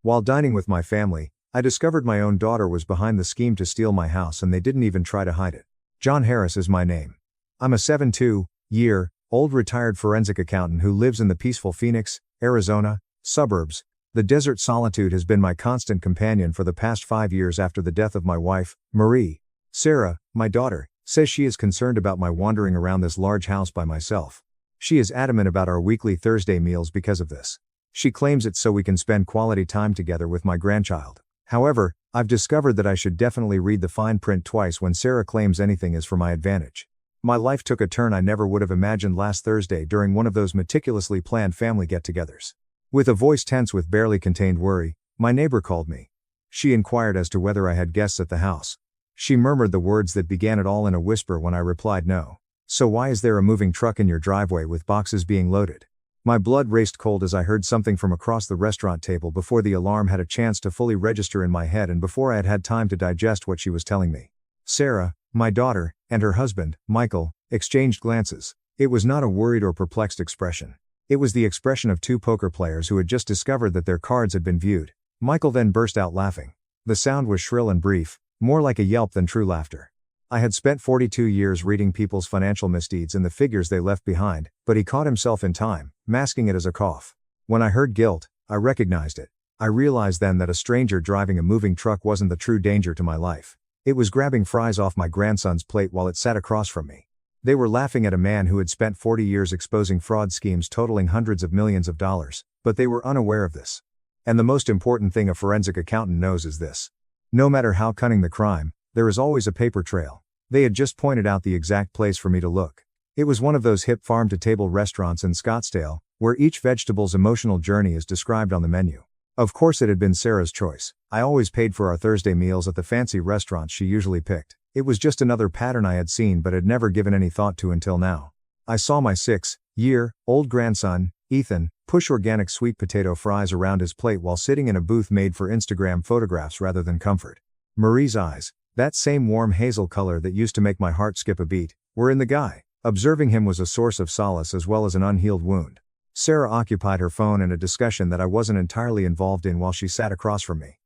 While dining with my family, I discovered my own daughter was behind the scheme to steal my house and they didn't even try to hide it. John Harris is my name. I'm a 72-year-old retired forensic accountant who lives in the peaceful Phoenix, Arizona, suburbs. The desert solitude has been my constant companion for the past 5 years after the death of my wife, Marie. Sarah, my daughter, says she is concerned about my wandering around this large house by myself. She is adamant about our weekly Thursday meals because of this. She claims it's so we can spend quality time together with my grandchild. However, I've discovered that I should definitely read the fine print twice when Sarah claims anything is for my advantage. My life took a turn I never would have imagined last Thursday during one of those meticulously planned family get-togethers. With a voice tense with barely contained worry, my neighbor called me. She inquired as to whether I had guests at the house. She murmured the words that began it all in a whisper when I replied no. So why is there a moving truck in your driveway with boxes being loaded? My blood raced cold as I heard something from across the restaurant table before the alarm had a chance to fully register in my head and before I had had time to digest what she was telling me. Sarah, my daughter, and her husband, Michael, exchanged glances. It was not a worried or perplexed expression. It was the expression of two poker players who had just discovered that their cards had been viewed. Michael then burst out laughing. The sound was shrill and brief, more like a yelp than true laughter. I had spent 42 years reading people's financial misdeeds and the figures they left behind, but he caught himself in time, masking it as a cough. When I heard guilt, I recognized it. I realized then that a stranger driving a moving truck wasn't the true danger to my life. It was grabbing fries off my grandson's plate while it sat across from me. They were laughing at a man who had spent 40 years exposing fraud schemes totaling hundreds of millions of dollars, but they were unaware of this. And the most important thing a forensic accountant knows is this. No matter how cunning the crime, there is always a paper trail. They had just pointed out the exact place for me to look. It was one of those hip farm-to-table restaurants in Scottsdale, where each vegetable's emotional journey is described on the menu. Of course it had been Sarah's choice. I always paid for our Thursday meals at the fancy restaurants she usually picked. It was just another pattern I had seen but had never given any thought to until now. I saw my 6-year-old grandson, Ethan, push organic sweet potato fries around his plate while sitting in a booth made for Instagram photographs rather than comfort. Marie's eyes, that same warm hazel color that used to make my heart skip a beat, were in the guy. Observing him was a source of solace as well as an unhealed wound. Sarah occupied her phone in a discussion that I wasn't entirely involved in while she sat across from me.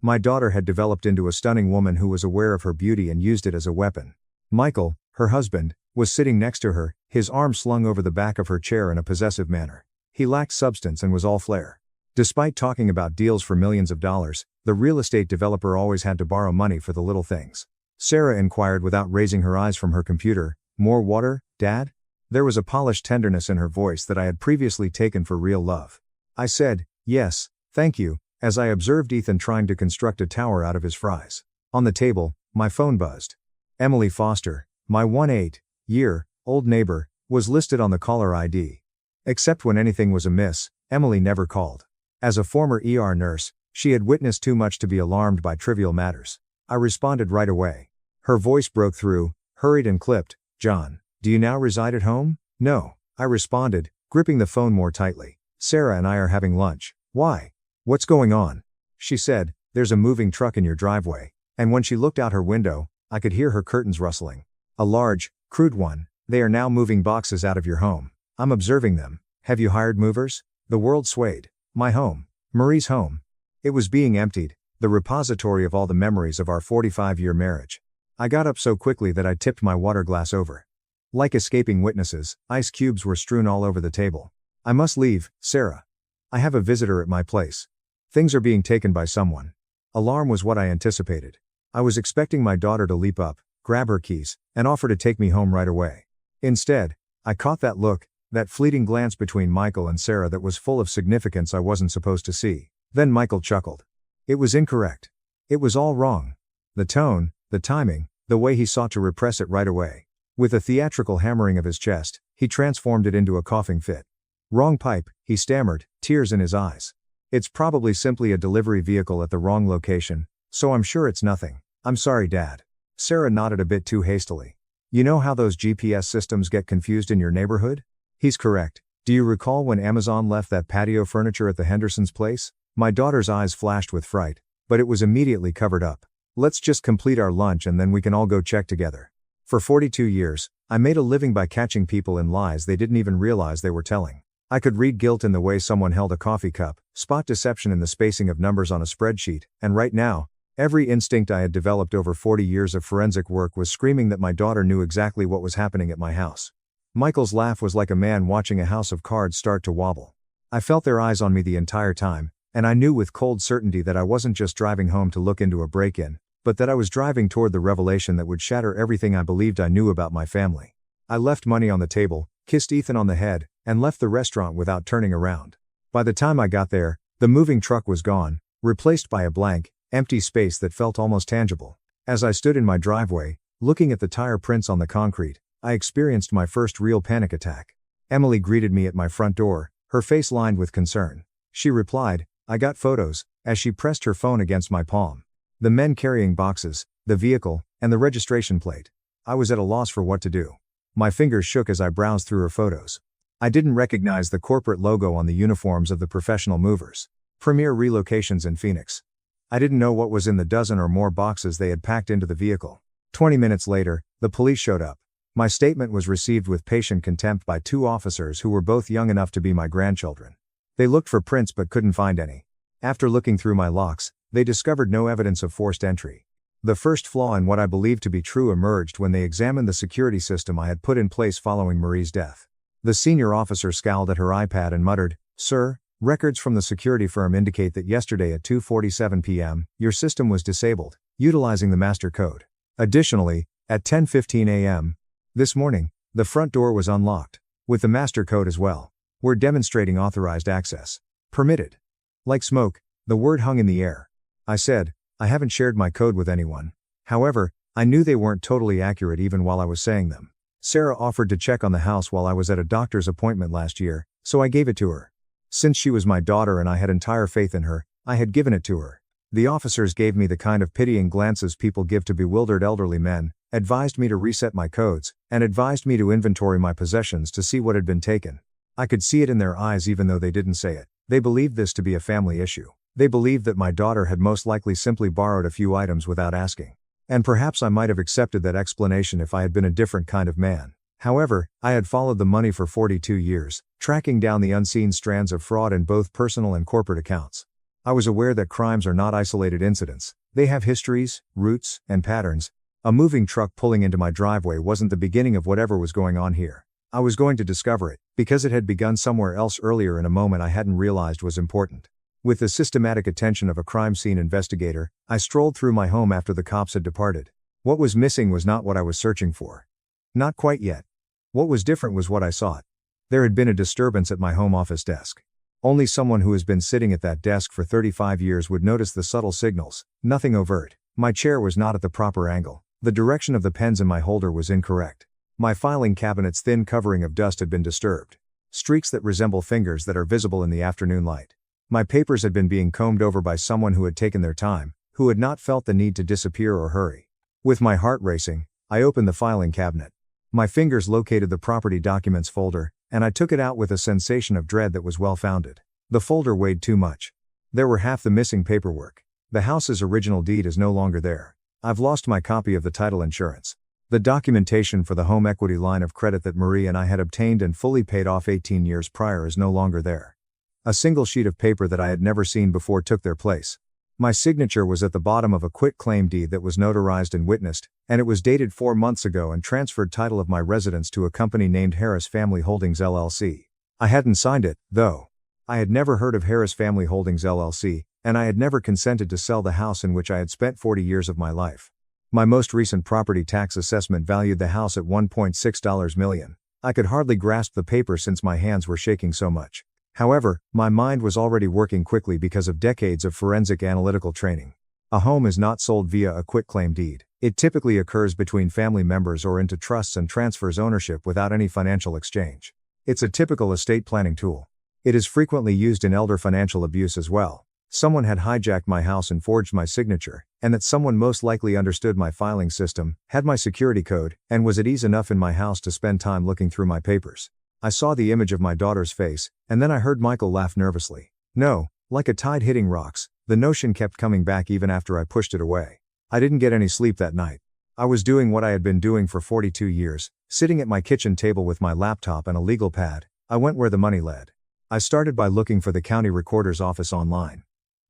My daughter had developed into a stunning woman who was aware of her beauty and used it as a weapon. Michael, her husband, was sitting next to her, his arm slung over the back of her chair in a possessive manner. He lacked substance and was all flair. Despite talking about deals for millions of dollars, the real estate developer always had to borrow money for the little things. Sarah inquired without raising her eyes from her computer, "More water, Dad?" There was a polished tenderness in her voice that I had previously taken for real love. I said, "Yes, thank you," as I observed Ethan trying to construct a tower out of his fries. On the table, my phone buzzed. Emily Foster, my 18-year-old neighbor, was listed on the caller ID. Except when anything was amiss, Emily never called. As a former ER nurse, she had witnessed too much to be alarmed by trivial matters. I responded right away. Her voice broke through, hurried and clipped. "John, do you now reside at home?" "No," I responded, gripping the phone more tightly. "Sarah and I are having lunch." "Why? What's going on?" She said, "There's a moving truck in your driveway." And when she looked out her window, I could hear her curtains rustling. "A large, crude one. They are now moving boxes out of your home. I'm observing them. Have you hired movers?" The world swayed. My home. Marie's home. It was being emptied, the repository of all the memories of our 45-year marriage. I got up so quickly that I tipped my water glass over. Like escaping witnesses, ice cubes were strewn all over the table. "I must leave, Sarah. I have a visitor at my place. Things are being taken by someone." Alarm was what I anticipated. I was expecting my daughter to leap up, grab her keys, and offer to take me home right away. Instead, I caught that look, that fleeting glance between Michael and Sarah that was full of significance I wasn't supposed to see. Then Michael chuckled. It was incorrect. It was all wrong. The tone, the timing, the way he sought to repress it right away. With a theatrical hammering of his chest, he transformed it into a coughing fit. "Wrong pipe," he stammered, tears in his eyes. "It's probably simply a delivery vehicle at the wrong location, so I'm sure it's nothing. I'm sorry, Dad." Sarah nodded a bit too hastily. "You know how those GPS systems get confused in your neighborhood?" He's correct. "Do you recall when Amazon left that patio furniture at the Henderson's place?" My daughter's eyes flashed with fright, but it was immediately covered up. "Let's just complete our lunch and then we can all go check together." For 42 years, I made a living by catching people in lies they didn't even realize they were telling. I could read guilt in the way someone held a coffee cup, spot deception in the spacing of numbers on a spreadsheet, and right now, every instinct I had developed over 40 years of forensic work was screaming that my daughter knew exactly what was happening at my house. Michael's laugh was like a man watching a house of cards start to wobble. I felt their eyes on me the entire time, and I knew with cold certainty that I wasn't just driving home to look into a break-in, but that I was driving toward the revelation that would shatter everything I believed I knew about my family. I left money on the table, kissed Ethan on the head, and left the restaurant without turning around. By the time I got there, the moving truck was gone, replaced by a blank, empty space that felt almost tangible. As I stood in my driveway, looking at the tire prints on the concrete, I experienced my first real panic attack. Emily greeted me at my front door, her face lined with concern. She replied, "I got photos," as she pressed her phone against my palm. The men carrying boxes, the vehicle, and the registration plate. I was at a loss for what to do. My fingers shook as I browsed through her photos. I didn't recognize the corporate logo on the uniforms of the professional movers. Premier Relocations in Phoenix. I didn't know what was in the dozen or more boxes they had packed into the vehicle. 20 minutes later, the police showed up. My statement was received with patient contempt by two officers who were both young enough to be my grandchildren. They looked for prints but couldn't find any. After looking through my locks, they discovered no evidence of forced entry. The first flaw in what I believed to be true emerged when they examined the security system I had put in place following Marie's death. The senior officer scowled at her iPad and muttered, "Sir, records from the security firm indicate that yesterday at 2:47 p.m., your system was disabled, utilizing the master code. Additionally, at 10:15 a.m. this morning, the front door was unlocked, with the master code as well. We're demonstrating authorized access. Permitted." Like smoke, the word hung in the air. I said, "I haven't shared my code with anyone." However, I knew they weren't totally accurate even while I was saying them. Sarah offered to check on the house while I was at a doctor's appointment last year, so I gave it to her. Since she was my daughter and I had entire faith in her, I had given it to her. The officers gave me the kind of pitying glances people give to bewildered elderly men, advised me to reset my codes, and advised me to inventory my possessions to see what had been taken. I could see it in their eyes even though they didn't say it. They believed this to be a family issue. They believed that my daughter had most likely simply borrowed a few items without asking. And perhaps I might have accepted that explanation if I had been a different kind of man. However, I had followed the money for 42 years, tracking down the unseen strands of fraud in both personal and corporate accounts. I was aware that crimes are not isolated incidents. They have histories, roots, and patterns. A moving truck pulling into my driveway wasn't the beginning of whatever was going on here. I was going to discover it, because it had begun somewhere else earlier in a moment I hadn't realized was important. With the systematic attention of a crime scene investigator, I strolled through my home after the cops had departed. What was missing was not what I was searching for. Not quite yet. What was different was what I sought. There had been a disturbance at my home office desk. Only someone who has been sitting at that desk for 35 years would notice the subtle signals, nothing overt. My chair was not at the proper angle. The direction of the pens in my holder was incorrect. My filing cabinet's thin covering of dust had been disturbed. Streaks that resemble fingers that are visible in the afternoon light. My papers had been being combed over by someone who had taken their time, who had not felt the need to disappear or hurry. With my heart racing, I opened the filing cabinet. My fingers located the property documents folder, and I took it out with a sensation of dread that was well-founded. The folder weighed too much. There were half the missing paperwork. The house's original deed is no longer there. I've lost my copy of the title insurance. The documentation for the home equity line of credit that Marie and I had obtained and fully paid off 18 years prior is no longer there. A single sheet of paper that I had never seen before took their place. My signature was at the bottom of a quitclaim deed that was notarized and witnessed, and it was dated 4 months ago and transferred title of my residence to a company named Harris Family Holdings LLC. I hadn't signed it, though. I had never heard of Harris Family Holdings LLC, and I had never consented to sell the house in which I had spent 40 years of my life. My most recent property tax assessment valued the house at $1.6 million. I could hardly grasp the paper since my hands were shaking so much. However, my mind was already working quickly because of decades of forensic analytical training. A home is not sold via a quitclaim deed. It typically occurs between family members or into trusts and transfers ownership without any financial exchange. It's a typical estate planning tool. It is frequently used in elder financial abuse as well. Someone had hijacked my house and forged my signature, and that someone most likely understood my filing system, had my security code, and was at ease enough in my house to spend time looking through my papers. I saw the image of my daughter's face, and then I heard Michael laugh nervously. No, like a tide hitting rocks, the notion kept coming back even after I pushed it away. I didn't get any sleep that night. I was doing what I had been doing for 42 years, sitting at my kitchen table with my laptop and a legal pad. I went where the money led. I started by looking for the county recorder's office online.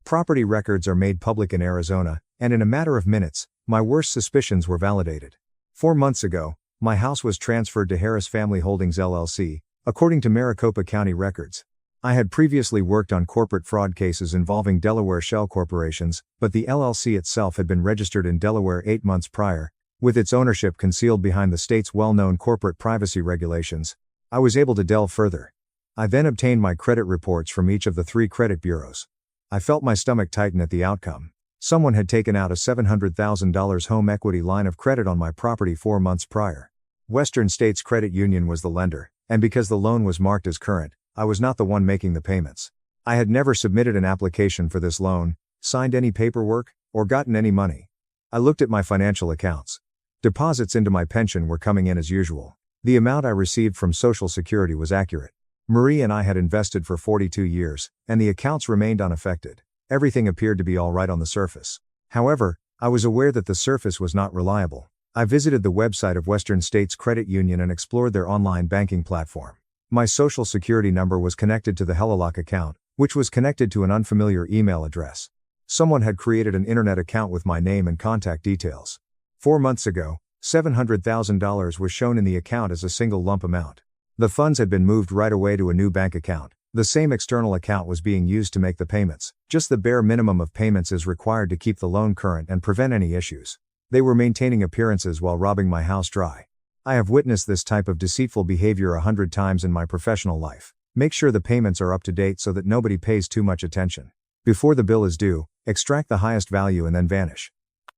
Property records are made public in Arizona, and in a matter of minutes, my worst suspicions were validated. 4 months ago, my house was transferred to Harris Family Holdings LLC, according to Maricopa County records. I had previously worked on corporate fraud cases involving Delaware shell corporations, but the LLC itself had been registered in Delaware 8 months prior, with its ownership concealed behind the state's well-known corporate privacy regulations. I was able to delve further. I then obtained my credit reports from each of the 3 credit bureaus. I felt my stomach tighten at the outcome. Someone had taken out a $700,000 home equity line of credit on my property 4 months prior. Western States Credit Union was the lender, and because the loan was marked as current, I was not the one making the payments. I had never submitted an application for this loan, signed any paperwork, or gotten any money. I looked at my financial accounts. Deposits into my pension were coming in as usual. The amount I received from Social Security was accurate. Marie and I had invested for 42 years, and the accounts remained unaffected. Everything appeared to be all right on the surface. However, I was aware that the surface was not reliable. I visited the website of Western States Credit Union and explored their online banking platform. My Social Security number was connected to the HelloLock account, which was connected to an unfamiliar email address. Someone had created an internet account with my name and contact details. 4 months ago, $700,000 was shown in the account as a single lump amount. The funds had been moved right away to a new bank account. The same external account was being used to make the payments. Just the bare minimum of payments is required to keep the loan current and prevent any issues. They were maintaining appearances while robbing my house dry. I have witnessed this type of deceitful behavior 100 times in my professional life. Make sure the payments are up to date so that nobody pays too much attention. Before the bill is due, extract the highest value and then vanish.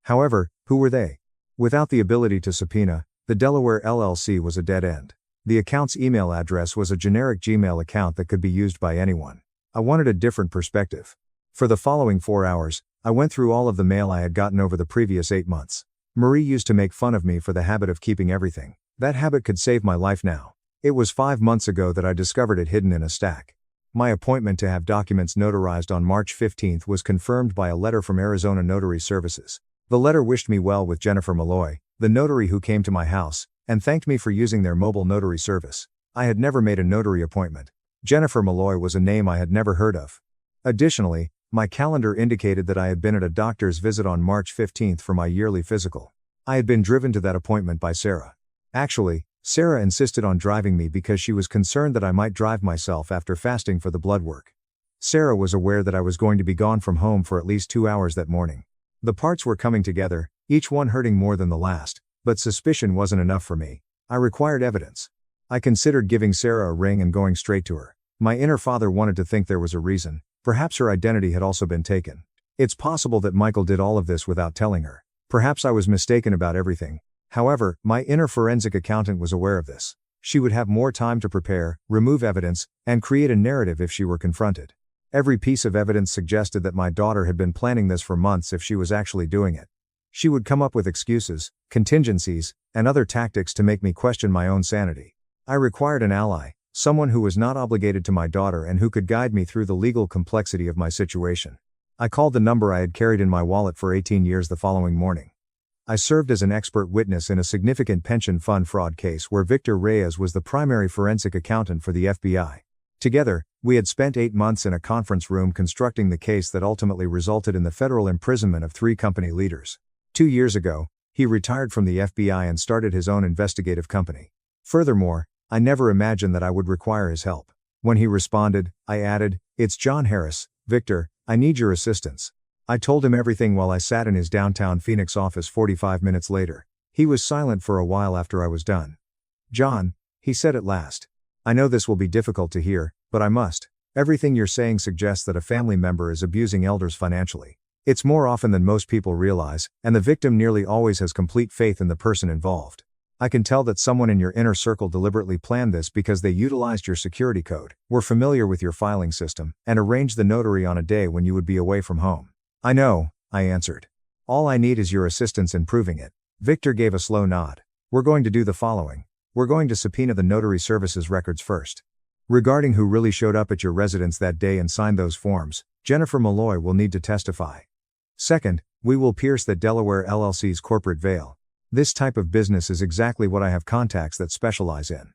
However, who were they? Without the ability to subpoena, the Delaware LLC was a dead end. The account's email address was a generic Gmail account that could be used by anyone. I wanted a different perspective. For the following 4 hours, I went through all of the mail I had gotten over the previous 8 months. Marie used to make fun of me for the habit of keeping everything. That habit could save my life now. It was 5 months ago that I discovered it hidden in a stack. My appointment to have documents notarized on March 15th was confirmed by a letter from Arizona Notary Services. The letter wished me well with Jennifer Malloy, the notary who came to my house, and thanked me for using their mobile notary service. I had never made a notary appointment. Jennifer Malloy was a name I had never heard of. Additionally, my calendar indicated that I had been at a doctor's visit on March 15th for my yearly physical. I had been driven to that appointment by Sarah. Actually, Sarah insisted on driving me because she was concerned that I might drive myself after fasting for the blood work. Sarah was aware that I was going to be gone from home for at least 2 hours that morning. The parts were coming together, each one hurting more than the last, but suspicion wasn't enough for me. I required evidence. I considered giving Sarah a ring and going straight to her. My inner father wanted to think there was a reason. Perhaps her identity had also been taken. It's possible that Michael did all of this without telling her. Perhaps I was mistaken about everything. However, my inner forensic accountant was aware of this. She would have more time to prepare, remove evidence, and create a narrative if she were confronted. Every piece of evidence suggested that my daughter had been planning this for months if she was actually doing it. She would come up with excuses, contingencies, and other tactics to make me question my own sanity. I required an ally, someone who was not obligated to my daughter and who could guide me through the legal complexity of my situation. I called the number I had carried in my wallet for 18 years the following morning. I served as an expert witness in a significant pension fund fraud case where Victor Reyes was the primary forensic accountant for the FBI. Together, we had spent 8 months in a conference room constructing the case that ultimately resulted in the federal imprisonment of 3 company leaders. 2 years ago, he retired from the FBI and started his own investigative company. Furthermore, I never imagined that I would require his help. When he responded, I added, "It's John Harris, Victor, I need your assistance." I told him everything while I sat in his downtown Phoenix office 45 minutes later. He was silent for a while after I was done. "John," he said at last. "I know this will be difficult to hear, but I must. Everything you're saying suggests that a family member is abusing elders financially. It's more often than most people realize, and the victim nearly always has complete faith in the person involved. I can tell that someone in your inner circle deliberately planned this because they utilized your security code, were familiar with your filing system, and arranged the notary on a day when you would be away from home." "I know," I answered. "All I need is your assistance in proving it." Victor gave a slow nod. "We're going to do the following. We're going to subpoena the notary services records first. Regarding who really showed up at your residence that day and signed those forms, Jennifer Malloy will need to testify. Second, we will pierce that Delaware LLC's corporate veil. This type of business is exactly what I have contacts that specialize in.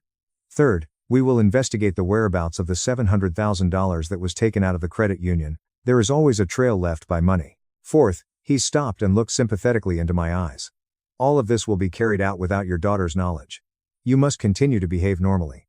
Third, We will investigate the whereabouts of the $700,000 that was taken out of the credit union. There is always a trail left by money. Fourth, he stopped and looked sympathetically into my eyes. All of this will be carried out without your daughter's knowledge. You must continue to behave normally.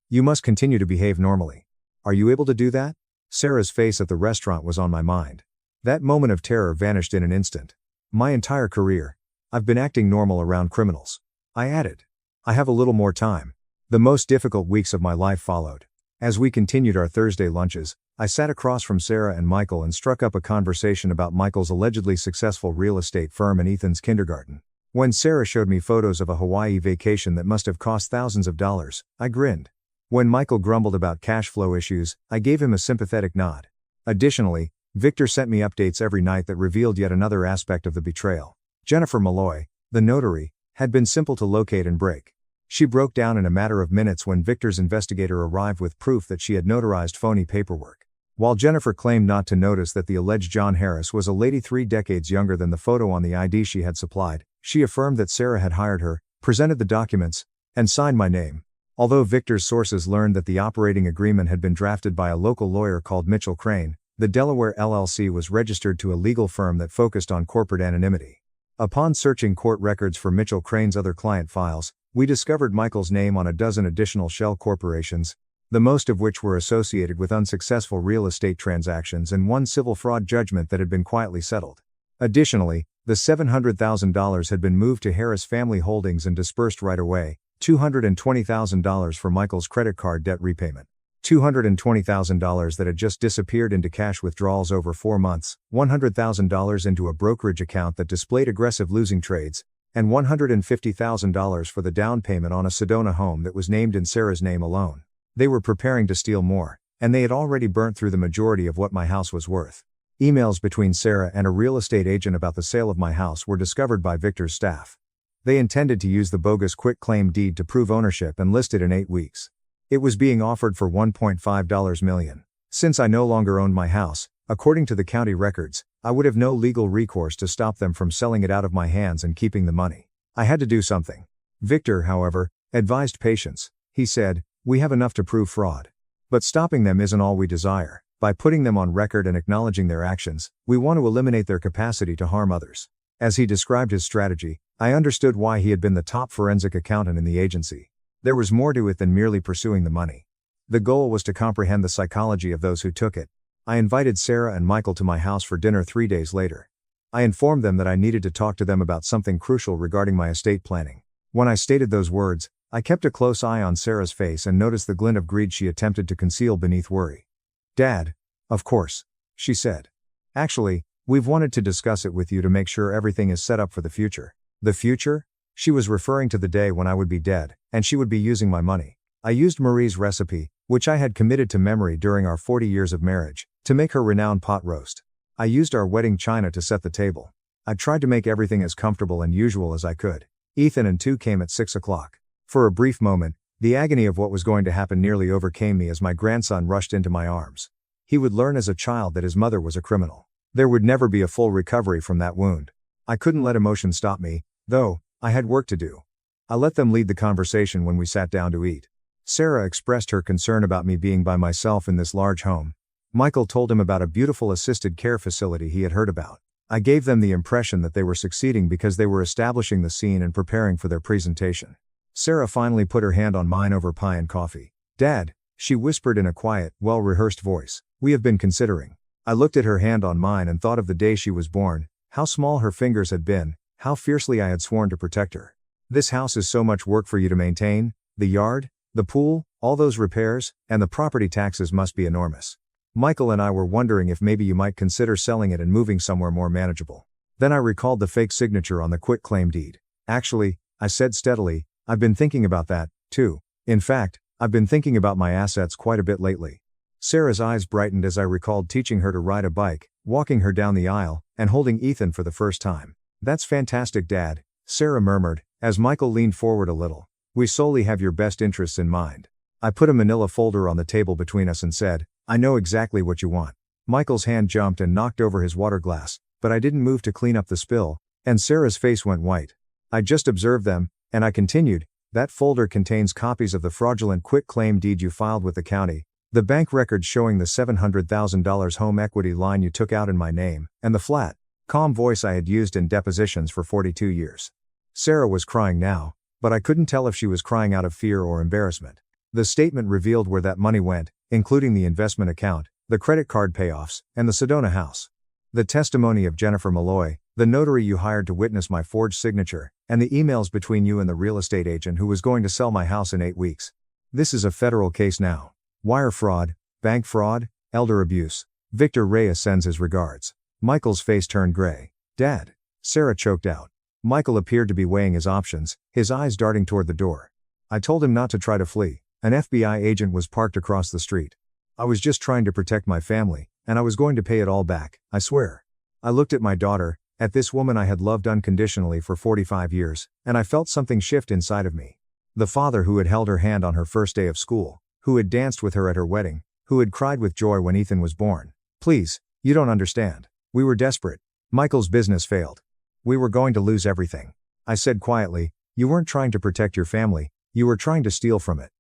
You must continue to behave normally. Are you able to do that? Sarah's face at the restaurant was on my mind. That moment of terror vanished in an instant. My entire career, I've been acting normal around criminals. I added. I have a little more time. The most difficult weeks of my life followed. As we continued our Thursday lunches, I sat across from Sarah and Michael and struck up a conversation about Michael's allegedly successful real estate firm and Ethan's kindergarten. When Sarah showed me photos of a Hawaii vacation that must have cost thousands of dollars, I grinned. When Michael grumbled about cash flow issues, I gave him a sympathetic nod. Additionally, Victor sent me updates every night that revealed yet another aspect of the betrayal. Jennifer Malloy, the notary, had been simple to locate and break. She broke down in a matter of minutes when Victor's investigator arrived with proof that she had notarized phony paperwork. While Jennifer claimed not to notice that the alleged John Harris was a lady 3 decades younger than the photo on the ID she had supplied, she affirmed that Sarah had hired her, presented the documents, and signed my name. Although Victor's sources learned that the operating agreement had been drafted by a local lawyer called Mitchell Crane, the Delaware LLC was registered to a legal firm that focused on corporate anonymity. Upon searching court records for Mitchell Crane's other client files, we discovered Michael's name on a dozen additional shell corporations, the most of which were associated with unsuccessful real estate transactions and one civil fraud judgment that had been quietly settled. Additionally, the $700,000 had been moved to Harris Family Holdings and dispersed right away, $220,000 for Michael's credit card debt repayment, $220,000 that had just disappeared into cash withdrawals over 4 months, $100,000 into a brokerage account that displayed aggressive losing trades, and $150,000 for the down payment on a Sedona home that was named in Sarah's name alone. They were preparing to steal more, and they had already burnt through the majority of what my house was worth. Emails between Sarah and a real estate agent about the sale of my house were discovered by Victor's staff. They intended to use the bogus quitclaim deed to prove ownership and list it in 8 weeks. It was being offered for $1.5 million. Since I no longer owned my house, according to the county records, I would have no legal recourse to stop them from selling it out of my hands and keeping the money. I had to do something. Victor, however, advised patience. He said, "We have enough to prove fraud. But stopping them isn't all we desire. By putting them on record and acknowledging their actions, we want to eliminate their capacity to harm others." As he described his strategy, I understood why he had been the top forensic accountant in the agency. There was more to it than merely pursuing the money. The goal was to comprehend the psychology of those who took it. I invited Sarah and Michael to my house for dinner 3 days later. I informed them that I needed to talk to them about something crucial regarding my estate planning. When I stated those words, I kept a close eye on Sarah's face and noticed the glint of greed she attempted to conceal beneath worry. "Dad, of course," she said. "Actually, we've wanted to discuss it with you to make sure everything is set up for the future." The future? She was referring to the day when I would be dead, and she would be using my money. I used Marie's recipe, which I had committed to memory during our 40 years of marriage, to make her renowned pot roast. I used our wedding china to set the table. I tried to make everything as comfortable and usual as I could. Ethan and 2 came at 6 o'clock. For a brief moment, the agony of what was going to happen nearly overcame me as my grandson rushed into my arms. He would learn as a child that his mother was a criminal. There would never be a full recovery from that wound. I couldn't let emotion stop me, though. I had work to do. I let them lead the conversation when we sat down to eat. Sarah expressed her concern about me being by myself in this large home. Michael told him about a beautiful assisted care facility he had heard about. I gave them the impression that they were succeeding because they were establishing the scene and preparing for their presentation. Sarah finally put her hand on mine over pie and coffee. "Dad," she whispered in a quiet, well-rehearsed voice, "we have been considering." I looked at her hand on mine and thought of the day she was born, how small her fingers had been, how fiercely I had sworn to protect her. "This house is so much work for you to maintain, the yard, the pool, all those repairs, and the property taxes must be enormous. Michael and I were wondering if maybe you might consider selling it and moving somewhere more manageable." Then I recalled the fake signature on the quitclaim deed. "Actually," I said steadily, "I've been thinking about that, too. In fact, I've been thinking about my assets quite a bit lately." Sarah's eyes brightened as I recalled teaching her to ride a bike, walking her down the aisle, and holding Ethan for the first time. "That's fantastic, Dad," Sarah murmured, as Michael leaned forward a little. "We solely have your best interests in mind." I put a manila folder on the table between us and said, "I know exactly what you want." Michael's hand jumped and knocked over his water glass, but I didn't move to clean up the spill, and Sarah's face went white. I just observed them, and I continued, That folder contains copies of the fraudulent quitclaim deed you filed with the county, the bank records showing the $700,000 home equity line you took out in my name, and the flat, calm voice I had used in depositions for 42 years. Sarah was crying now, but I couldn't tell if she was crying out of fear or embarrassment. The statement revealed where that money went, including the investment account, the credit card payoffs, and the Sedona house. The testimony of Jennifer Malloy, the notary you hired to witness my forged signature, and the emails between you and the real estate agent who was going to sell my house in 8 weeks. This is a federal case now. Wire fraud, bank fraud, elder abuse. Victor Reyes sends his regards. Michael's face turned gray. Dad. Sarah choked out. Michael appeared to be weighing his options, his eyes darting toward the door. I told him not to try to flee. An FBI agent was parked across the street. I was just trying to protect my family, and I was going to pay it all back, I swear. I looked at my daughter, at this woman I had loved unconditionally for 45 years, and I felt something shift inside of me. The father who had held her hand on her first day of school, who had danced with her at her wedding, who had cried with joy when Ethan was born. Please, you don't understand. We were desperate. Michael's business failed. We were going to lose everything. I said quietly, you weren't trying to protect your family, you were trying to steal from it.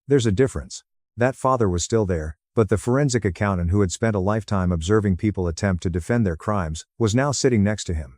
There's a difference. That father was still there, but the forensic accountant who had spent a lifetime observing people attempt to defend their crimes, was now sitting next to him.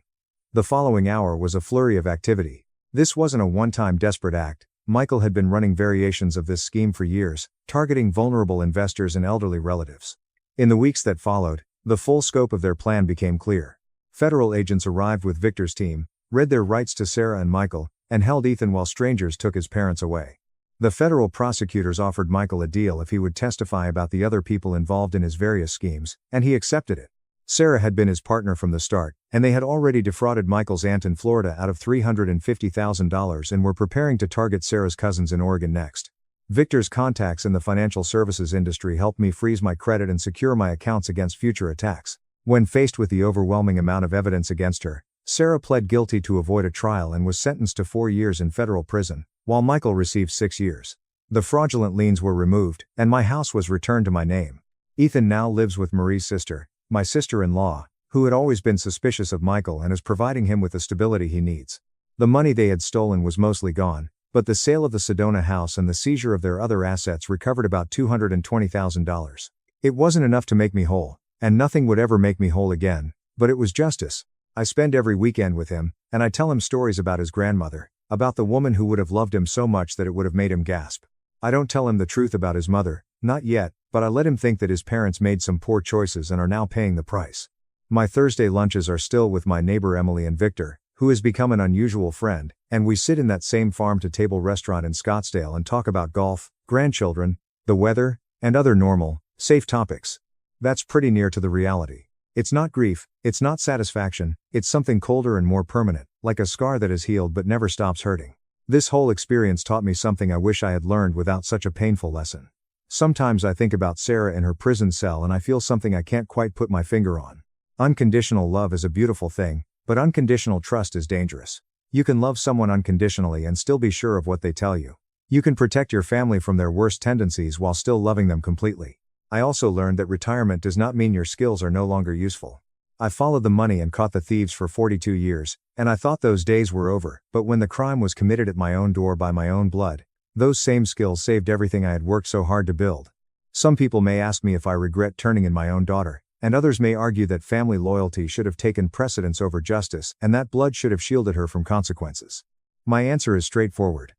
The following hour was a flurry of activity. This wasn't a one-time desperate act. Michael had been running variations of this scheme for years, targeting vulnerable investors and elderly relatives. In the weeks that followed, the full scope of their plan became clear. Federal agents arrived with Victor's team, read their rights to Sarah and Michael, and held Ethan while strangers took his parents away. The federal prosecutors offered Michael a deal if he would testify about the other people involved in his various schemes, and he accepted it. Sarah had been his partner from the start, and they had already defrauded Michael's aunt in Florida out of $350,000 and were preparing to target Sarah's cousins in Oregon next. Victor's contacts in the financial services industry helped me freeze my credit and secure my accounts against future attacks. When faced with the overwhelming amount of evidence against her, Sarah pled guilty to avoid a trial and was sentenced to 4 years in federal prison, while Michael received 6 years. The fraudulent liens were removed, and my house was returned to my name. Ethan now lives with Marie's sister, my sister-in-law, who had always been suspicious of Michael and is providing him with the stability he needs. The money they had stolen was mostly gone, but the sale of the Sedona house and the seizure of their other assets recovered about $220,000. It wasn't enough to make me whole, and nothing would ever make me whole again, but it was justice. I spend every weekend with him, and I tell him stories about his grandmother, about the woman who would have loved him so much that it would have made him gasp. I don't tell him the truth about his mother, not yet, but I let him think that his parents made some poor choices and are now paying the price. My Thursday lunches are still with my neighbor Emily and Victor, who has become an unusual friend, and we sit in that same farm-to-table restaurant in Scottsdale and talk about golf, grandchildren, the weather, and other normal, safe topics. That's pretty near to the reality. It's not grief, it's not satisfaction, it's something colder and more permanent, like a scar that has healed but never stops hurting. This whole experience taught me something I wish I had learned without such a painful lesson. Sometimes I think about Sarah in her prison cell and I feel something I can't quite put my finger on. Unconditional love is a beautiful thing, but unconditional trust is dangerous. You can love someone unconditionally and still be sure of what they tell you. You can protect your family from their worst tendencies while still loving them completely. I also learned that retirement does not mean your skills are no longer useful. I followed the money and caught the thieves for 42 years, and I thought those days were over, but when the crime was committed at my own door by my own blood, those same skills saved everything I had worked so hard to build. Some people may ask me if I regret turning in my own daughter, and others may argue that family loyalty should have taken precedence over justice and that blood should have shielded her from consequences. My answer is straightforward.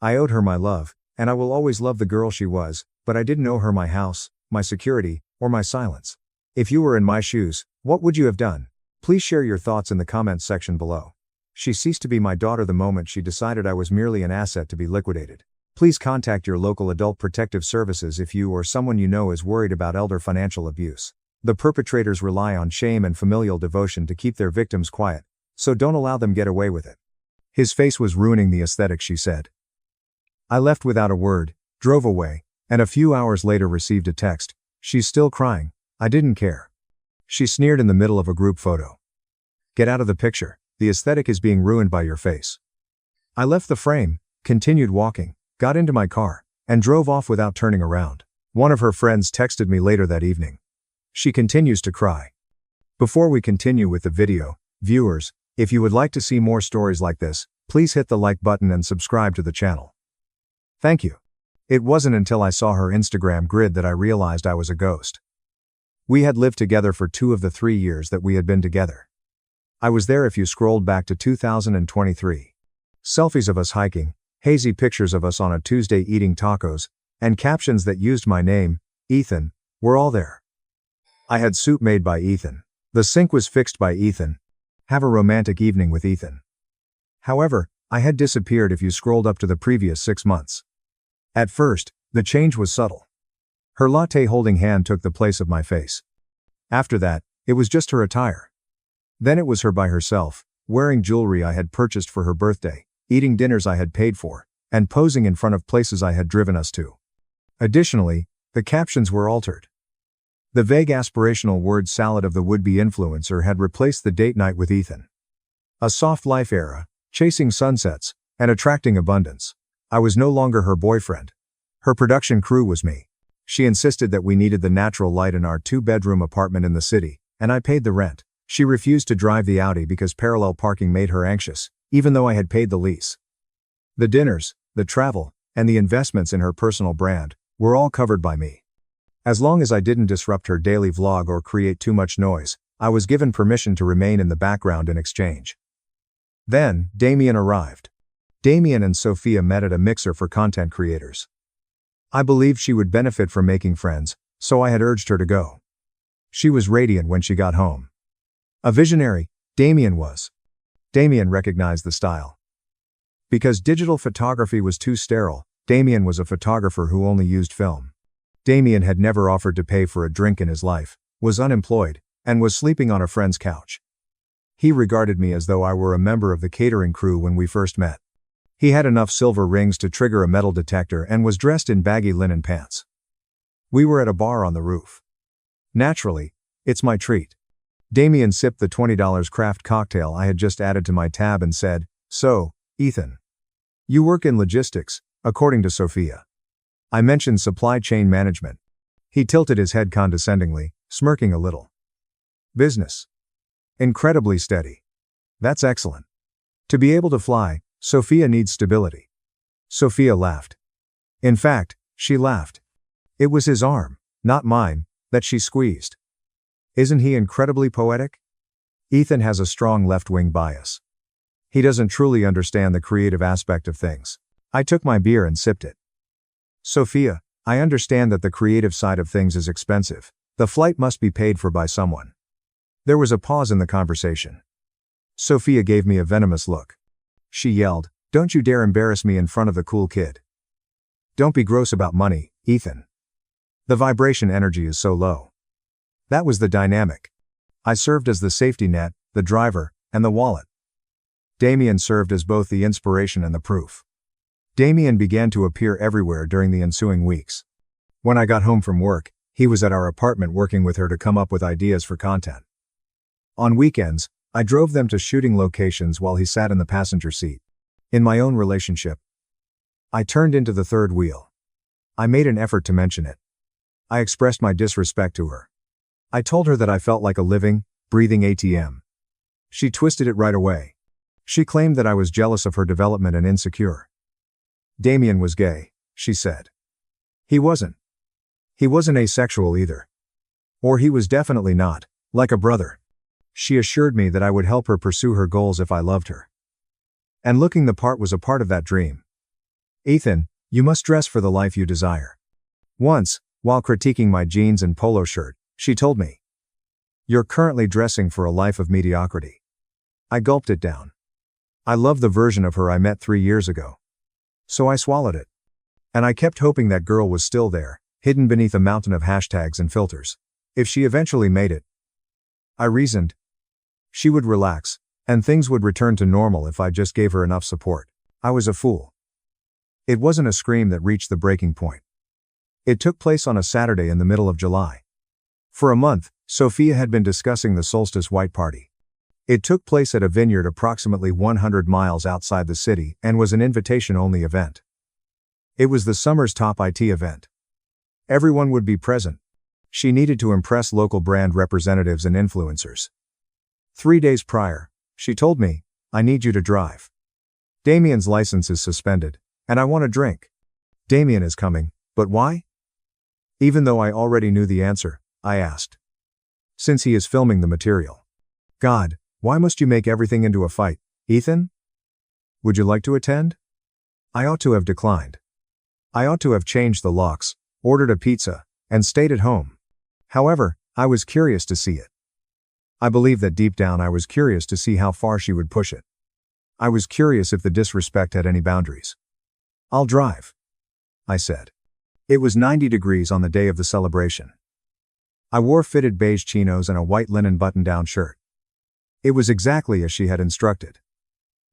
I owed her my love, and I will always love the girl she was, but I didn't owe her my house, my security, or my silence. If you were in my shoes, what would you have done? Please share your thoughts in the comments section below. She ceased to be my daughter the moment she decided I was merely an asset to be liquidated. Please contact your local adult protective services if you or someone you know is worried about elder financial abuse. The perpetrators rely on shame and familial devotion to keep their victims quiet, so don't allow them get away with it. His face was ruining the aesthetic, she said. I left without a word, drove away, and a few hours later received a text. She's still crying. I didn't care. She sneered in the middle of a group photo. Get out of the picture. The aesthetic is being ruined by your face. I left the frame, continued walking, got into my car, and drove off without turning around. One of her friends texted me later that evening. She continues to cry. Before we continue with the video, viewers, if you would like to see more stories like this, please hit the like button and subscribe to the channel. Thank you. It wasn't until I saw her Instagram grid that I realized I was a ghost. We had lived together for 2 of the 3 years that we had been together. I was there if you scrolled back to 2023. Selfies of us hiking, hazy pictures of us on a Tuesday eating tacos, and captions that used my name, Ethan, were all there. I had soup made by Ethan. The sink was fixed by Ethan. Have a romantic evening with Ethan. However, I had disappeared if you scrolled up to the previous 6 months. At first, the change was subtle. Her latte-holding hand took the place of my face. After that, it was just her attire. Then it was her by herself, wearing jewelry I had purchased for her birthday, eating dinners I had paid for, and posing in front of places I had driven us to. Additionally, the captions were altered. The vague aspirational word salad of the would-be influencer had replaced the date night with Ethan. A soft life era, chasing sunsets, and attracting abundance. I was no longer her boyfriend. Her production crew was me. She insisted that we needed the natural light in our 2-bedroom apartment in the city, and I paid the rent. She refused to drive the Audi because parallel parking made her anxious, even though I had paid the lease. The dinners, the travel, and the investments in her personal brand were all covered by me. As long as I didn't disrupt her daily vlog or create too much noise, I was given permission to remain in the background in exchange. Then, Damien arrived. Damien and Sophia met at a mixer for content creators. I believed she would benefit from making friends, so I had urged her to go. She was radiant when she got home. A visionary, Damien was. Damien recognized the style. Because digital photography was too sterile, Damien was a photographer who only used film. Damien had never offered to pay for a drink in his life, was unemployed, and was sleeping on a friend's couch. He regarded me as though I were a member of the catering crew when we first met. He had enough silver rings to trigger a metal detector and was dressed in baggy linen pants. We were at a bar on the roof. Naturally, it's my treat. Damien sipped the $20 craft cocktail I had just added to my tab and said, "So, Ethan. You work in logistics, according to Sophia." I mentioned supply chain management. He tilted his head condescendingly, smirking a little. "Business. Incredibly steady. That's excellent. To be able to fly, Sophia needs stability." Sophia laughed. In fact, she laughed. It was his arm, not mine, that she squeezed. Isn't he incredibly poetic? Ethan has a strong left-wing bias. He doesn't truly understand the creative aspect of things. I took my beer and sipped it. "Sophia, I understand that the creative side of things is expensive. The flight must be paid for by someone." There was a pause in the conversation. Sophia gave me a venomous look. She yelled, "Don't you dare embarrass me in front of the cool kid. Don't be gross about money, Ethan. The vibration energy is so low." That was the dynamic. I served as the safety net, the driver, and the wallet. Damien served as both the inspiration and the proof. Damien began to appear everywhere during the ensuing weeks. When I got home from work, he was at our apartment working with her to come up with ideas for content. On weekends, I drove them to shooting locations while he sat in the passenger seat. In my own relationship, I turned into the third wheel. I made an effort to mention it. I expressed my disrespect to her. I told her that I felt like a living, breathing ATM. She twisted it right away. She claimed that I was jealous of her development and insecure. Damien was gay, she said. He wasn't. He wasn't asexual either. Or he was definitely not, like a brother. She assured me that I would help her pursue her goals if I loved her. And looking the part was a part of that dream. "Ethan, you must dress for the life you desire." Once, while critiquing my jeans and polo shirt, she told me, "You're currently dressing for a life of mediocrity." I gulped it down. I loved the version of her I met 3 years ago. So I swallowed it. And I kept hoping that girl was still there, hidden beneath a mountain of hashtags and filters. If she eventually made it, I reasoned, she would relax, and things would return to normal if I just gave her enough support. I was a fool. It wasn't a scream that reached the breaking point. It took place on a Saturday in the middle of July. For a month, Sophia had been discussing the Solstice White Party. It took place at a vineyard approximately 100 miles outside the city and was an invitation-only event. It was the summer's top IT event. Everyone would be present. She needed to impress local brand representatives and influencers. 3 days prior, she told me, "I need you to drive. Damien's license is suspended, and I want a drink." Damien is coming, but why? Even though I already knew the answer, I asked. Since he is filming the material. God, why must you make everything into a fight, Ethan? Would you like to attend? I ought to have declined. I ought to have changed the locks, ordered a pizza, and stayed at home. However, I was curious to see it. I believe that deep down I was curious to see how far she would push it. I was curious if the disrespect had any boundaries. I'll drive, I said. It was 90 degrees on the day of the celebration. I wore fitted beige chinos and a white linen button-down shirt. It was exactly as she had instructed.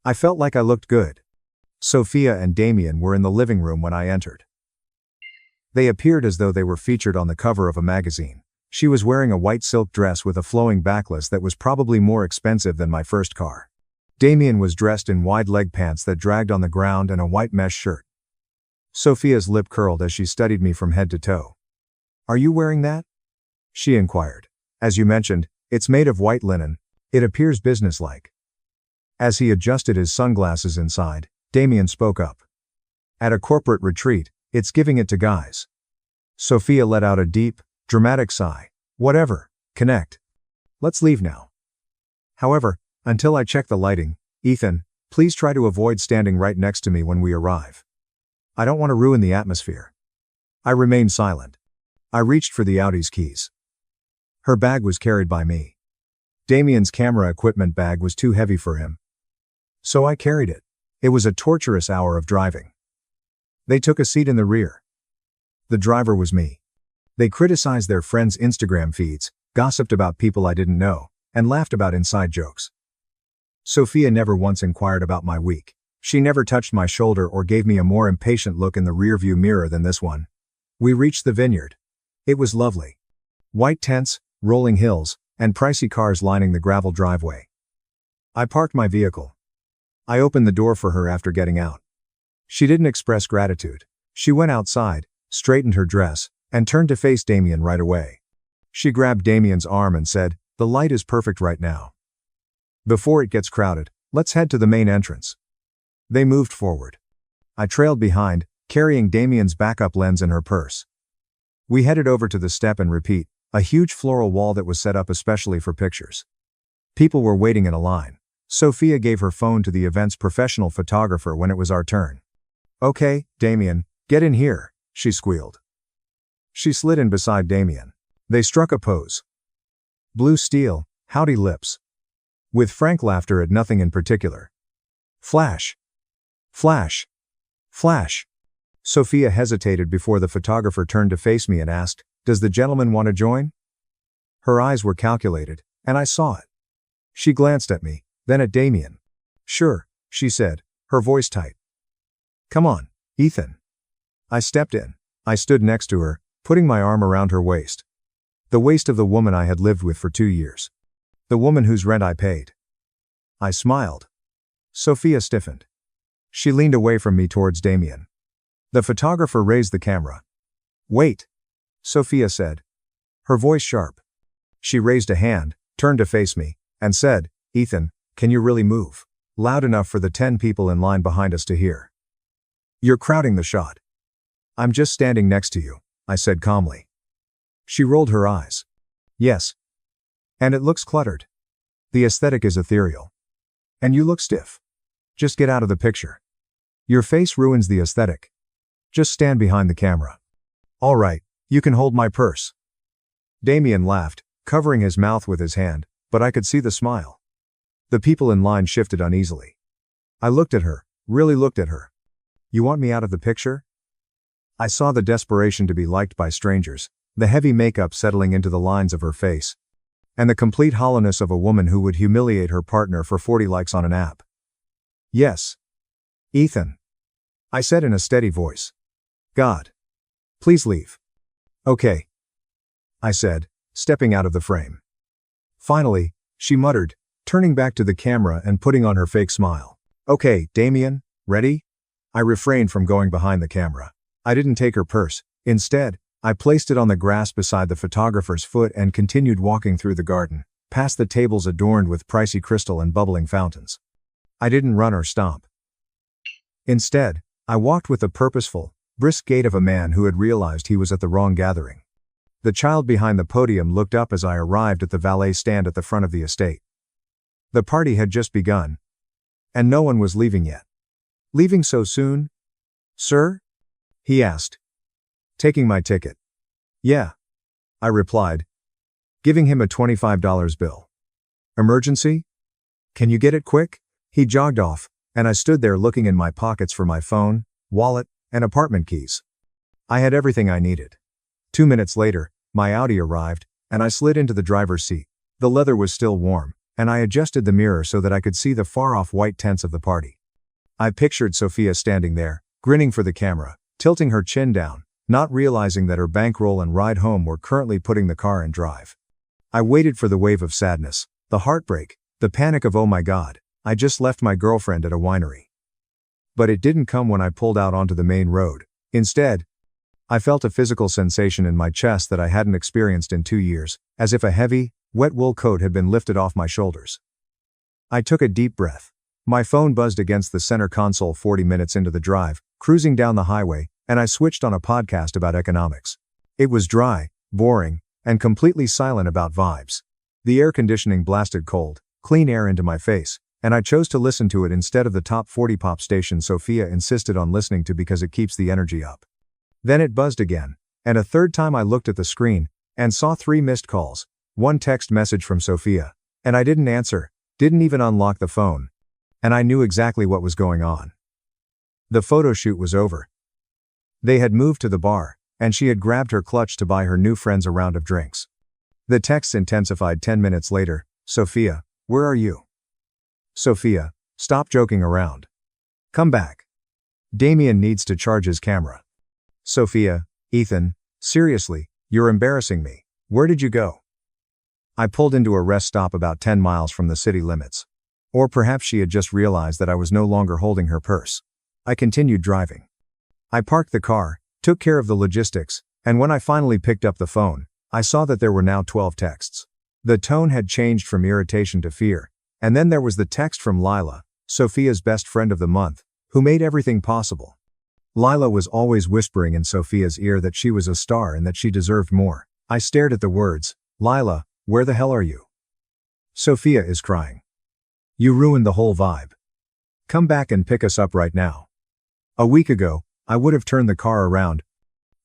I felt like I looked good. Sophia and Damien were in the living room when I entered. They appeared as though they were featured on the cover of a magazine. She was wearing a white silk dress with a flowing backless that was probably more expensive than my first car. Damien was dressed in wide leg pants that dragged on the ground and a white mesh shirt. Sophia's lip curled as she studied me from head to toe. Are you wearing that? She inquired. As you mentioned, it's made of white linen. It appears businesslike. As he adjusted his sunglasses inside, Damien spoke up. At a corporate retreat, it's giving it to guys. Sophia let out a deep, dramatic sigh. Whatever, connect. Let's leave now. However, until I check the lighting, Ethan, please try to avoid standing right next to me when we arrive. I don't want to ruin the atmosphere. I remained silent. I reached for the Audi's keys. Her bag was carried by me. Damien's camera equipment bag was too heavy for him. So I carried it. It was a torturous hour of driving. They took a seat in the rear. The driver was me. They criticized their friends' Instagram feeds, gossiped about people I didn't know, and laughed about inside jokes. Sophia never once inquired about my week. She never touched my shoulder or gave me a more impatient look in the rearview mirror than this one. We reached the vineyard. It was lovely. White tents, rolling hills, and pricey cars lining the gravel driveway. I parked my vehicle. I opened the door for her after getting out. She didn't express gratitude. She went outside, straightened her dress, and turned to face Damien right away. She grabbed Damien's arm and said, "The light is perfect right now. Before it gets crowded, let's head to the main entrance." They moved forward. I trailed behind, carrying Damien's backup lens in her purse. We headed over to the step and repeat, a huge floral wall that was set up especially for pictures. People were waiting in a line. Sophia gave her phone to the event's professional photographer when it was our turn. "Okay, Damien, get in here," she squealed. She slid in beside Damien. They struck a pose. Blue steel, howdy lips. With frank laughter at nothing in particular. Flash. Flash. Flash. Sophia hesitated before the photographer turned to face me and asked, "Does the gentleman want to join?" Her eyes were calculated, and I saw it. She glanced at me, then at Damien. "Sure," she said, her voice tight. "Come on, Ethan." I stepped in. I stood next to her, putting my arm around her waist. The waist of the woman I had lived with for 2 years. The woman whose rent I paid. I smiled. Sophia stiffened. She leaned away from me towards Damien. The photographer raised the camera. "Wait," Sophia said. Her voice sharp. She raised a hand, turned to face me, and said, "Ethan, can you really move? Loud enough for the 10 people in line behind us to hear. You're crowding the shot." "I'm just standing next to you," I said calmly. She rolled her eyes. "Yes. And it looks cluttered. The aesthetic is ethereal. And you look stiff. Just get out of the picture. Your face ruins the aesthetic. Just stand behind the camera." "All right, you can hold my purse." Damien laughed, covering his mouth with his hand, but I could see the smile. The people in line shifted uneasily. I looked at her, really looked at her. "You want me out of the picture?" I saw the desperation to be liked by strangers, the heavy makeup settling into the lines of her face, and the complete hollowness of a woman who would humiliate her partner for 40 likes on an app. "Yes. Ethan," I said in a steady voice. "God. Please leave." "Okay," I said, stepping out of the frame. Finally, she muttered, turning back to the camera and putting on her fake smile. "Okay, Damien, ready?" I refrained from going behind the camera. I didn't take her purse. Instead, I placed it on the grass beside the photographer's foot and continued walking through the garden, past the tables adorned with pricey crystal and bubbling fountains. I didn't run or stomp. Instead, I walked with a purposeful, brisk gait of a man who had realized he was at the wrong gathering. The child behind the podium looked up as I arrived at the valet stand at the front of the estate. The party had just begun. And no one was leaving yet. Leaving so soon? Sir? He asked. Taking my ticket. Yeah. I replied, giving him a $25 bill. Emergency? Can you get it quick? He jogged off, and I stood there looking in my pockets for my phone, wallet, and apartment keys. I had everything I needed. 2 minutes later, my Audi arrived, and I slid into the driver's seat. The leather was still warm, and I adjusted the mirror so that I could see the far-off white tents of the party. I pictured Sophia standing there, grinning for the camera, tilting her chin down, not realizing that her bankroll and ride home were currently putting the car in drive. I waited for the wave of sadness, the heartbreak, the panic of oh my god, I just left my girlfriend at a winery. But it didn't come when I pulled out onto the main road. Instead, I felt a physical sensation in my chest that I hadn't experienced in 2 years, as if a heavy, wet wool coat had been lifted off my shoulders. I took a deep breath. My phone buzzed against the center console 40 minutes into the drive, cruising down the highway, and I switched on a podcast about economics. It was dry, boring, and completely silent about vibes. The air conditioning blasted cold, clean air into my face, and I chose to listen to it instead of the top 40 pop station Sophia insisted on listening to because it keeps the energy up. Then it buzzed again, and a third time I looked at the screen, and saw 3 missed calls, 1 text message from Sophia, and I didn't answer, didn't even unlock the phone. And I knew exactly what was going on. The photo shoot was over. They had moved to the bar, and she had grabbed her clutch to buy her new friends a round of drinks. The texts intensified 10 minutes later. Sophia, where are you? Sophia, stop joking around. Come back. Damien needs to charge his camera. Sophia, Ethan, seriously, you're embarrassing me. Where did you go? I pulled into a rest stop about 10 miles from the city limits. Or perhaps she had just realized that I was no longer holding her purse. I continued driving. I parked the car, took care of the logistics, and when I finally picked up the phone, I saw that there were now 12 texts. The tone had changed from irritation to fear, and then there was the text from Lila, Sophia's best friend of the month, who made everything possible. Lila was always whispering in Sophia's ear that she was a star and that she deserved more. I stared at the words. Lila, where the hell are you? Sophia is crying. You ruined the whole vibe. Come back and pick us up right now. A week ago, I would have turned the car around,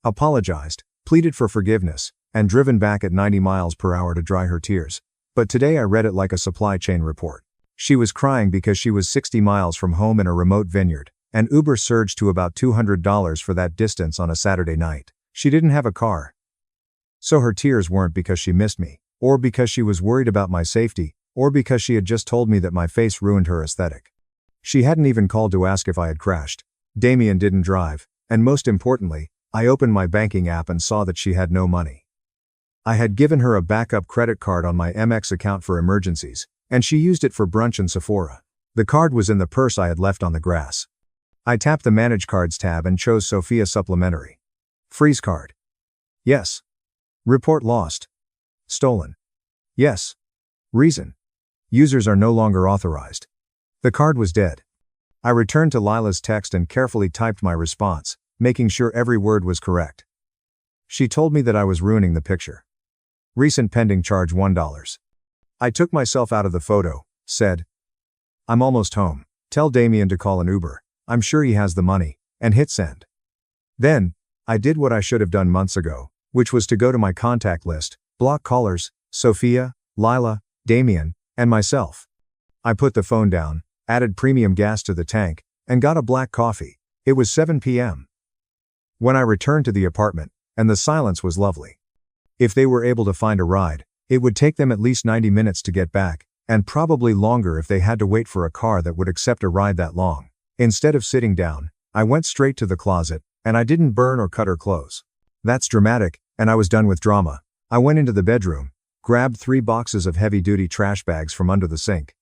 apologized, pleaded for forgiveness, and driven back at 90 miles per hour to dry her tears. But today I read it like a supply chain report. She was crying because she was 60 miles from home in a remote vineyard, and Uber surged to about $200 for that distance on a Saturday night. She didn't have a car. So her tears weren't because she missed me, or because she was worried about my safety, or because she had just told me that my face ruined her aesthetic. She hadn't even called to ask if I had crashed. Damien didn't drive, and most importantly, I opened my banking app and saw that she had no money. I had given her a backup credit card on my Amex account for emergencies, and she used it for brunch and Sephora. The card was in the purse I had left on the grass. I tapped the Manage Cards tab and chose Sophia Supplementary. Freeze card. Yes. Report lost. Stolen. Yes. Reason. Users are no longer authorized. The card was dead. I returned to Lila's text and carefully typed my response, making sure every word was correct. She told me that I was ruining the picture. Recent pending charge $1. I took myself out of the photo, said, I'm almost home. Tell Damien to call an Uber. I'm sure he has the money, and hit send. Then, I did what I should have done months ago, which was to go to my contact list, block callers, Sophia, Lila, Damien, and myself. I put the phone down, added premium gas to the tank, and got a black coffee. It was 7 p.m. when I returned to the apartment, and the silence was lovely. If they were able to find a ride, it would take them at least 90 minutes to get back, and probably longer if they had to wait for a car that would accept a ride that long. Instead of sitting down, I went straight to the closet, and I didn't burn or cut her clothes. That's dramatic, and I was done with drama. I went into the bedroom, grabbed 3 boxes of heavy-duty trash bags from under the sink,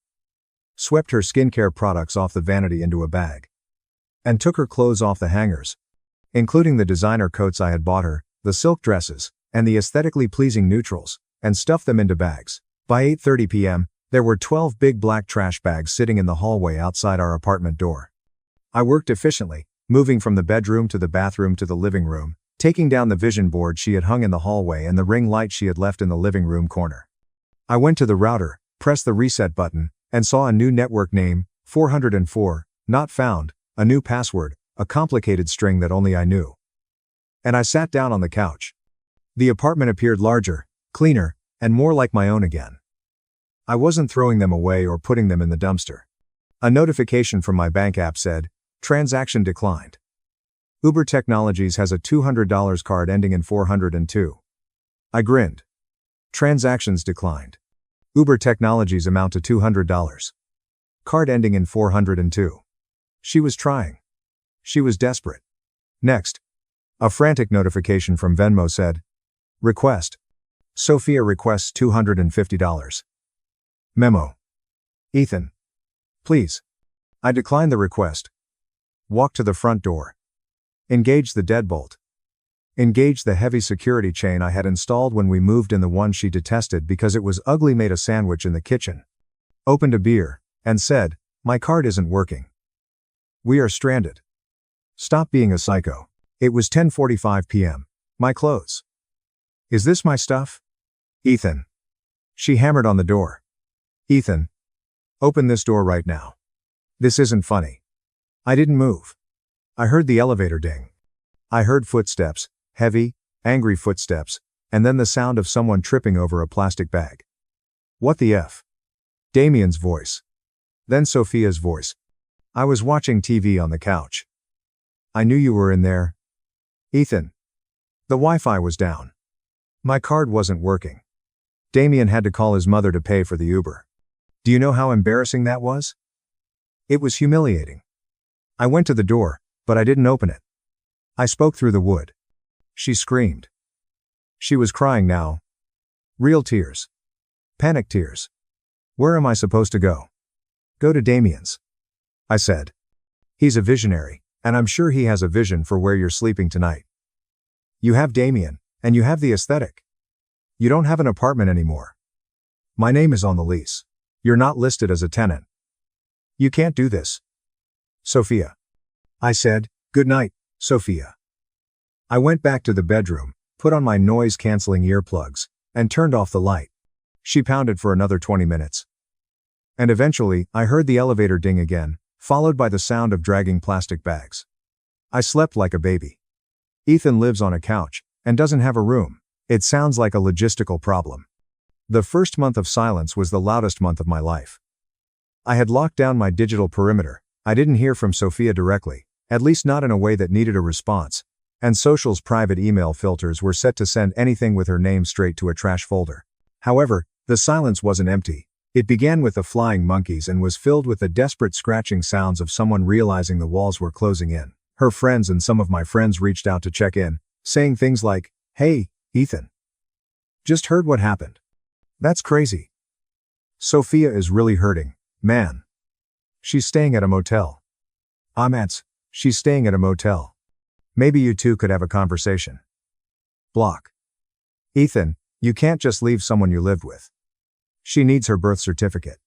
swept her skincare products off the vanity into a bag, and took her clothes off the hangers, including the designer coats I had bought her, the silk dresses, and the aesthetically pleasing neutrals, and stuffed them into bags. By 8:30 p.m., there were 12 big black trash bags sitting in the hallway outside our apartment door. I worked efficiently, moving from the bedroom to the bathroom to the living room, taking down the vision board she had hung in the hallway and the ring light she had left in the living room corner. I went to the router, pressed the reset button, and saw a new network name, 404, not found, a new password, a complicated string that only I knew. And I sat down on the couch. The apartment appeared larger, cleaner, and more like my own again. I wasn't throwing them away or putting them in the dumpster. A notification from my bank app said, "Transaction declined. Uber Technologies has a $200 card ending in 402. I grinned. Transactions declined. Uber Technologies amount to $200. Card ending in 402. She was trying. She was desperate. Next. A frantic notification from Venmo said, "Request. Sophia requests $250. Memo. Ethan. Please." I declined the request. Walked to the front door. Engaged the deadbolt. Engaged the heavy security chain I had installed when we moved in, the one she detested because it was ugly, made a sandwich in the kitchen. Opened a beer, and said, "My card isn't working. We are stranded. Stop being a psycho." It was 10:45 p.m. My clothes. "Is this my stuff?" "Ethan." She hammered on the door. "Ethan. Open this door right now. This isn't funny." I didn't move. I heard the elevator ding. I heard footsteps, heavy, angry footsteps, and then the sound of someone tripping over a plastic bag. "What the F?" Damien's voice. Then Sophia's voice. I was watching TV on the couch. "I knew you were in there. Ethan." The Wi-Fi was down. My card wasn't working. Damien had to call his mother to pay for the Uber. Do you know how embarrassing that was? It was humiliating. I went to the door, but I didn't open it. I spoke through the wood. She screamed. She was crying now. Real tears. Panic tears. "Where am I supposed to go?" "Go to Damien's," I said. "He's a visionary, and I'm sure he has a vision for where you're sleeping tonight. You have Damien, and you have the aesthetic. You don't have an apartment anymore. My name is on the lease. You're not listed as a tenant. You can't do this. Sophia." I said, "Good night, Sophia." I went back to the bedroom, put on my noise-canceling earplugs, and turned off the light. She pounded for another 20 minutes. And eventually, I heard the elevator ding again, followed by the sound of dragging plastic bags. I slept like a baby. Ethan lives on a couch, and doesn't have a room. It sounds like a logistical problem. The first month of silence was the loudest month of my life. I had locked down my digital perimeter. I didn't hear from Sophia directly, at least not in a way that needed a response, and social's private email filters were set to send anything with her name straight to a trash folder. However, the silence wasn't empty. It began with the flying monkeys and was filled with the desperate scratching sounds of someone realizing the walls were closing in. Her friends and some of my friends reached out to check in, saying things like, "Hey, Ethan. Just heard what happened. That's crazy. Sophia is really hurting, man. She's staying at a motel. Aunts, she's staying at a motel. Maybe you two could have a conversation." Block. "Ethan, you can't just leave someone you lived with. She needs her birth certificate."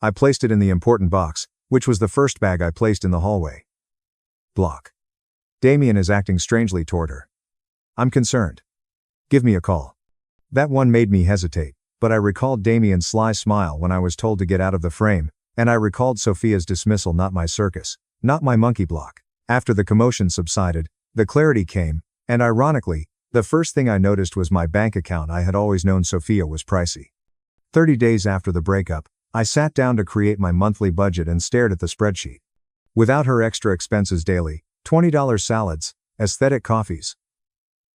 I placed it in the important box, which was the first bag I placed in the hallway. Block. "Damien is acting strangely toward her. I'm concerned. Give me a call." That one made me hesitate, but I recalled Damien's sly smile when I was told to get out of the frame, and I recalled Sophia's dismissal, not my circus, not my monkey block. After the commotion subsided, the clarity came, and ironically, the first thing I noticed was my bank account. I had always known Sophia was pricey. 30 days after the breakup, I sat down to create my monthly budget and stared at the spreadsheet. Without her extra expenses daily, $20 salads, aesthetic coffees,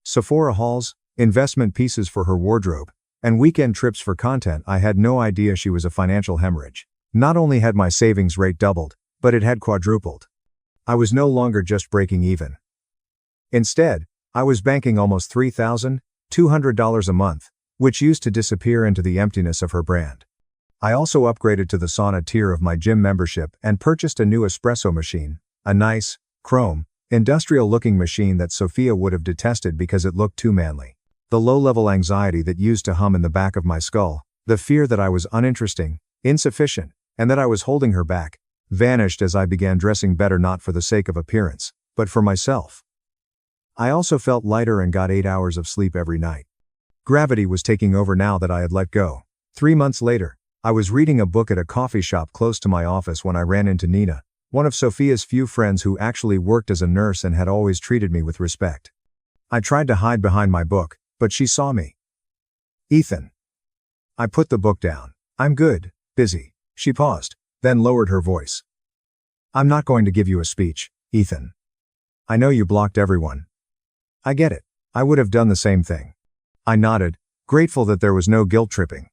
Sephora hauls, investment pieces for her wardrobe, and weekend trips for content, I had no idea she was a financial hemorrhage. Not only had my savings rate doubled, but it had quadrupled. I was no longer just breaking even. Instead, I was banking almost $3,200 a month, which used to disappear into the emptiness of her brand. I also upgraded to the sauna tier of my gym membership and purchased a new espresso machine, a nice, chrome, industrial-looking machine that Sophia would have detested because it looked too manly. The low-level anxiety that used to hum in the back of my skull, the fear that I was uninteresting, insufficient, and that I was holding her back, vanished as I began dressing better, not for the sake of appearance, but for myself. I also felt lighter and got 8 hours of sleep every night. Gravity was taking over now that I had let go. 3 months later, I was reading a book at a coffee shop close to my office when I ran into Nina, one of Sophia's few friends who actually worked as a nurse and had always treated me with respect. I tried to hide behind my book, but she saw me. "Ethan." I put the book down. "I'm good, busy." She paused, then lowered her voice. "I'm not going to give you a speech, Ethan. I know you blocked everyone. I get it. I would have done the same thing." I nodded, grateful that there was no guilt tripping.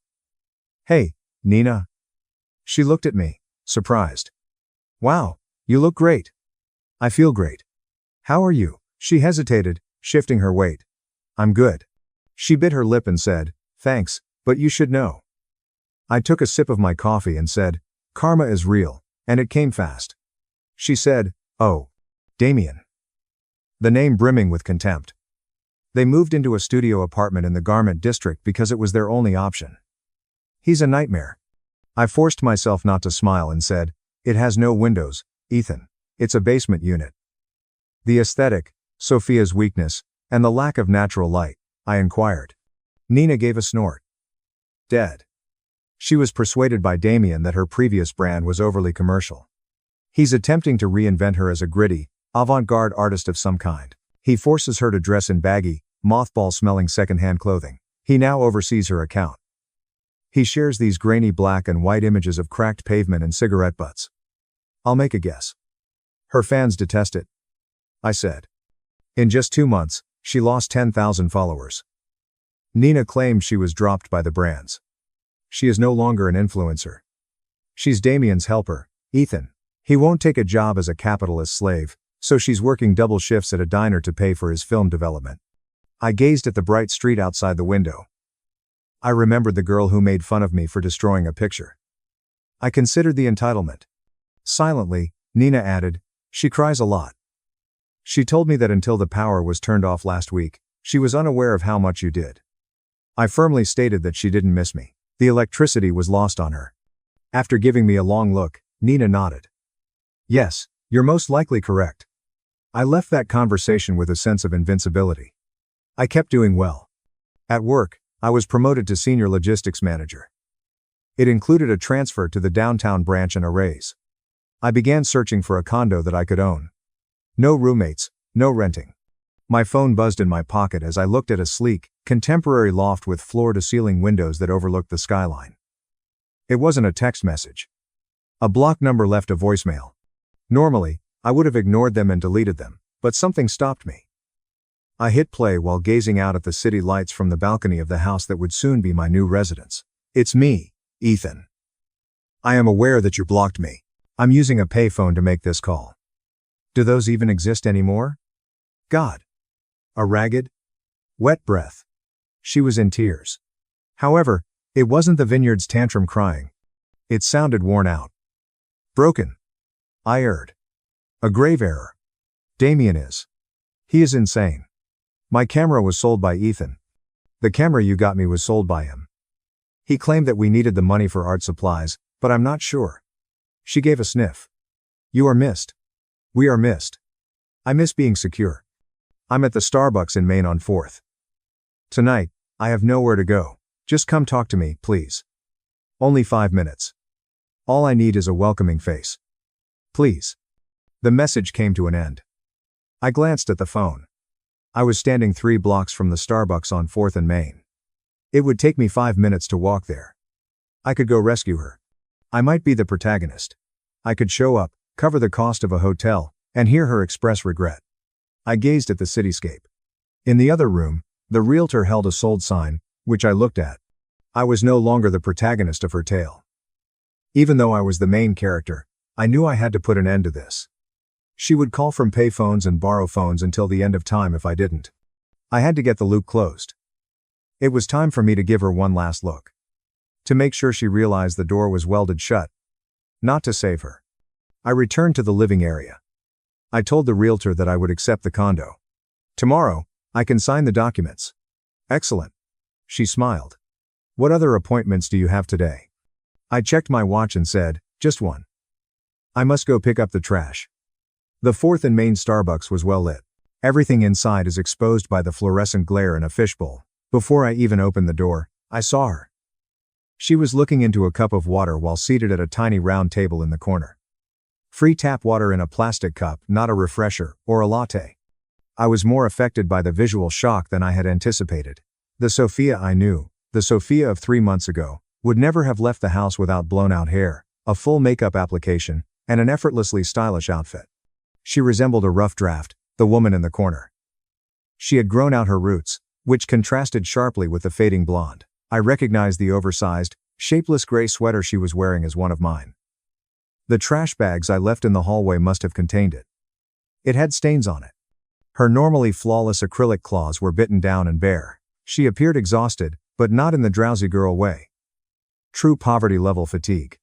"Hey, Nina." She looked at me, surprised. "Wow, you look great." "I feel great. How are you?" She hesitated, shifting her weight. "I'm good." She bit her lip and said, "Thanks, but you should know." I took a sip of my coffee and said, "Karma is real, and it came fast." She said, "Oh, Damien." The name brimming with contempt. They moved into a studio apartment in the garment district because it was their only option. "He's a nightmare." I forced myself not to smile and said, "It has no windows, Ethan. It's a basement unit." "The aesthetic, Sophia's weakness, and the lack of natural light?" I inquired. Nina gave a snort. "Dead." She was persuaded by Damien that her previous brand was overly commercial. He's attempting to reinvent her as a gritty, avant-garde artist of some kind. He forces her to dress in baggy, mothball-smelling second-hand clothing. He now oversees her account. He shares these grainy black and white images of cracked pavement and cigarette butts. I'll make a guess. Her fans detest it, I said. In just 2 months, she lost 10,000 followers. Nina claimed she was dropped by the brands. She is no longer an influencer. She's Damien's helper, Ethan. He won't take a job as a capitalist slave, so she's working double shifts at a diner to pay for his film development. I gazed at the bright street outside the window. I remembered the girl who made fun of me for destroying a picture. I considered the entitlement. Silently, Nina added, "She cries a lot. She told me that until the power was turned off last week, she was unaware of how much you did." I firmly stated that she didn't miss me. The electricity was lost on her. After giving me a long look, Nina nodded. "Yes, you're most likely correct." I left that conversation with a sense of invincibility. I kept doing well. At work, I was promoted to senior logistics manager. It included a transfer to the downtown branch and a raise. I began searching for a condo that I could own. No roommates, no renting. My phone buzzed in my pocket as I looked at a sleek, contemporary loft with floor-to-ceiling windows that overlooked the skyline. It wasn't a text message. A block number left a voicemail. Normally, I would have ignored them and deleted them, but something stopped me. I hit play while gazing out at the city lights from the balcony of the house that would soon be my new residence. "It's me, Ethan. I am aware that you blocked me. I'm using a payphone to make this call. Do those even exist anymore? God." A ragged, wet breath. She was in tears. However, it wasn't the vineyard's tantrum crying. It sounded worn out. Broken. I erred. A grave error. Damien is. He is insane. My camera was sold by Ethan. The camera you got me was sold by him. He claimed that we needed the money for art supplies, but I'm not sure. She gave a sniff. You are missed. We are missed. I miss being secure. I'm at the Starbucks in Maine on 4th. Tonight, I have nowhere to go. Just come talk to me, please. Only 5 minutes. All I need is a welcoming face. Please. The message came to an end. I glanced at the phone. I was standing 3 blocks from the Starbucks on 4th and Main. It would take me 5 minutes to walk there. I could go rescue her. I might be the protagonist. I could show up, cover the cost of a hotel, and hear her express regret. I gazed at the cityscape. In the other room, the realtor held a sold sign, which I looked at. I was no longer the protagonist of her tale. Even though I was the main character, I knew I had to put an end to this. She would call from payphones and borrow phones until the end of time if I didn't. I had to get the loop closed. It was time for me to give her one last look. To make sure she realized the door was welded shut. Not to save her. I returned to the living area. I told the realtor that I would accept the condo. Tomorrow, I can sign the documents. Excellent. She smiled. What other appointments do you have today? I checked my watch and said, just one. I must go pick up the trash. The fourth and main Starbucks was well lit. Everything inside is exposed by the fluorescent glare in a fishbowl. Before I even opened the door, I saw her. She was looking into a cup of water while seated at a tiny round table in the corner. Free tap water in a plastic cup, not a refresher or a latte. I was more affected by the visual shock than I had anticipated. The Sophia I knew, the Sophia of 3 months ago, would never have left the house without blown-out hair, a full makeup application, and an effortlessly stylish outfit. She resembled a rough draft, the woman in the corner. She had grown out her roots, which contrasted sharply with the fading blonde. I recognized the oversized, shapeless gray sweater she was wearing as one of mine. The trash bags I left in the hallway must have contained it. It had stains on it. Her normally flawless acrylic claws were bitten down and bare. She appeared exhausted, but not in the drowsy girl way. True poverty-level fatigue.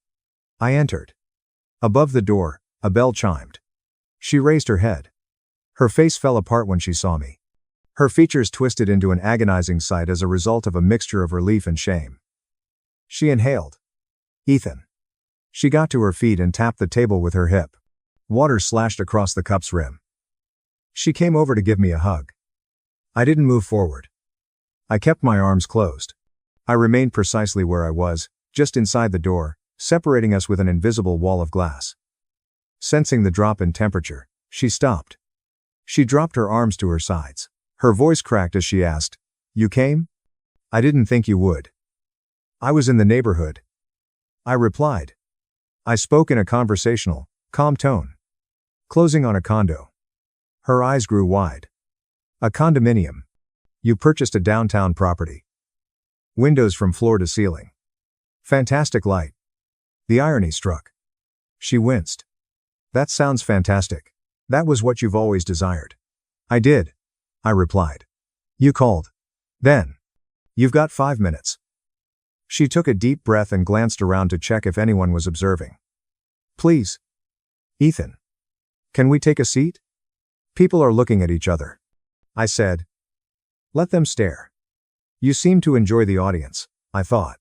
I entered. Above the door, a bell chimed. She raised her head. Her face fell apart when she saw me. Her features twisted into an agonizing sight as a result of a mixture of relief and shame. She inhaled. Ethan. She got to her feet and tapped the table with her hip. Water slashed across the cup's rim. She came over to give me a hug. I didn't move forward. I kept my arms closed. I remained precisely where I was, just inside the door, separating us with an invisible wall of glass. Sensing the drop in temperature, she stopped. She dropped her arms to her sides. Her voice cracked as she asked, "You came? I didn't think you would." "I was in the neighborhood," I replied. I spoke in a conversational, calm tone. "Closing on a condo." Her eyes grew wide. "A condominium. You purchased a downtown property. Windows from floor to ceiling. Fantastic light." The irony struck. She winced. "That sounds fantastic. That was what you've always desired." "I did," I replied. "You called. Then. You've got 5 minutes." She took a deep breath and glanced around to check if anyone was observing. "Please. Ethan. Can we take a seat? People are looking at each other," I said. "Let them stare. You seem to enjoy the audience," I thought.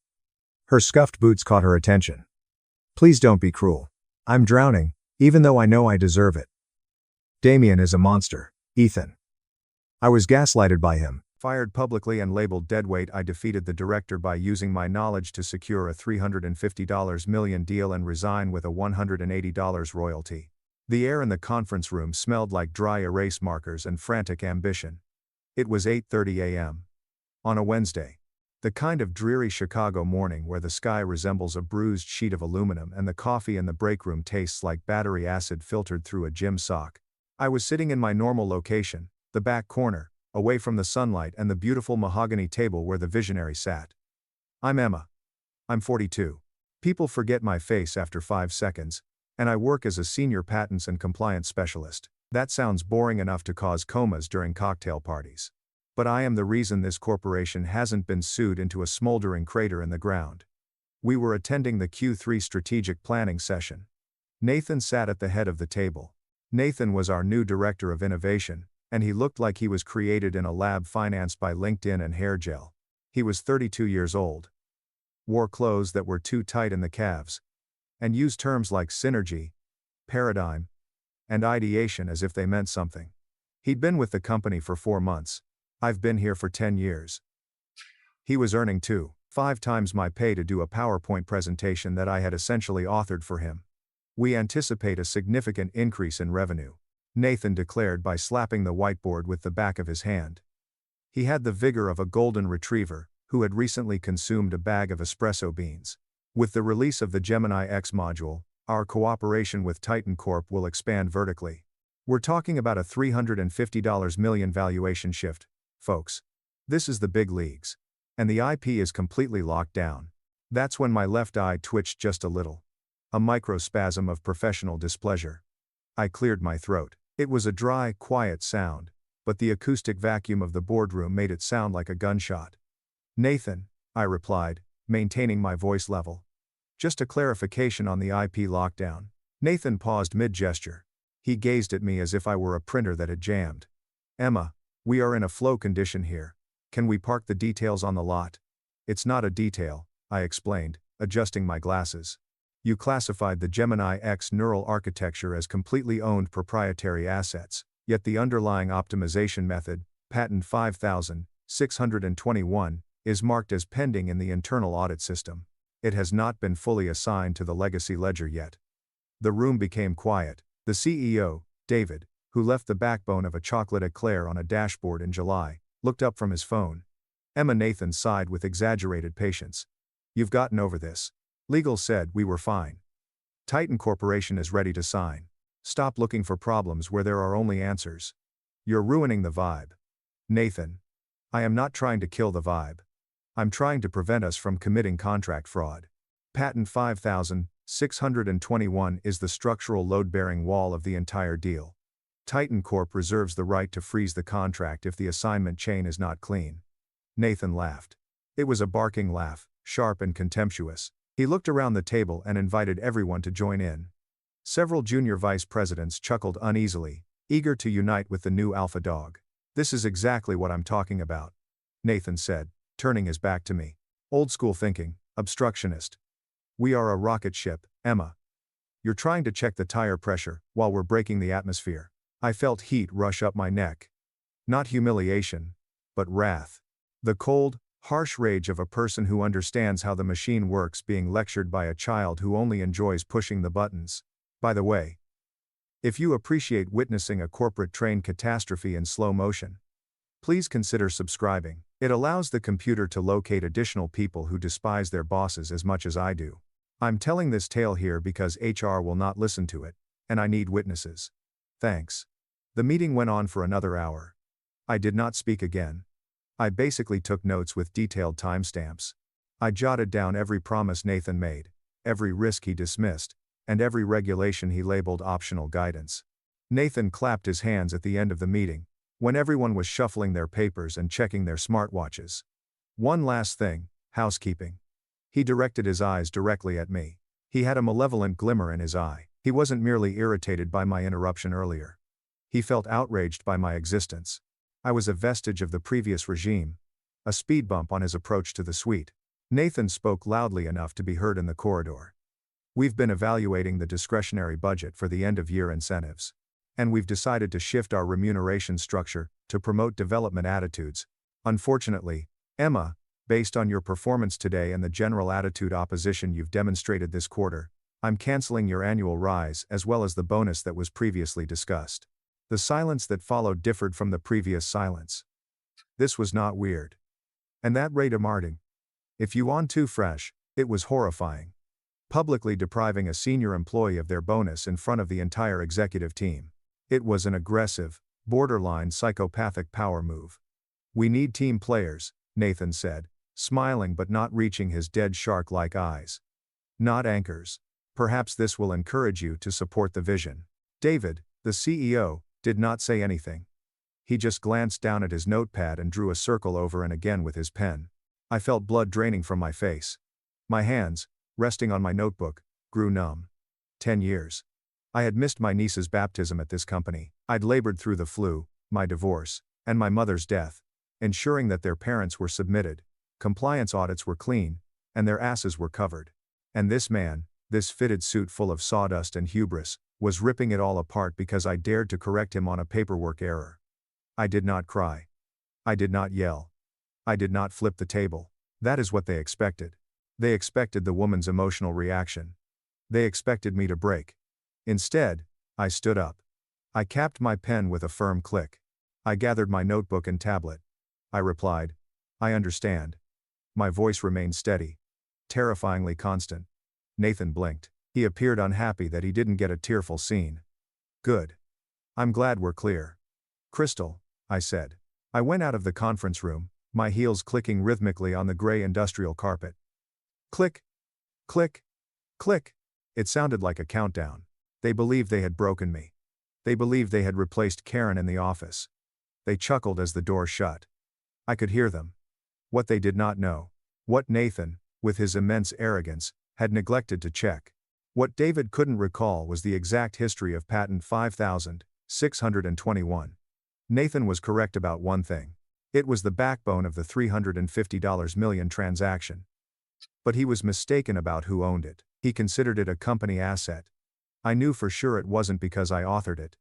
Her scuffed boots caught her attention. "Please don't be cruel. I'm drowning, even though I know I deserve it. Damien is a monster, Ethan." I was gaslighted by him. Fired publicly and labeled deadweight, I defeated the director by using my knowledge to secure a $350 million deal and resign with a $180 royalty. The air in the conference room smelled like dry erase markers and frantic ambition. It was 8:30 a.m. on a Wednesday. The kind of dreary Chicago morning where the sky resembles a bruised sheet of aluminum and the coffee in the break room tastes like battery acid filtered through a gym sock. I was sitting in my normal location, the back corner, away from the sunlight and the beautiful mahogany table where the visionary sat. I'm Emma. I'm 42. People forget my face after 5 seconds, and I work as a senior patents and compliance specialist. That sounds boring enough to cause comas during cocktail parties. But I am the reason this corporation hasn't been sued into a smoldering crater in the ground. We were attending the Q3 strategic planning session. Nathan sat at the head of the table. Nathan was our new director of innovation, and he looked like he was created in a lab financed by LinkedIn and hair gel. He was 32 years old. Wore clothes that were too tight in the calves, and used terms like synergy, paradigm, and ideation as if they meant something. He'd been with the company for 4 months. I've been here for 10 years. He was earning 2.5 times my pay to do a PowerPoint presentation that I had essentially authored for him. "We anticipate a significant increase in revenue," Nathan declared by slapping the whiteboard with the back of his hand. He had the vigor of a golden retriever, who had recently consumed a bag of espresso beans. "With the release of the Gemini X module, our cooperation with Titan Corp will expand vertically. We're talking about a $350 million valuation shift, folks. This is the big leagues. And the IP is completely locked down." That's when my left eye twitched just a little. A microspasm of professional displeasure. I cleared my throat. It was a dry, quiet sound, but the acoustic vacuum of the boardroom made it sound like a gunshot. "Nathan," I replied, maintaining my voice level. "Just a clarification on the IP lockdown." Nathan paused mid-gesture. He gazed at me as if I were a printer that had jammed. "Emma, we are in a flow condition here. Can we park the details on the lot?" "It's not a detail," I explained, adjusting my glasses. You classified the Gemini X neural architecture as completely owned proprietary assets, yet the underlying optimization method, patent 5621, is marked as pending in the internal audit system. It has not been fully assigned to the legacy ledger yet. The room became quiet. The CEO, David, who left the backbone of a chocolate eclair on a dashboard in July, looked up from his phone. Emma Nathan sighed with exaggerated patience. You've gotten over this. Legal said we were fine. Titan Corporation is ready to sign. Stop looking for problems where there are only answers. You're ruining the vibe. Nathan. I am not trying to kill the vibe. I'm trying to prevent us from committing contract fraud. Patent 5621 is the structural load-bearing wall of the entire deal. Titan Corp reserves the right to freeze the contract if the assignment chain is not clean. Nathan laughed. It was a barking laugh, sharp and contemptuous. He looked around the table and invited everyone to join in. Several junior vice presidents chuckled uneasily, eager to unite with the new alpha dog. This is exactly what I'm talking about, Nathan said, turning his back to me. Old school thinking, obstructionist. We are a rocket ship, Emma. You're trying to check the tire pressure while we're breaking the atmosphere. I felt heat rush up my neck. Not humiliation, but wrath. The cold, harsh rage of a person who understands how the machine works being lectured by a child who only enjoys pushing the buttons. By the way, if you appreciate witnessing a corporate train catastrophe in slow motion, please consider subscribing. It allows the computer to locate additional people who despise their bosses as much as I do. I'm telling this tale here because HR will not listen to it, and I need witnesses. Thanks. The meeting went on for another hour. I did not speak again. I basically took notes with detailed timestamps. I jotted down every promise Nathan made, every risk he dismissed, and every regulation he labeled optional guidance. Nathan clapped his hands at the end of the meeting, when everyone was shuffling their papers and checking their smartwatches. One last thing, housekeeping. He directed his eyes directly at me. He had a malevolent glimmer in his eye. He wasn't merely irritated by my interruption earlier. He felt outraged by my existence. I was a vestige of the previous regime, a speed bump on his approach to the suite. Nathan spoke loudly enough to be heard in the corridor. We've been evaluating the discretionary budget for the end-of-year incentives. And we've decided to shift our remuneration structure to promote development attitudes. Unfortunately, Emma, based on your performance today and the general attitude opposition you've demonstrated this quarter, I'm canceling your annual rise as well as the bonus that was previously discussed. The silence that followed differed from the previous silence. This was not weird. And that rate of marting. If you on too fresh, it was horrifying. Publicly depriving a senior employee of their bonus in front of the entire executive team. It was an aggressive, borderline psychopathic power move. We need team players, Nathan said, smiling but not reaching his dead shark-like eyes. Not anchors. Perhaps this will encourage you to support the vision. David, the CEO, did not say anything. He just glanced down at his notepad and drew a circle over and again with his pen. I felt blood draining from my face. My hands, resting on my notebook, grew numb. 10 years. I had missed my niece's baptism at this company. I'd labored through the flu, my divorce, and my mother's death, ensuring that their parents were submitted, compliance audits were clean, and their asses were covered. And this man, this fitted suit full of sawdust and hubris, was ripping it all apart because I dared to correct him on a paperwork error. I did not cry. I did not yell. I did not flip the table. That is what they expected. They expected the woman's emotional reaction. They expected me to break. Instead, I stood up. I capped my pen with a firm click. I gathered my notebook and tablet. I replied, I understand. My voice remained steady. Terrifyingly constant. Nathan blinked. He appeared unhappy that he didn't get a tearful scene. Good. I'm glad we're clear. Crystal, I said. I went out of the conference room, my heels clicking rhythmically on the gray industrial carpet. Click. Click. Click. It sounded like a countdown. They believed they had broken me. They believed they had replaced Karen in the office. They chuckled as the door shut. I could hear them. What they did not know. What Nathan, with his immense arrogance, had neglected to check. What David couldn't recall was the exact history of patent 5621. Nathan was correct about one thing. It was the backbone of the $350 million transaction. But he was mistaken about who owned it. He considered it a company asset. I knew for sure it wasn't because I authored it.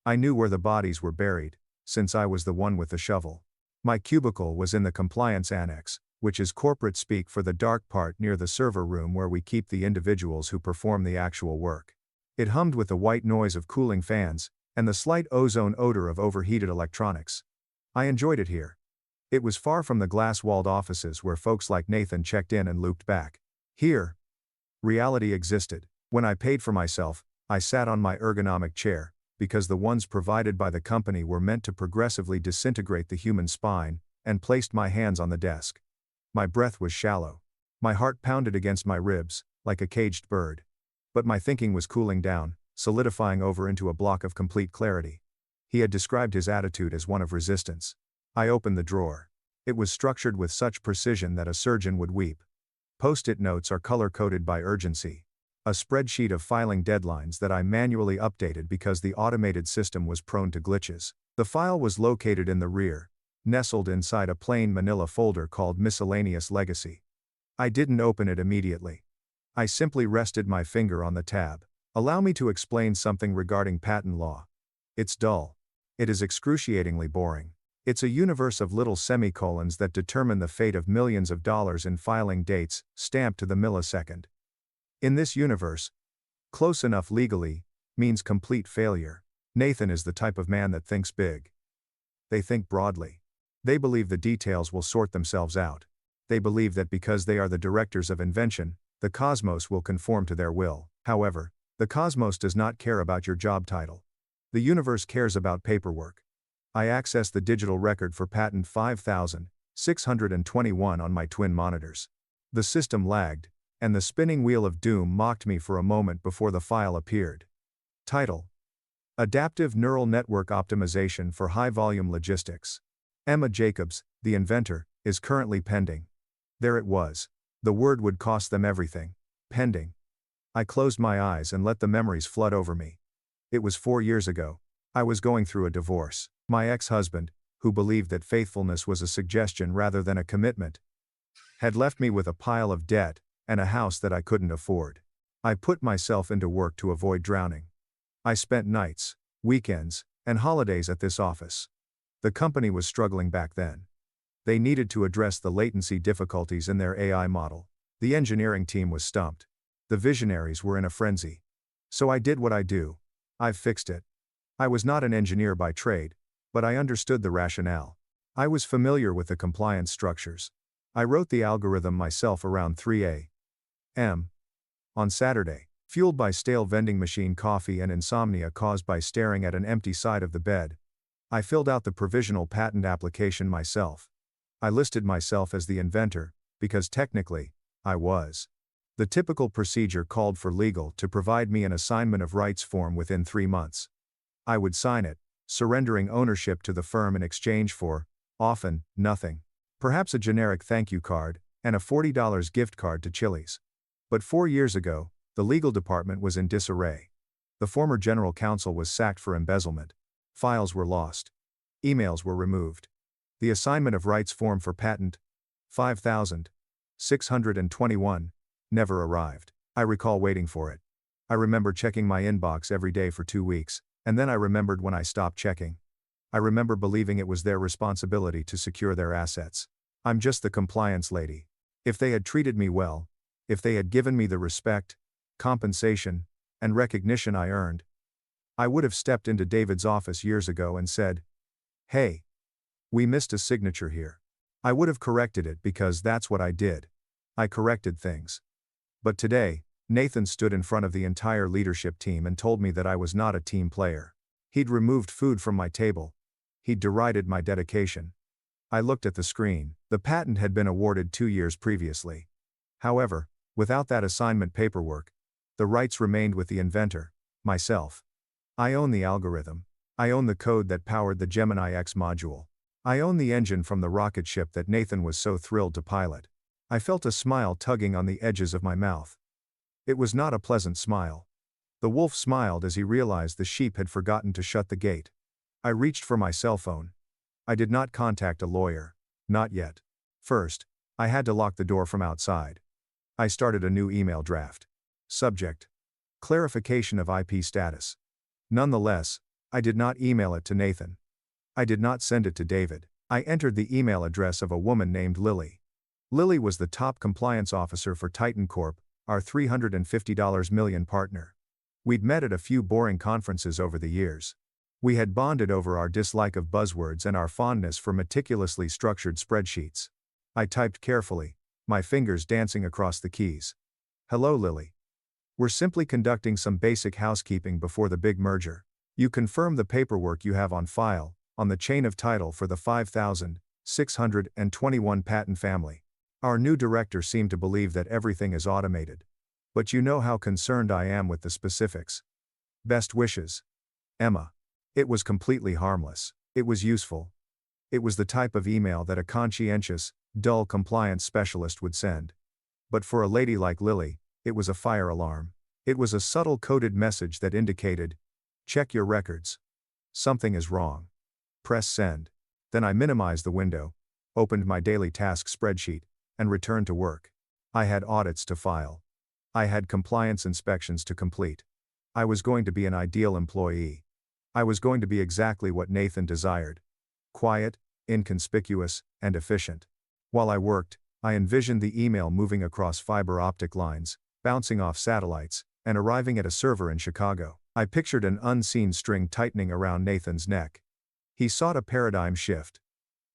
I knew where the bodies were buried, since I was the one with the shovel. My cubicle was in the compliance annex, which is corporate speak for the dark part near the server room where we keep the individuals who perform the actual work. It hummed with the white noise of cooling fans, and the slight ozone odor of overheated electronics. I enjoyed it here. It was far from the glass-walled offices where folks like Nathan checked in and looped back. Here, reality existed. When I paid for myself, I sat on my ergonomic chair, because the ones provided by the company were meant to progressively disintegrate the human spine, and placed my hands on the desk. My breath was shallow. My heart pounded against my ribs, like a caged bird. But my thinking was cooling down, solidifying over into a block of complete clarity. He had described his attitude as one of resistance. I opened the drawer. It was structured with such precision that a surgeon would weep. Post-it notes are color-coded by urgency. A spreadsheet of filing deadlines that I manually updated because the automated system was prone to glitches. The file was located in the rear, nestled inside a plain manila folder called Miscellaneous Legacy. I didn't open it immediately. I simply rested my finger on the tab. Allow me to explain something regarding patent law. It's dull. It is excruciatingly boring. It's a universe of little semicolons that determine the fate of millions of dollars in filing dates, stamped to the millisecond. In this universe, close enough legally means complete failure. Nathan is the type of man that thinks big. They think broadly. They believe the details will sort themselves out. They believe that because they are the directors of invention, the cosmos will conform to their will. However, the cosmos does not care about your job title. The universe cares about paperwork. I accessed the digital record for patent 5621 on my twin monitors. The system lagged, and the spinning wheel of doom mocked me for a moment before the file appeared. Title: Adaptive Neural Network Optimization for High-Volume Logistics. Emma Jacobs, the inventor, is currently pending. There it was. The word would cost them everything. Pending. I closed my eyes and let the memories flood over me. It was 4 years ago. I was going through a divorce. My ex-husband, who believed that faithfulness was a suggestion rather than a commitment, had left me with a pile of debt and a house that I couldn't afford. I put myself into work to avoid drowning. I spent nights, weekends, and holidays at this office. The company was struggling back then. They needed to address the latency difficulties in their AI model. The engineering team was stumped. The visionaries were in a frenzy. So I did what I do. I fixed it. I was not an engineer by trade, but I understood the rationale. I was familiar with the compliance structures. I wrote the algorithm myself around 3 a.m. on Saturday, fueled by stale vending machine coffee and insomnia caused by staring at an empty side of the bed. I filled out the provisional patent application myself. I listed myself as the inventor, because technically, I was. The typical procedure called for legal to provide me an assignment of rights form within 3 months. I would sign it, surrendering ownership to the firm in exchange for, often, nothing. Perhaps a generic thank you card, and a $40 gift card to Chili's. But 4 years ago, the legal department was in disarray. The former general counsel was sacked for embezzlement. Files were lost. Emails were removed. The assignment of rights form for patent 5621 never arrived. I recall waiting for it. I remember checking my inbox every day for 2 weeks, and then I remembered when I stopped checking. I remember believing it was their responsibility to secure their assets. I'm just the compliance lady. If they had treated me well, if they had given me the respect, compensation, and recognition I earned, I would have stepped into David's office years ago and said, "Hey, we missed a signature here." I would have corrected it because that's what I did. I corrected things. But today, Nathan stood in front of the entire leadership team and told me that I was not a team player. He'd removed food from my table. He'd derided my dedication. I looked at the screen. The patent had been awarded 2 years previously. However, without that assignment paperwork, the rights remained with the inventor, myself. I own the algorithm. I own the code that powered the Gemini X module. I own the engine from the rocket ship that Nathan was so thrilled to pilot. I felt a smile tugging on the edges of my mouth. It was not a pleasant smile. The wolf smiled as he realized the sheep had forgotten to shut the gate. I reached for my cell phone. I did not contact a lawyer. Not yet. First, I had to lock the door from outside. I started a new email draft. Subject: clarification of IP status. Nonetheless, I did not email it to Nathan. I did not send it to David. I entered the email address of a woman named Lily. Lily was the top compliance officer for Titan Corp., our $350 million partner. We'd met at a few boring conferences over the years. We had bonded over our dislike of buzzwords and our fondness for meticulously structured spreadsheets. I typed carefully, my fingers dancing across the keys. Hello, Lily. We're simply conducting some basic housekeeping before the big merger. You confirm the paperwork you have on file, on the chain of title for the 5,621 patent family. Our new director seemed to believe that everything is automated. But you know how concerned I am with the specifics. Best wishes. Emma. It was completely harmless. It was useful. It was the type of email that a conscientious, dull compliance specialist would send. But for a lady like Lily, it was a fire alarm. It was a subtle coded message that indicated, check your records. Something is wrong. Press send. Then I minimized the window, opened my daily task spreadsheet, and returned to work. I had audits to file. I had compliance inspections to complete. I was going to be an ideal employee. I was going to be exactly what Nathan desired. Quiet, inconspicuous, and efficient. While I worked, I envisioned the email moving across fiber optic lines, bouncing off satellites, and arriving at a server in Chicago. I pictured an unseen string tightening around Nathan's neck. He sought a paradigm shift.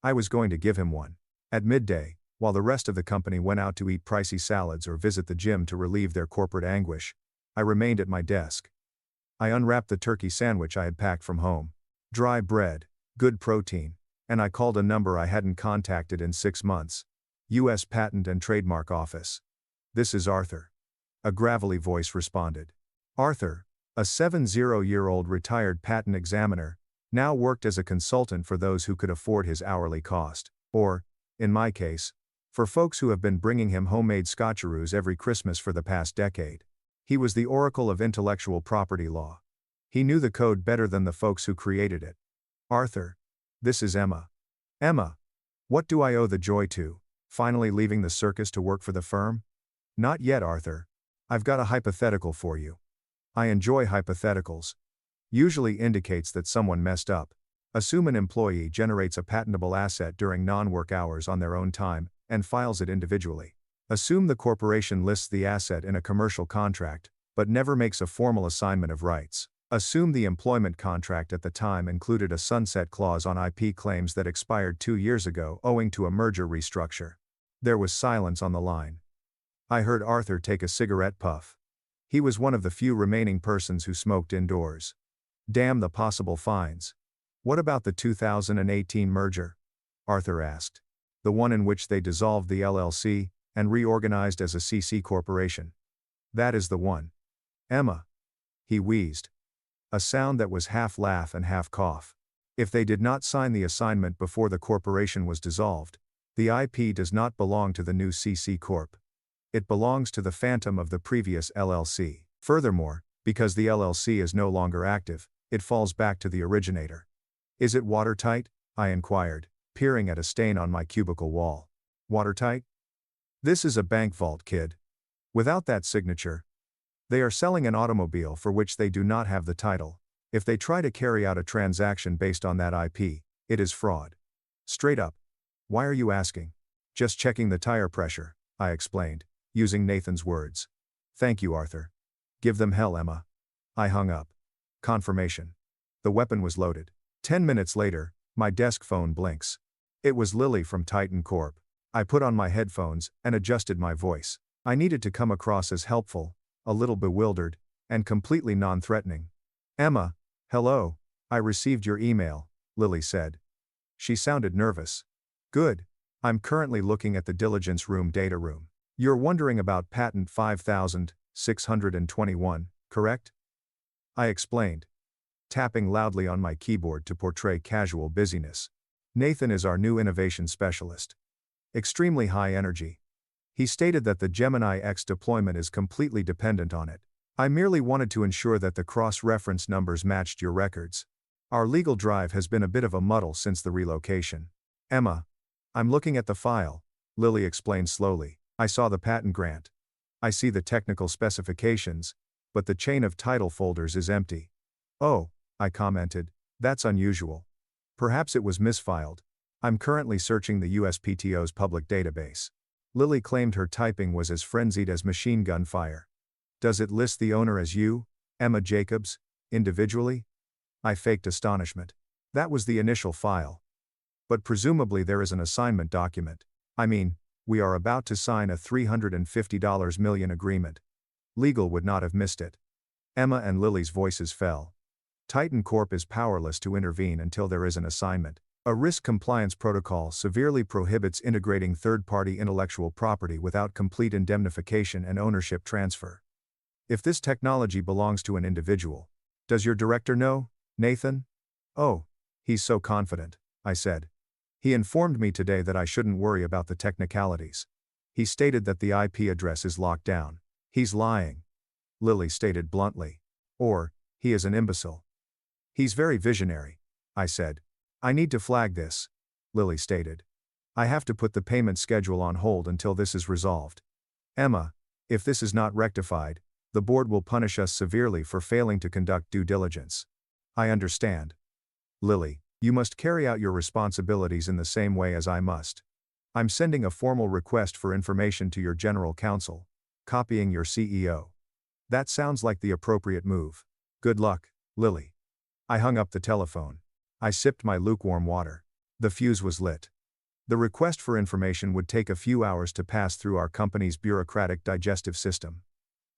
I was going to give him one. At midday, while the rest of the company went out to eat pricey salads or visit the gym to relieve their corporate anguish, I remained at my desk. I unwrapped the turkey sandwich I had packed from home. Dry bread, good protein, and I called a number I hadn't contacted in 6 months. U.S. Patent and Trademark Office. This is Arthur. A gravelly voice responded. Arthur, a 70-year-old retired patent examiner, now worked as a consultant for those who could afford his hourly cost, or, in my case, for folks who have been bringing him homemade scotcheroos every Christmas for the past decade. He was the oracle of intellectual property law. He knew the code better than the folks who created it. Arthur. This is Emma. Emma. What do I owe the joy to? Finally leaving the circus to work for the firm? Not yet, Arthur. I've got a hypothetical for you. I enjoy hypotheticals. Usually indicates that someone messed up. Assume an employee generates a patentable asset during non-work hours on their own time, and files it individually. Assume the corporation lists the asset in a commercial contract, but never makes a formal assignment of rights. Assume the employment contract at the time included a sunset clause on IP claims that expired 2 years ago owing to a merger restructure. There was silence on the line. I heard Arthur take a cigarette puff. He was one of the few remaining persons who smoked indoors. Damn the possible fines. What about the 2018 merger? Arthur asked. The one in which they dissolved the LLC and reorganized as a CC corporation. That is the one. Emma. He wheezed. A sound that was half laugh and half cough. If they did not sign the assignment before the corporation was dissolved, the IP does not belong to the new CC Corp. It belongs to the phantom of the previous LLC. Furthermore, because the LLC is no longer active, it falls back to the originator. Is it watertight? I inquired, peering at a stain on my cubicle wall. Watertight? This is a bank vault, kid. Without that signature, they are selling an automobile for which they do not have the title. If they try to carry out a transaction based on that IP, it is fraud. Straight up. Why are you asking? Just checking the tire pressure, I explained, using Nathan's words. Thank you, Arthur. Give them hell, Emma. I hung up. Confirmation. The weapon was loaded. 10 minutes later, my desk phone blinks. It was Lily from Titan Corp. I put on my headphones and adjusted my voice. I needed to come across as helpful, a little bewildered, and completely non-threatening. Emma, hello, I received your email, Lily said. She sounded nervous. Good. I'm currently looking at the diligence room data room. You're wondering about patent 5,621, correct? I explained, tapping loudly on my keyboard to portray casual busyness. Nathan is our new innovation specialist. Extremely high energy. He stated that the Gemini X deployment is completely dependent on it. I merely wanted to ensure that the cross-reference numbers matched your records. Our legal drive has been a bit of a muddle since the relocation. Emma. I'm looking at the file, Lily explained slowly. I saw the patent grant. I see the technical specifications, but the chain of title folders is empty. Oh, I commented, that's unusual. Perhaps it was misfiled. I'm currently searching the USPTO's public database. Lily claimed her typing was as frenzied as machine gun fire. Does it list the owner as you, Emma Jacobs, individually? I faked astonishment. That was the initial file. But presumably there is an assignment document. I mean, we are about to sign a $350 million agreement. Legal would not have missed it. Emma and Lily's voices fell. Titan Corp is powerless to intervene until there is an assignment. A risk compliance protocol severely prohibits integrating third-party intellectual property without complete indemnification and ownership transfer. If this technology belongs to an individual, does your director know, Nathan? Oh, he's so confident, I said. He informed me today that I shouldn't worry about the technicalities. He stated that the IP address is locked down. He's lying. Lily stated bluntly. Or, he is an imbecile. He's very visionary, I said. I need to flag this, Lily stated. I have to put the payment schedule on hold until this is resolved. Emma, if this is not rectified, the board will punish us severely for failing to conduct due diligence. I understand. Lily, you must carry out your responsibilities in the same way as I must. I'm sending a formal request for information to your general counsel, copying your CEO. That sounds like the appropriate move. Good luck, Lily. I hung up the telephone. I sipped my lukewarm water. The fuse was lit. The request for information would take a few hours to pass through our company's bureaucratic digestive system.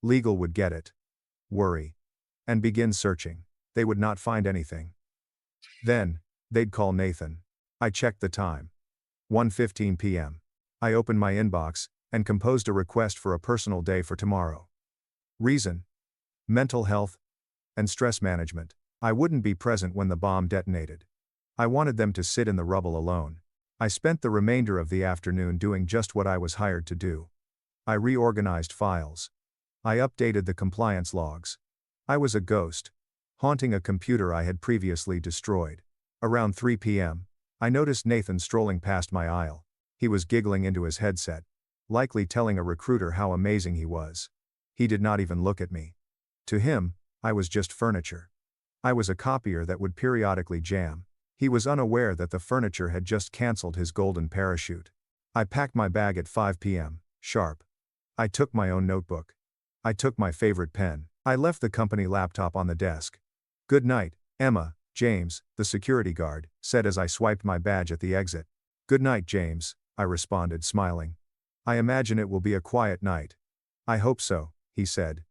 Legal would get it. Worry. And begin searching. They would not find anything. Then, they'd call Nathan. I checked the time. 1:15 p.m. I opened my inbox and composed a request for a personal day for tomorrow. Reason: mental health and stress management. I wouldn't be present when the bomb detonated. I wanted them to sit in the rubble alone. I spent the remainder of the afternoon doing just what I was hired to do. I reorganized files. I updated the compliance logs. I was a ghost, haunting a computer I had previously destroyed. Around 3 p.m., I noticed Nathan strolling past my aisle. He was giggling into his headset, likely telling a recruiter how amazing he was. He did not even look at me. To him, I was just furniture. I was a copier that would periodically jam. He was unaware that the furniture had just cancelled his golden parachute. I packed my bag at 5 p.m., sharp. I took my own notebook. I took my favorite pen. I left the company laptop on the desk. Good night, Emma, James, the security guard, said as I swiped my badge at the exit. Good night, James, I responded, smiling. I imagine it will be a quiet night. I hope so, he said.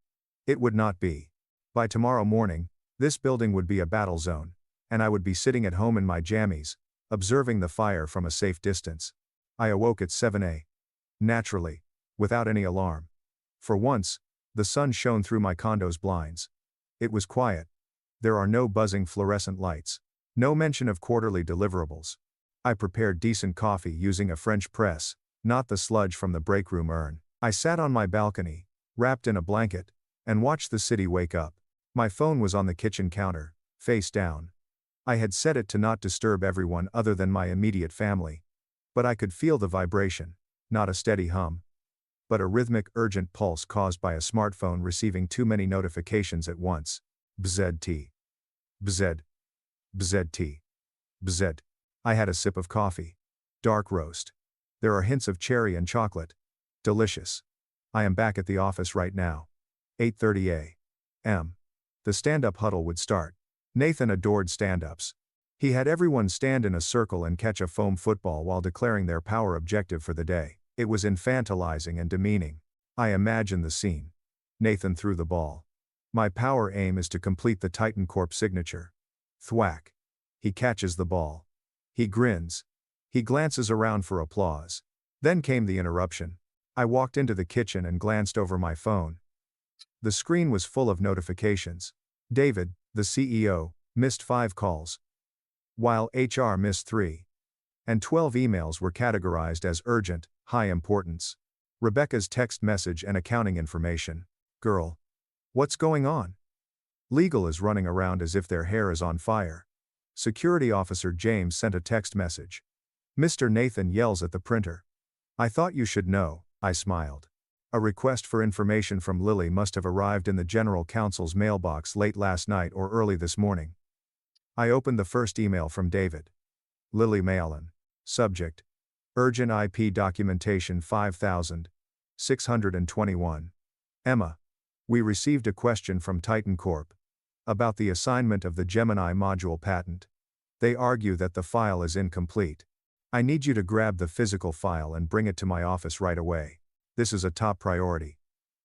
It would not be. By tomorrow morning, this building would be a battle zone, and I would be sitting at home in my jammies, observing the fire from a safe distance. I awoke at 7 a.m. Naturally, without any alarm. For once, the sun shone through my condo's blinds. It was quiet. There are no buzzing fluorescent lights. No mention of quarterly deliverables. I prepared decent coffee using a French press, not the sludge from the break room urn. I sat on my balcony, wrapped in a blanket, and watched the city wake up. My phone was on the kitchen counter, face down. I had set it to not disturb everyone other than my immediate family. But I could feel the vibration, not a steady hum, but a rhythmic, urgent pulse caused by a smartphone receiving too many notifications at once. Bzd. Bzd. Bzd. Bzd. I had a sip of coffee. Dark roast. There are hints of cherry and chocolate. Delicious. I am back at the office right now. 8:30 a.m. The stand-up huddle would start. Nathan adored stand-ups. He had everyone stand in a circle and catch a foam football while declaring their power objective for the day. It was infantilizing and demeaning. I imagined the scene. Nathan threw the ball. My power aim is to complete the Titan Corp signature. Thwack. He catches the ball. He grins. He glances around for applause. Then came the interruption. I walked into the kitchen and glanced over my phone. The screen was full of notifications. David, the CEO, missed 5 calls, while HR missed 3. And 12 emails were categorized as urgent, high importance. Rebecca's text message and accounting information. Girl. What's going on? Legal is running around as if their hair is on fire. Security Officer James sent a text message. Mr. Nathan yells at the printer. I thought you should know, I smiled. A request for information from Lily must have arrived in the general counsel's mailbox late last night or early this morning. I opened the first email from David. Lily Mayallen. Subject: Urgent IP Documentation 5621. Emma. We received a question from Titan Corp. About the assignment of the Gemini module patent. They argue that the file is incomplete. I need you to grab the physical file and bring it to my office right away. This is a top priority.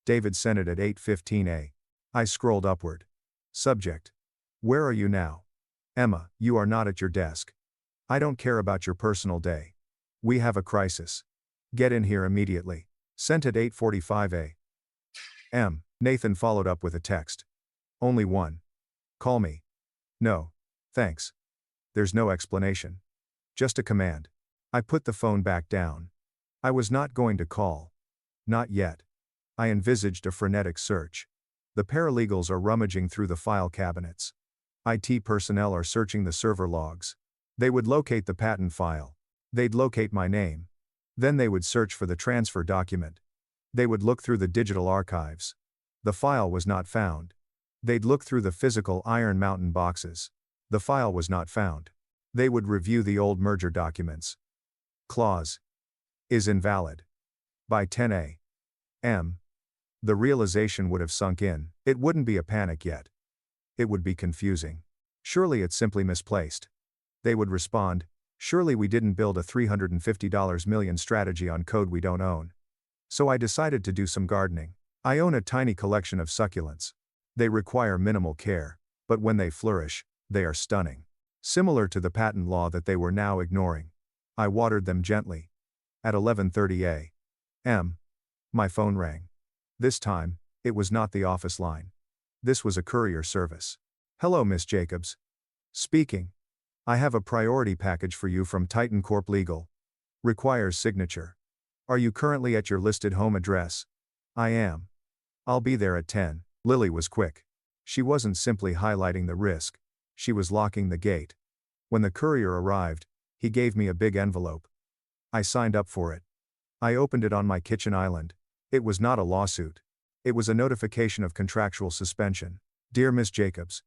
David sent it at 8:15 a.m. I scrolled upward. Subject: Where are you now? Emma, you are not at your desk. I don't care about your personal day. We have a crisis. Get in here immediately. Sent at 8:45 a.m. Nathan followed up with a text. Only one. Call me. No. Thanks. There's no explanation. Just a command. I put the phone back down. I was not going to call. Not yet. I envisaged a frenetic search. The paralegals are rummaging through the file cabinets. IT personnel are searching the server logs. They would locate the patent file. They'd locate my name. Then they would search for the transfer document. They would look through the digital archives. The file was not found. They'd look through the physical Iron Mountain boxes. The file was not found. They would review the old merger documents. Clause is invalid. By 10 a.m. The realization would have sunk in. It wouldn't be a panic yet. It would be confusing. Surely it's simply misplaced. They would respond, surely we didn't build a $350 million strategy on code we don't own. So I decided to do some gardening. I own a tiny collection of succulents. They require minimal care, but when they flourish, they are stunning. Similar to the patent law that they were now ignoring. I watered them gently. At 11:30 a.m. My phone rang. This time, it was not the office line. This was a courier service. Hello, Miss Jacobs. Speaking. I have a priority package for you from Titan Corp Legal. Requires signature. Are you currently at your listed home address? I am. I'll be there at 10. Lily was quick. She wasn't simply highlighting the risk. She was locking the gate. When the courier arrived, he gave me a big envelope. I signed up for it. I opened it on my kitchen island. It was not a lawsuit. It was a notification of contractual suspension. Dear Miss Jacobs,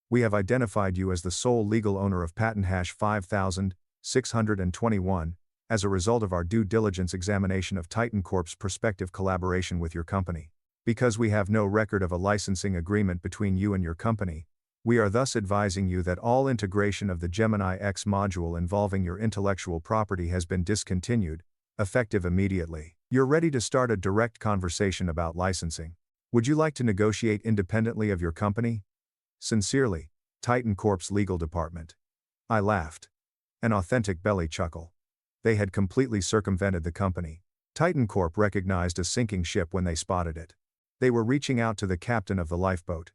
we have identified you as the sole legal owner of patent hash 5621 as a result of our due diligence examination of Titan Corp's prospective collaboration with your company. Because we have no record of a licensing agreement between you and your company, we are thus advising you that all integration of the Gemini X module involving your intellectual property has been discontinued, effective immediately. You're ready to start a direct conversation about licensing. Would you like to negotiate independently of your company? Sincerely, Titan Corp's legal department. I laughed. An authentic belly chuckle. They had completely circumvented the company. Titan Corp recognized a sinking ship when they spotted it. They were reaching out to the captain of the lifeboat.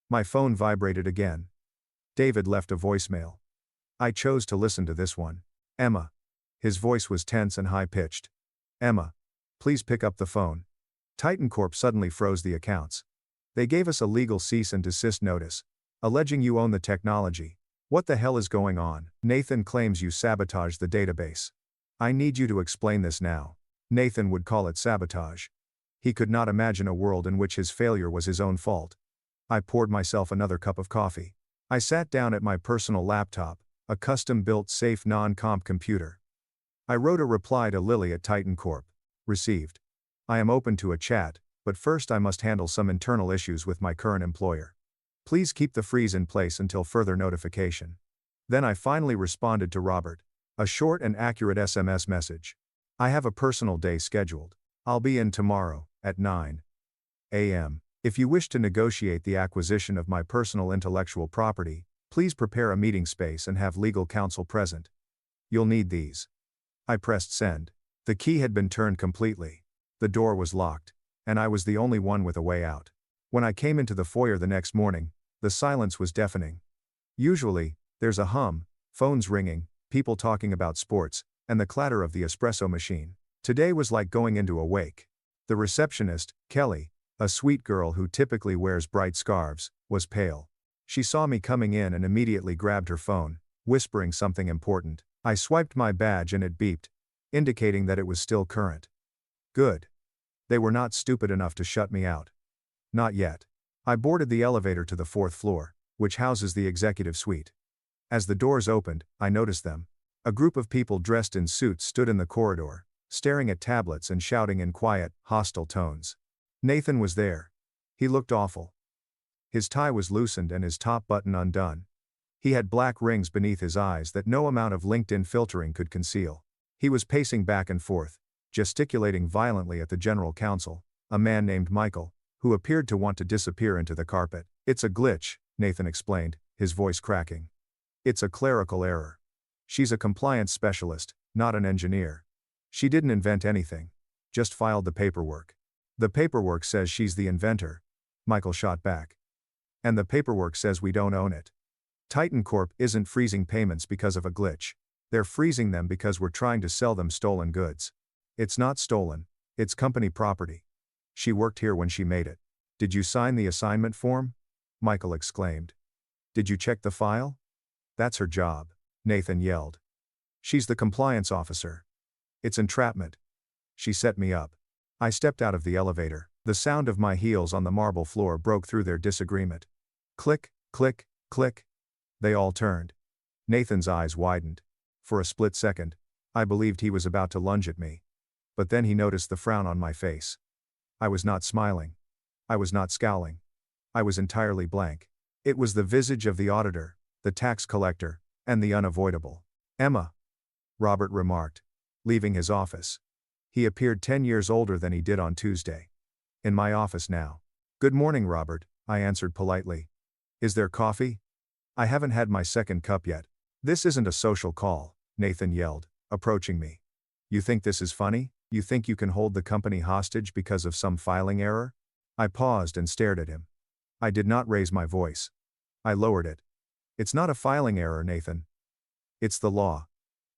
My phone vibrated again. David left a voicemail. I chose to listen to this one. Emma. His voice was tense and high-pitched. Emma. Please pick up the phone. Titan Corp suddenly froze the accounts. They gave us a legal cease and desist notice, alleging you own the technology. What the hell is going on? Nathan claims you sabotaged the database. I need you to explain this now. Nathan would call it sabotage. He could not imagine a world in which his failure was his own fault. I poured myself another cup of coffee. I sat down at my personal laptop, a custom-built safe non-comp computer. I wrote a reply to Lily at Titan Corp. Received. I am open to a chat, but first I must handle some internal issues with my current employer. Please keep the freeze in place until further notification. Then I finally responded to Robert. A short and accurate SMS message. I have a personal day scheduled. I'll be in tomorrow, at 9 a.m. If you wish to negotiate the acquisition of my personal intellectual property, please prepare a meeting space and have legal counsel present. You'll need these. I pressed send. The key had been turned completely. The door was locked, and I was the only one with a way out. When I came into the foyer the next morning, the silence was deafening. Usually, there's a hum, phones ringing, people talking about sports, and the clatter of the espresso machine. Today was like going into a wake. The receptionist, Kelly, a sweet girl who typically wears bright scarves, was pale. She saw me coming in and immediately grabbed her phone, whispering something important. I swiped my badge and it beeped, indicating that it was still current. Good. They were not stupid enough to shut me out. Not yet. I boarded the elevator to the 4th floor, which houses the executive suite. As the doors opened, I noticed them. A group of people dressed in suits stood in the corridor, staring at tablets and shouting in quiet, hostile tones. Nathan was there. He looked awful. His tie was loosened and his top button undone. He had black rings beneath his eyes that no amount of LinkedIn filtering could conceal. He was pacing back and forth, gesticulating violently at the general counsel, a man named Michael, who appeared to want to disappear into the carpet. "It's a glitch," Nathan explained, his voice cracking. "It's a clerical error. She's a compliance specialist, not an engineer. She didn't invent anything. Just filed the paperwork." "The paperwork says she's the inventor," Michael shot back. "And the paperwork says we don't own it. Titan Corp isn't freezing payments because of a glitch. They're freezing them because we're trying to sell them stolen goods. It's not stolen, it's company property. She worked here when she made it." "Did you sign the assignment form?" Michael exclaimed. "Did you check the file?" "That's her job," Nathan yelled. "She's the compliance officer. It's entrapment. She set me up." I stepped out of the elevator. The sound of my heels on the marble floor broke through their disagreement. Click, click, click. They all turned. Nathan's eyes widened. For a split second, I believed he was about to lunge at me. But then he noticed the frown on my face. I was not smiling. I was not scowling. I was entirely blank. It was the visage of the auditor, the tax collector, and the unavoidable. "Emma," Robert remarked, leaving his office. He appeared 10 years older than he did on Tuesday. In my office now. "Good morning, Robert," I answered politely. "Is there coffee?" "I haven't had my second cup yet." "This isn't a social call," Nathan yelled, approaching me. "You think this is funny? You think you can hold the company hostage because of some filing error?" I paused and stared at him. I did not raise my voice. I lowered it. "It's not a filing error, Nathan. It's the law.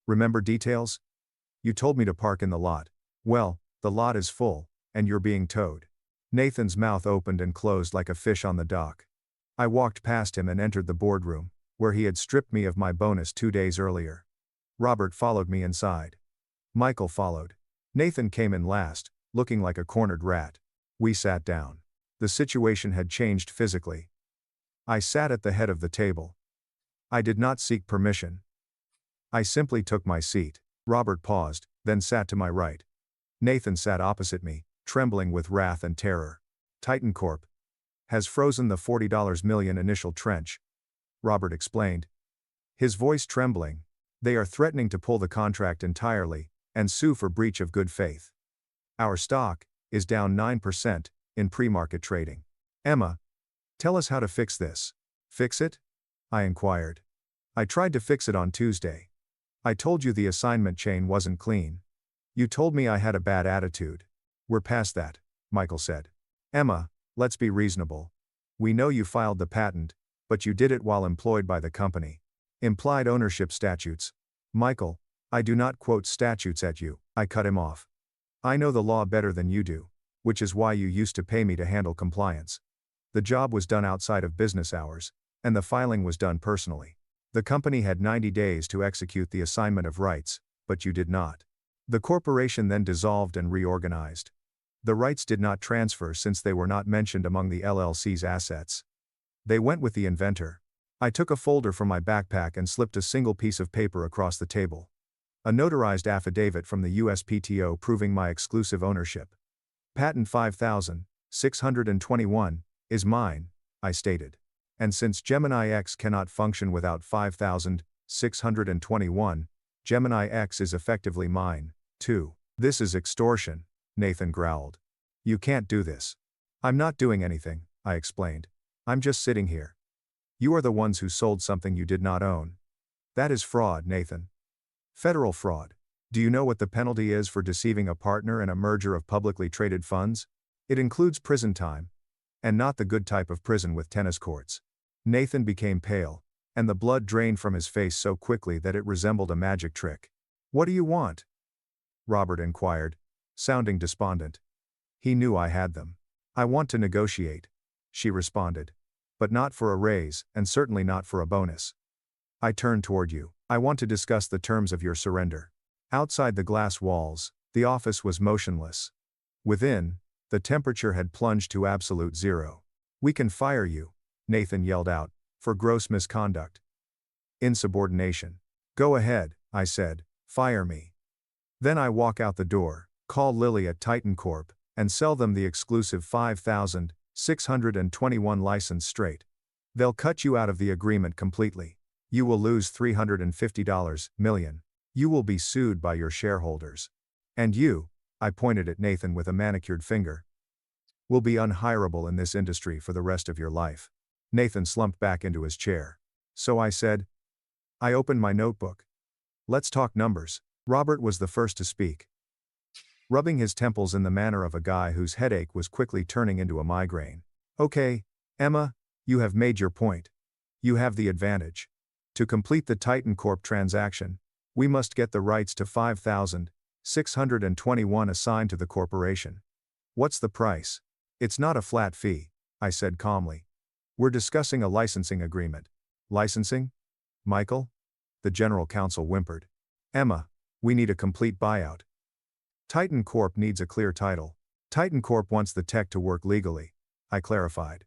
Remember details? You told me to park in the lot. Well, the lot is full, and you're being towed." Nathan's mouth opened and closed like a fish on the dock. I walked past him and entered the boardroom, where he had stripped me of my bonus 2 days earlier. Robert followed me inside. Michael followed. Nathan came in last, looking like a cornered rat. We sat down. The situation had changed physically. I sat at the head of the table. I did not seek permission. I simply took my seat. Robert paused, then sat to my right. Nathan sat opposite me, trembling with wrath and terror. "Titan Corp has frozen the $40 million initial trench," Robert explained, his voice trembling. "They are threatening to pull the contract entirely and sue for breach of good faith. Our stock is down 9% in pre-market trading. Emma, tell us how to fix this." "Fix it?" I inquired. "I tried to fix it on Tuesday. I told you the assignment chain wasn't clean. You told me I had a bad attitude." "We're past that," Michael said. "Emma, let's be reasonable. We know you filed the patent, but you did it while employed by the company. Implied ownership statutes." "Michael, I do not quote statutes at you," I cut him off. "I know the law better than you do, which is why you used to pay me to handle compliance. The job was done outside of business hours, and the filing was done personally. The company had 90 days to execute the assignment of rights, but you did not. The corporation then dissolved and reorganized. The rights did not transfer since they were not mentioned among the LLC's assets. They went with the inventor." I took a folder from my backpack and slipped a single piece of paper across the table. A notarized affidavit from the USPTO proving my exclusive ownership. "Patent 5621 is mine," I stated. "And since Gemini X cannot function without 5621, Gemini X is effectively mine, too." "This is extortion," Nathan growled. "You can't do this." "I'm not doing anything," I explained. "I'm just sitting here. You are the ones who sold something you did not own. That is fraud, Nathan. Federal fraud. Do you know what the penalty is for deceiving a partner in a merger of publicly traded funds? It includes prison time. And not the good type of prison with tennis courts." Nathan became pale, and the blood drained from his face so quickly that it resembled a magic trick. "What do you want?" Robert inquired, sounding despondent. He knew I had them. "I want to negotiate," she responded. "But not for a raise, and certainly not for a bonus." I turned toward you. "I want to discuss the terms of your surrender." Outside the glass walls, the office was motionless. Within, the temperature had plunged to absolute zero. "We can fire you," Nathan yelled out, "for gross misconduct. Insubordination." "Go ahead," I said, "fire me. Then I walk out the door, call Lily at Titan Corp, and sell them the exclusive 5,621 license straight. They'll cut you out of the agreement completely. You will lose $350 million. You will be sued by your shareholders. And you," I pointed at Nathan with a manicured finger, "will be unhireable in this industry for the rest of your life." Nathan slumped back into his chair. "So," I said. I opened my notebook. "Let's talk numbers." Robert was the first to speak, rubbing his temples in the manner of a guy whose headache was quickly turning into a migraine. "Okay, Emma, you have made your point. You have the advantage. To complete the Titan Corp transaction, we must get the rights to 5,621 assigned to the corporation. What's the price?" "It's not a flat fee," I said calmly. "We're discussing a licensing agreement." "Licensing? Michael?" the general counsel whimpered. "Emma, we need a complete buyout. Titan Corp needs a clear title." "Titan Corp wants the tech to work legally," I clarified.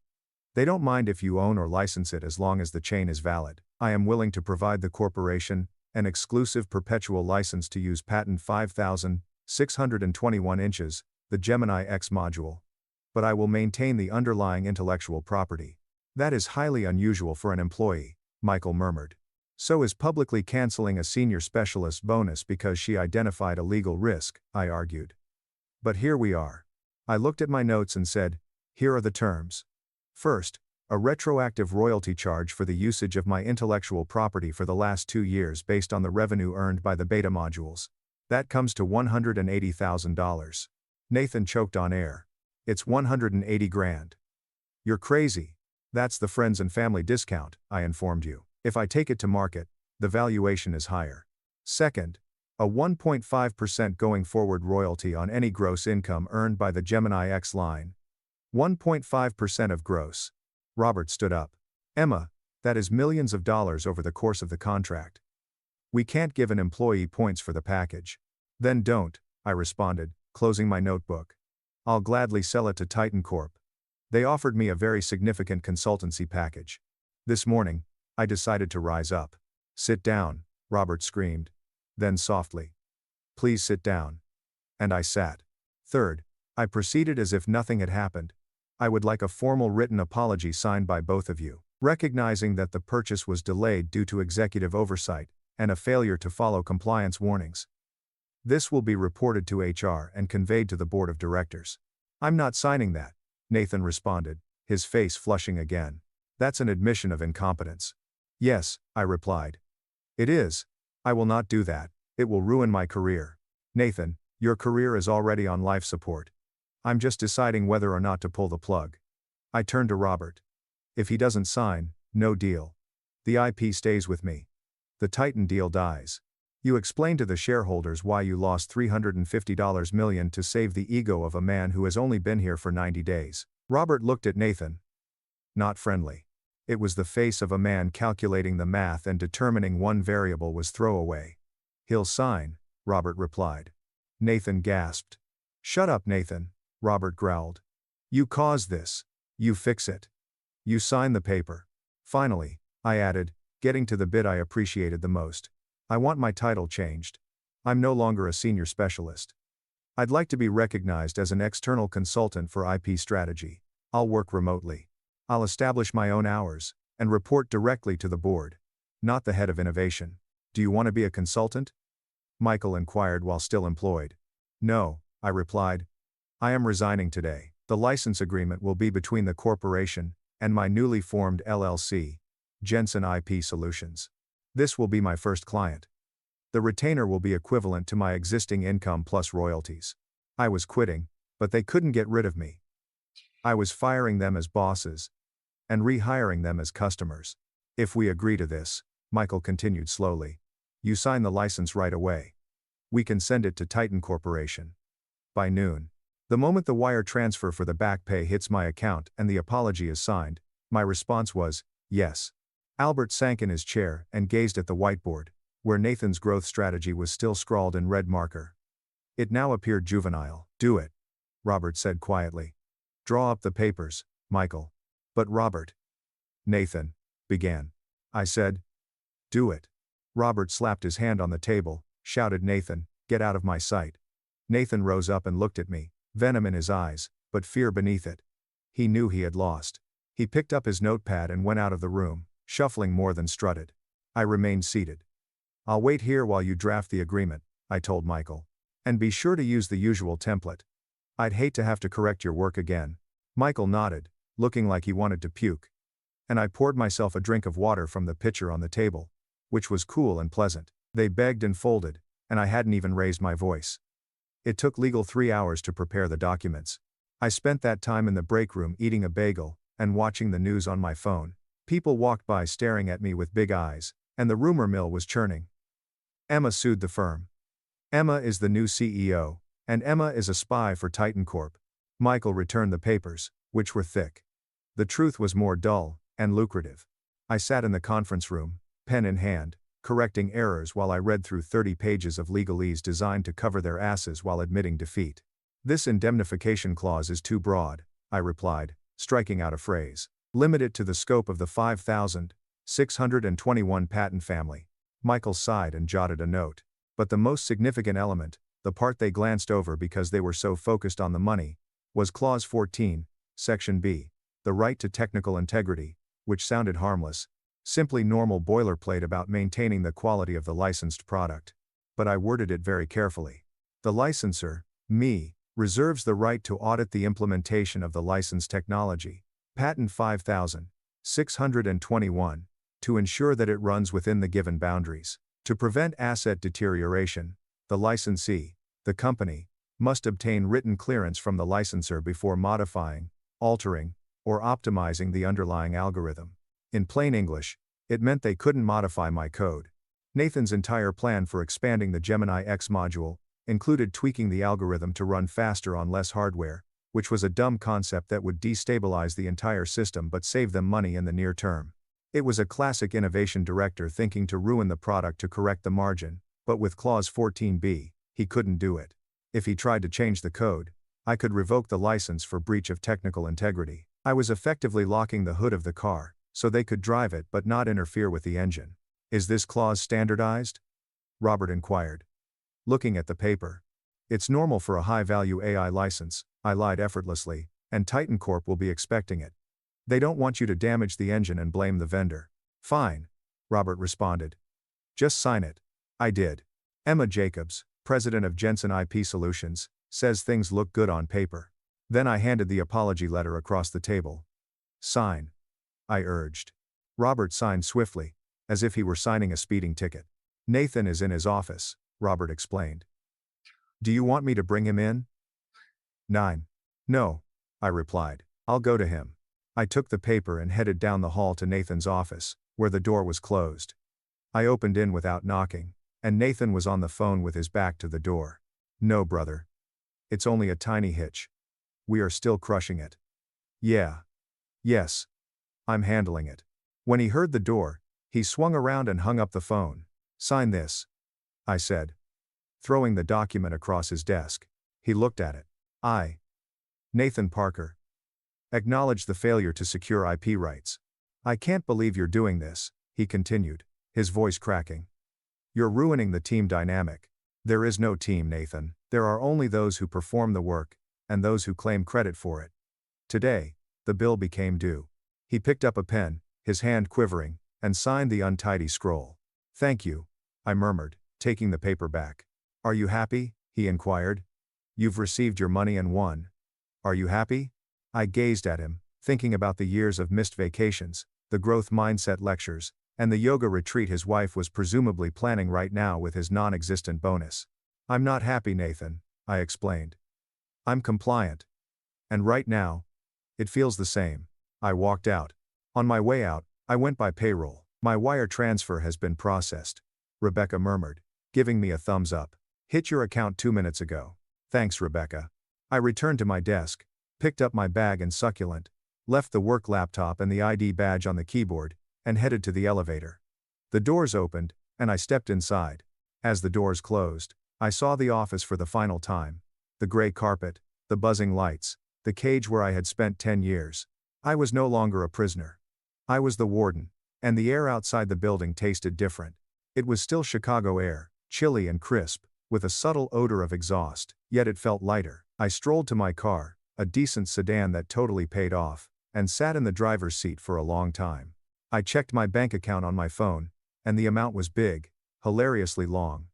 "They don't mind if you own or license it as long as the chain is valid. I am willing to provide the corporation an exclusive perpetual license to use patent 5,621 inches, the Gemini X module. But I will maintain the underlying intellectual property." "That is highly unusual for an employee," Michael murmured. "So is publicly canceling a senior specialist bonus because she identified a legal risk," I argued. "But here we are." I looked at my notes and said, "Here are the terms. First, a retroactive royalty charge for the usage of my intellectual property for the last 2 years based on the revenue earned by the beta modules. That comes to $180,000. Nathan choked on air. "It's 180 grand. You're crazy. That's the friends and family discount," I informed you. "If I take it to market, the valuation is higher." Second, a 1.5% going forward royalty on any gross income earned by the Gemini X line. 1.5% of gross. Robert stood up. "Emma, that is millions of dollars over the course of the contract. We can't give an employee points for the package." "Then don't," I responded, closing my notebook. "I'll gladly sell it to Titan Corp. They offered me a very significant consultancy package. This morning, I decided to rise up." "Sit down," Robert screamed. Then softly, "Please sit down." And I sat. Third, I proceeded as if nothing had happened. "I would like a formal written apology signed by both of you, recognizing that the purchase was delayed due to executive oversight and a failure to follow compliance warnings. This will be reported to HR and conveyed to the board of directors." "I'm not signing that," Nathan responded, his face flushing again. "That's an admission of incompetence." "Yes," I replied. "It is. I will not do that. It will ruin my career." "Nathan, your career is already on life support. I'm just deciding whether or not to pull the plug." I turned to Robert. "If he doesn't sign, no deal. The IP stays with me. The Titan deal dies. You explain to the shareholders why you lost $350 million to save the ego of a man who has only been here for 90 days. Robert looked at Nathan. Not friendly. It was the face of a man calculating the math and determining one variable was throwaway. "He'll sign," Robert replied. Nathan gasped. "Shut up, Nathan," Robert growled. "You caused this. You fix it. You sign the paper." "Finally," I added, getting to the bit I appreciated the most. "I want my title changed. I'm no longer a senior specialist. I'd like to be recognized as an external consultant for IP strategy. I'll work remotely. I'll establish my own hours, and report directly to the board. Not the head of innovation." "Do you want to be a consultant?" Michael inquired while still employed. "No," I replied. "I am resigning today. The license agreement will be between the corporation and my newly formed LLC, Jensen IP Solutions. This will be my first client. The retainer will be equivalent to my existing income plus royalties. I was quitting, but they couldn't get rid of me. I was firing them as bosses and rehiring them as customers. If we agree to this," Michael continued slowly, "you sign the license right away. We can send it to Titan Corporation by noon. The moment the wire transfer for the back pay hits my account and the apology is signed, my response was, yes." Albert sank in his chair and gazed at the whiteboard, where Nathan's growth strategy was still scrawled in red marker. It now appeared juvenile. "Do it. Robert said quietly. Draw up the papers, Michael. But Robert. Nathan began. I said. Do it. Robert slapped his hand on the table, shouted, Nathan, get out of my sight. Nathan rose up and looked at me, venom in his eyes, but fear beneath it. He knew he had lost. He picked up his notepad and went out of the room, shuffling more than strutted. I remained seated. I'll wait here while you draft the agreement, I told Michael. And be sure to use the usual template. I'd hate to have to correct your work again. Michael nodded, looking like he wanted to puke. And I poured myself a drink of water from the pitcher on the table, which was cool and pleasant. They begged and folded, and I hadn't even raised my voice. It took legal 3 hours to prepare the documents. I spent that time in the break room eating a bagel and watching the news on my phone. People walked by staring at me with big eyes, and the rumor mill was churning. Emma sued the firm. Emma is the new CEO, and Emma is a spy for Titan Corp. Michael returned the papers, which were thick. The truth was more dull and lucrative. I sat in the conference room, pen in hand, correcting errors while I read through 30 pages of legalese designed to cover their asses while admitting defeat. This indemnification clause is too broad, I replied, striking out a phrase. Limit it to the scope of the 5,621 patent family. Michael sighed and jotted a note. But the most significant element, the part they glanced over because they were so focused on the money, was Clause 14, Section B, the right to technical integrity, which sounded harmless, simply normal boilerplate about maintaining the quality of the licensed product. But I worded it very carefully. The licensor, me, reserves the right to audit the implementation of the licensed technology, Patent 5,621, to ensure that it runs within the given boundaries. To prevent asset deterioration, the licensee, the company, must obtain written clearance from the licensor before modifying, altering, or optimizing the underlying algorithm. In plain English, it meant they couldn't modify my code. Nathan's entire plan for expanding the Gemini X module included tweaking the algorithm to run faster on less hardware, which was a dumb concept that would destabilize the entire system but save them money in the near term. It was a classic innovation director thinking to ruin the product to correct the margin, but with Clause 14b, he couldn't do it. If he tried to change the code, I could revoke the license for breach of technical integrity. I was effectively locking the hood of the car, so they could drive it but not interfere with the engine. Is this clause standardized? Robert inquired. Looking at the paper. It's normal for a high-value AI license, I lied effortlessly, and Titan Corp will be expecting it. They don't want you to damage the engine and blame the vendor. Fine, Robert responded. Just sign it. I did. Emma Jacobs, president of Jensen IP Solutions, says things look good on paper. Then I handed the apology letter across the table. Sign. I urged. Robert signed swiftly, as if he were signing a speeding ticket. Nathan is in his office, Robert explained. Do you want me to bring him in? 9. No, I replied. I'll go to him. I took the paper and headed down the hall to Nathan's office, where the door was closed. I opened in without knocking, and Nathan was on the phone with his back to the door. No, brother. It's only a tiny hitch. We are still crushing it. Yeah. Yes. I'm handling it. When he heard the door, he swung around and hung up the phone. Sign this, I said, throwing the document across his desk. He looked at it. Nathan Parker. Acknowledged the failure to secure IP rights. I can't believe you're doing this, he continued, his voice cracking. You're ruining the team dynamic. There is no team, Nathan. There are only those who perform the work, and those who claim credit for it. Today, the bill became due. He picked up a pen, his hand quivering, and signed the untidy scroll. Thank you, I murmured, taking the paper back. Are you happy? He inquired. You've received your money and won. Are you happy? I gazed at him, thinking about the years of missed vacations, the growth mindset lectures, and the yoga retreat his wife was presumably planning right now with his non-existent bonus. I'm not happy, Nathan, I explained. I'm compliant. And right now, it feels the same. I walked out. On my way out, I went by payroll. My wire transfer has been processed, Rebecca murmured, giving me a thumbs up. Hit your account 2 minutes ago. Thanks, Rebecca. I returned to my desk, picked up my bag and succulent, left the work laptop and the ID badge on the keyboard, and headed to the elevator. The doors opened, and I stepped inside. As the doors closed, I saw the office for the final time. The gray carpet, the buzzing lights, the cage where I had spent 10 years. I was no longer a prisoner. I was the warden, and the air outside the building tasted different. It was still Chicago air, chilly and crisp, with a subtle odor of exhaust, yet it felt lighter. I strolled to my car, a decent sedan that totally paid off, and sat in the driver's seat for a long time. I checked my bank account on my phone, and the amount was big, hilariously long.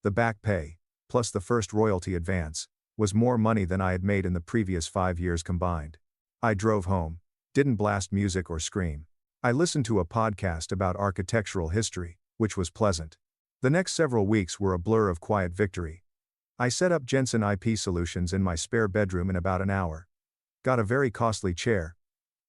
The back pay, plus the first royalty advance, was more money than I had made in the previous 5 years combined. I drove home, didn't blast music or scream. I listened to a podcast about architectural history, which was pleasant. The next several weeks were a blur of quiet victory. I set up Jensen IP solutions in my spare bedroom in about an hour. Got a very costly chair.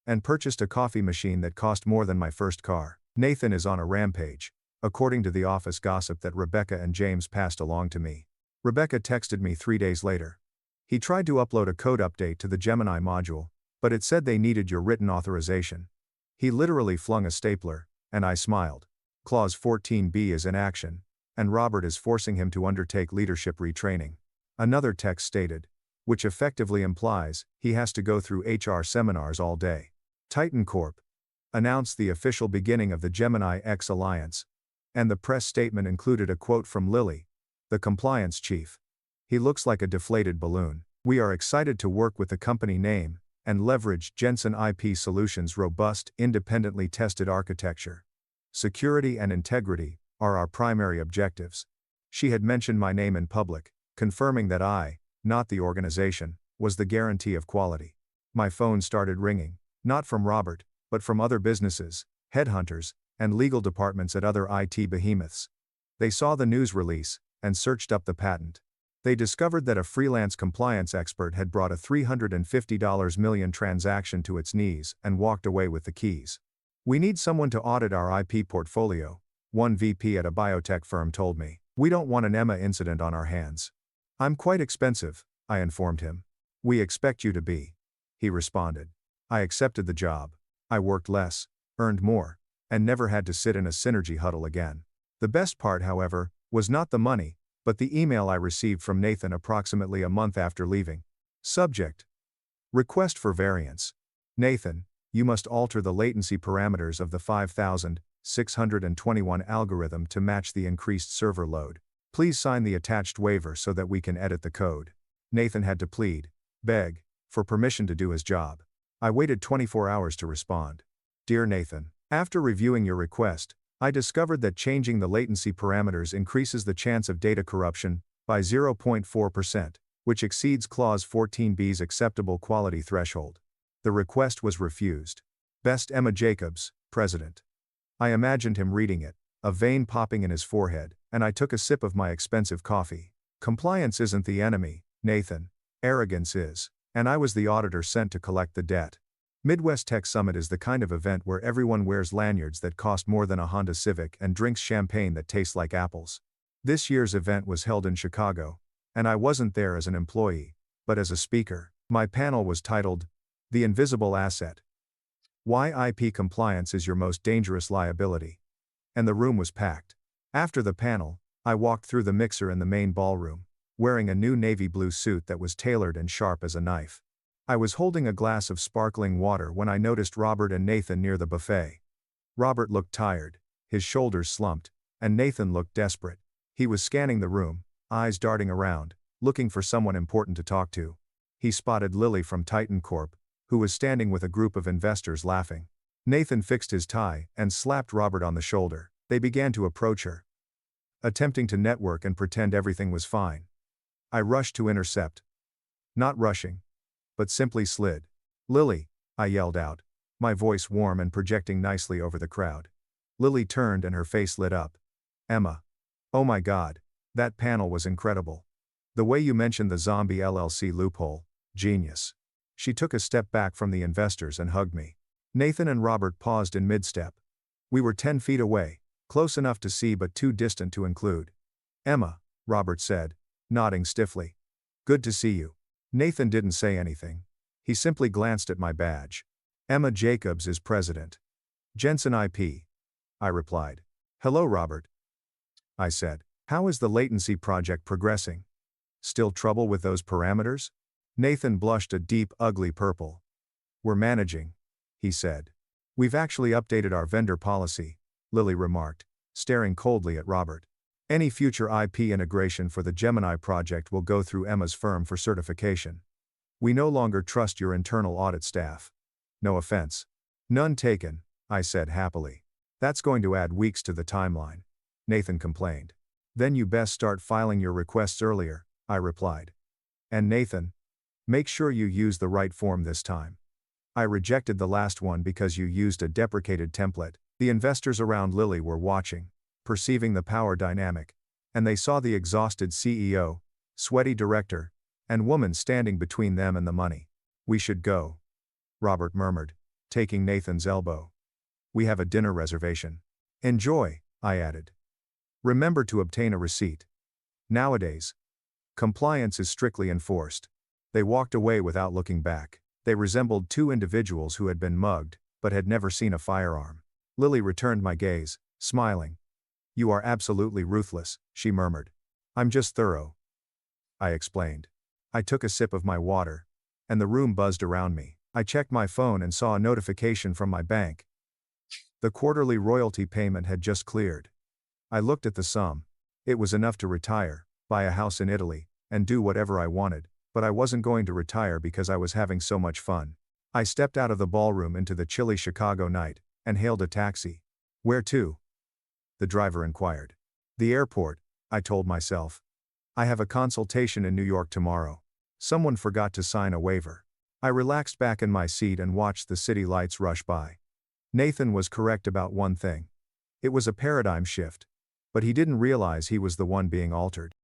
And purchased a coffee machine that cost more than my first car. Nathan is on a rampage, according to the office gossip that Rebecca and James passed along to me. Rebecca texted me 3 days later. He tried to upload a code update to the Gemini module, but it said they needed your written authorization. He literally flung a stapler, and I smiled. Clause 14b is in action, and Robert is forcing him to undertake leadership retraining. Another text stated, which effectively implies he has to go through HR seminars all day. Titan Corp. Announced the official beginning of the Gemini X Alliance, and the press statement included a quote from Lilly, the compliance chief. He looks like a deflated balloon. We are excited to work with the company name and leverage Jensen IP Solutions' robust, independently tested architecture. Security and integrity are our primary objectives. She had mentioned my name in public, confirming that I, not the organization, was the guarantee of quality. My phone started ringing, not from Robert, but from other businesses, headhunters, and legal departments at other IT behemoths. They saw the news release and searched up the patent. They discovered that a freelance compliance expert had brought a $350 million transaction to its knees and walked away with the keys. We need someone to audit our IP portfolio, one VP at a biotech firm told me. We don't want an Emma incident on our hands. I'm quite expensive, I informed him. We expect you to be. He responded. I accepted the job. I worked less, earned more, and never had to sit in a synergy huddle again. The best part, however, was not the money, but the email I received from Nathan approximately a month after leaving. Subject: Request for variance. Nathan, you must alter the latency parameters of the 5621 algorithm to match the increased server load. Please sign the attached waiver so that we can edit the code. Nathan had to plead, beg, for permission to do his job. I waited 24 hours to respond. Dear Nathan, after reviewing your request, I discovered that changing the latency parameters increases the chance of data corruption by 0.4%, which exceeds Clause 14b's acceptable quality threshold. The request was refused. Best Emma Jacobs, President. I imagined him reading it, a vein popping in his forehead, and I took a sip of my expensive coffee. Compliance isn't the enemy, Nathan. Arrogance is. And I was the auditor sent to collect the debt. Midwest Tech Summit is the kind of event where everyone wears lanyards that cost more than a Honda Civic and drinks champagne that tastes like apples. This year's event was held in Chicago, and I wasn't there as an employee, but as a speaker. My panel was titled, The Invisible Asset. Why IP compliance is your most dangerous liability. And the room was packed. After the panel, I walked through the mixer in the main ballroom, wearing a new navy blue suit that was tailored and sharp as a knife. I was holding a glass of sparkling water when I noticed Robert and Nathan near the buffet. Robert looked tired, his shoulders slumped, and Nathan looked desperate. He was scanning the room, eyes darting around, looking for someone important to talk to. He spotted Lily from Titan Corp, who was standing with a group of investors laughing. Nathan fixed his tie and slapped Robert on the shoulder. They began to approach her, attempting to network and pretend everything was fine. I rushed to intercept. Not rushing, but simply slid. Lily, I yelled out, my voice warm and projecting nicely over the crowd. Lily turned and her face lit up. Emma. Oh my God, that panel was incredible. The way you mentioned the zombie LLC loophole, genius. She took a step back from the investors and hugged me. Nathan and Robert paused in mid-step. We were 10 feet away, close enough to see but too distant to include. Emma, Robert said, nodding stiffly. Good to see you. Nathan didn't say anything. He simply glanced at my badge. Emma Jacobs is president. Jensen IP. I replied. Hello Robert. I said. How is the latency project progressing? Still trouble with those parameters? Nathan blushed a deep, ugly purple. We're managing, he said. We've actually updated our vendor policy, Lily remarked, staring coldly at Robert. Any future IP integration for the Gemini project will go through Emma's firm for certification. We no longer trust your internal audit staff. No offense. None taken, I said happily. That's going to add weeks to the timeline, Nathan complained. Then you best start filing your requests earlier, I replied. And Nathan, make sure you use the right form this time. I rejected the last one because you used a deprecated template. The investors around Lily were watching, perceiving the power dynamic, and they saw the exhausted CEO, sweaty director, and woman standing between them and the money. We should go, Robert murmured, taking Nathan's elbow. We have a dinner reservation. Enjoy, I added. Remember to obtain a receipt. Nowadays, compliance is strictly enforced. They walked away without looking back. They resembled two individuals who had been mugged, but had never seen a firearm. Lily returned my gaze, smiling. You are absolutely ruthless, she murmured. I'm just thorough, I explained. I took a sip of my water, and the room buzzed around me. I checked my phone and saw a notification from my bank. The quarterly royalty payment had just cleared. I looked at the sum. It was enough to retire, buy a house in Italy, and do whatever I wanted, but I wasn't going to retire because I was having so much fun. I stepped out of the ballroom into the chilly Chicago night, and hailed a taxi. Where to? The driver inquired. The airport, I told myself. I have a consultation in New York tomorrow. Someone forgot to sign a waiver. I relaxed back in my seat and watched the city lights rush by. Nathan was correct about one thing. It was a paradigm shift. But he didn't realize he was the one being altered.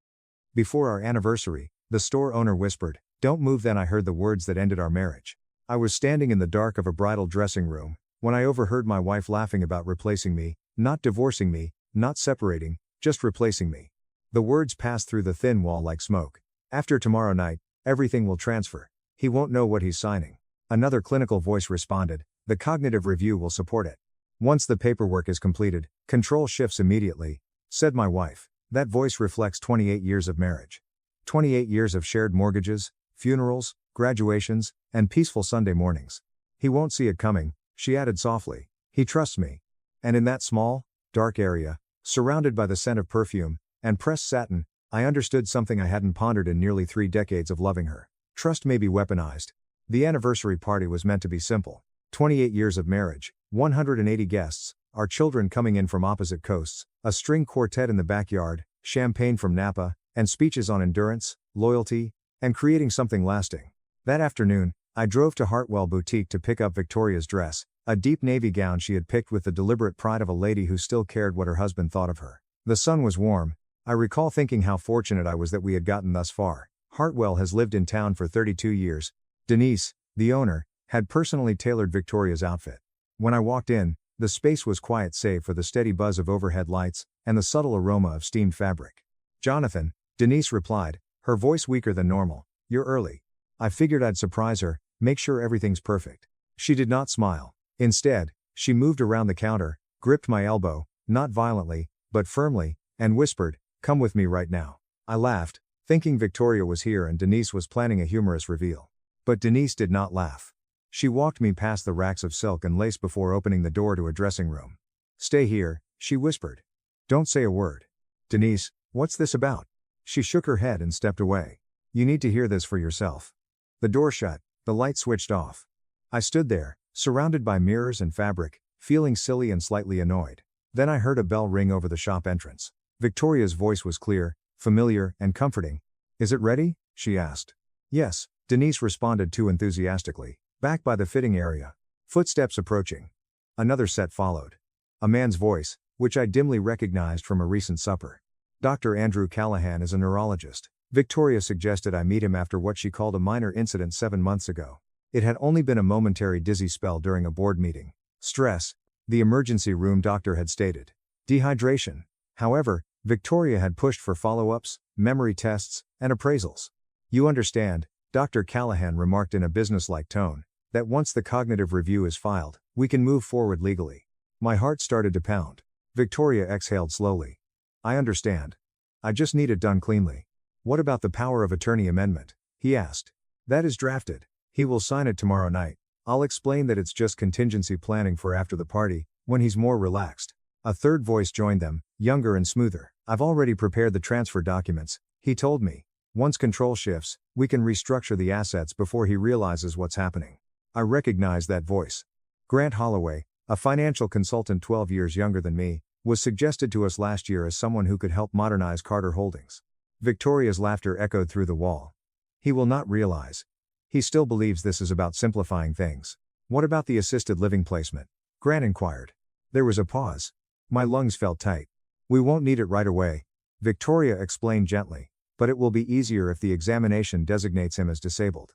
Before our anniversary, the store owner whispered, "Don't move." Then I heard the words that ended our marriage. I was standing in the dark of a bridal dressing room, when I overheard my wife laughing about replacing me, not divorcing me, not separating, just replacing me. The words passed through the thin wall like smoke. After tomorrow night, everything will transfer. He won't know what he's signing. Another clinical voice responded, the cognitive review will support it. Once the paperwork is completed, control shifts immediately, said my wife. That voice reflects 28 years of marriage. 28 years of shared mortgages, funerals, graduations, and peaceful Sunday mornings. He won't see it coming, she added softly. He trusts me. And in that small, dark area, surrounded by the scent of perfume and pressed satin, I understood something I hadn't pondered in nearly 3 decades of loving her. Trust may be weaponized. The anniversary party was meant to be simple. 28 years of marriage, 180 guests, our children coming in from opposite coasts, a string quartet in the backyard, champagne from Napa, and speeches on endurance, loyalty, and creating something lasting. That afternoon, I drove to Hartwell Boutique to pick up Victoria's dress, a deep navy gown she had picked with the deliberate pride of a lady who still cared what her husband thought of her. The sun was warm. I recall thinking how fortunate I was that we had gotten thus far. Hartwell has lived in town for 32 years. Denise, the owner, had personally tailored Victoria's outfit. When I walked in, the space was quiet save for the steady buzz of overhead lights and the subtle aroma of steamed fabric. Jonathan, Denise replied, her voice weaker than normal, you're early. I figured I'd surprise her, make sure everything's perfect. She did not smile. Instead, she moved around the counter, gripped my elbow, not violently, but firmly, and whispered, come with me right now. I laughed, thinking Victoria was here and Denise was planning a humorous reveal. But Denise did not laugh. She walked me past the racks of silk and lace before opening the door to a dressing room. Stay here, she whispered. Don't say a word. Denise, what's this about? She shook her head and stepped away. You need to hear this for yourself. The door shut, the light switched off. I stood there, surrounded by mirrors and fabric, feeling silly and slightly annoyed. Then I heard a bell ring over the shop entrance. Victoria's voice was clear, familiar, and comforting. Is it ready? She asked. Yes, Denise responded too enthusiastically. Back by the fitting area. Footsteps approaching. Another set followed. A man's voice, which I dimly recognized from a recent supper. Dr. Andrew Callahan is a neurologist. Victoria suggested I meet him after what she called a minor incident 7 months ago. It had only been a momentary dizzy spell during a board meeting. Stress, the emergency room doctor had stated. Dehydration. However, Victoria had pushed for follow-ups, memory tests, and appraisals. You understand, Dr. Callahan remarked in a businesslike tone, that once the cognitive review is filed, we can move forward legally. My heart started to pound. Victoria exhaled slowly. I understand. I just need it done cleanly. What about the power of attorney amendment? He asked. That is drafted. He will sign it tomorrow night. I'll explain that it's just contingency planning for after the party, when he's more relaxed. A third voice joined them, younger and smoother. I've already prepared the transfer documents, he told me. Once control shifts, we can restructure the assets before he realizes what's happening. I recognize that voice. Grant Holloway, a financial consultant 12 years younger than me, was suggested to us last year as someone who could help modernize Carter Holdings. Victoria's laughter echoed through the wall. He will not realize. He still believes this is about simplifying things. What about the assisted living placement? Grant inquired. There was a pause. My lungs felt tight. We won't need it right away, Victoria explained gently, but it will be easier if the examination designates him as disabled.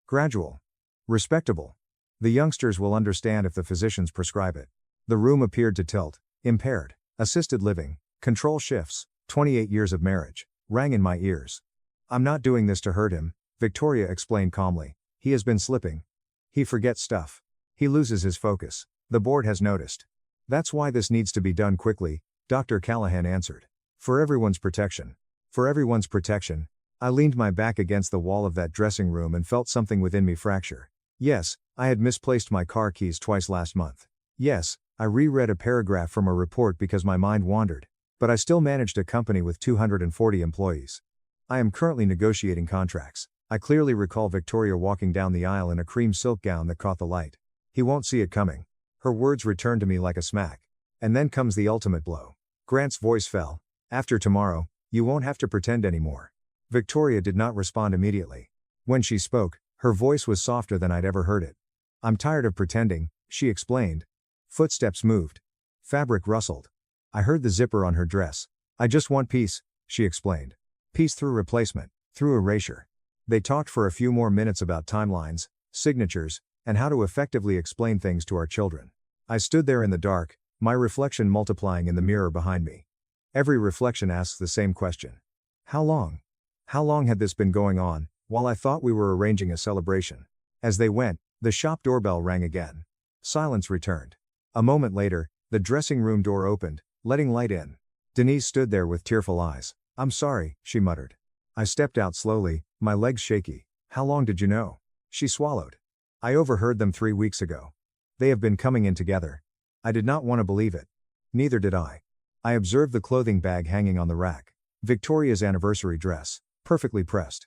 Gradual. Respectable. The youngsters will understand if the physicians prescribe it. The room appeared to tilt. Impaired. Assisted living. Control shifts. 28 years of marriage. Rang in my ears. I'm not doing this to hurt him, Victoria explained calmly. He has been slipping. He forgets stuff. He loses his focus. The board has noticed. That's why this needs to be done quickly, Dr. Callahan answered. For everyone's protection. For everyone's protection. I leaned my back against the wall of that dressing room and felt something within me fracture. Yes, I had misplaced my car keys twice last month. Yes, I reread a paragraph from a report because my mind wandered. But I still managed a company with 240 employees. I am currently negotiating contracts. I clearly recall Victoria walking down the aisle in a cream silk gown that caught the light. He won't see it coming. Her words returned to me like a smack. And then comes the ultimate blow. Grant's voice fell. After tomorrow, you won't have to pretend anymore. Victoria did not respond immediately. When she spoke, her voice was softer than I'd ever heard it. I'm tired of pretending, she explained. Footsteps moved. Fabric rustled. I heard the zipper on her dress. I just want peace, she explained. Peace through replacement, through erasure. They talked for a few more minutes about timelines, signatures, and how to effectively explain things to our children. I stood there in the dark, my reflection multiplying in the mirror behind me. Every reflection asks the same question. How long? How long had this been going on, while I thought we were arranging a celebration? As they went, the shop doorbell rang again. Silence returned. A moment later, the dressing room door opened, letting light in. Denise stood there with tearful eyes. I'm sorry, she muttered. I stepped out slowly, my legs shaky. How long did you know? She swallowed. I overheard them 3 weeks ago. They have been coming in together. I did not want to believe it. Neither did I. I observed the clothing bag hanging on the rack. Victoria's anniversary dress, perfectly pressed.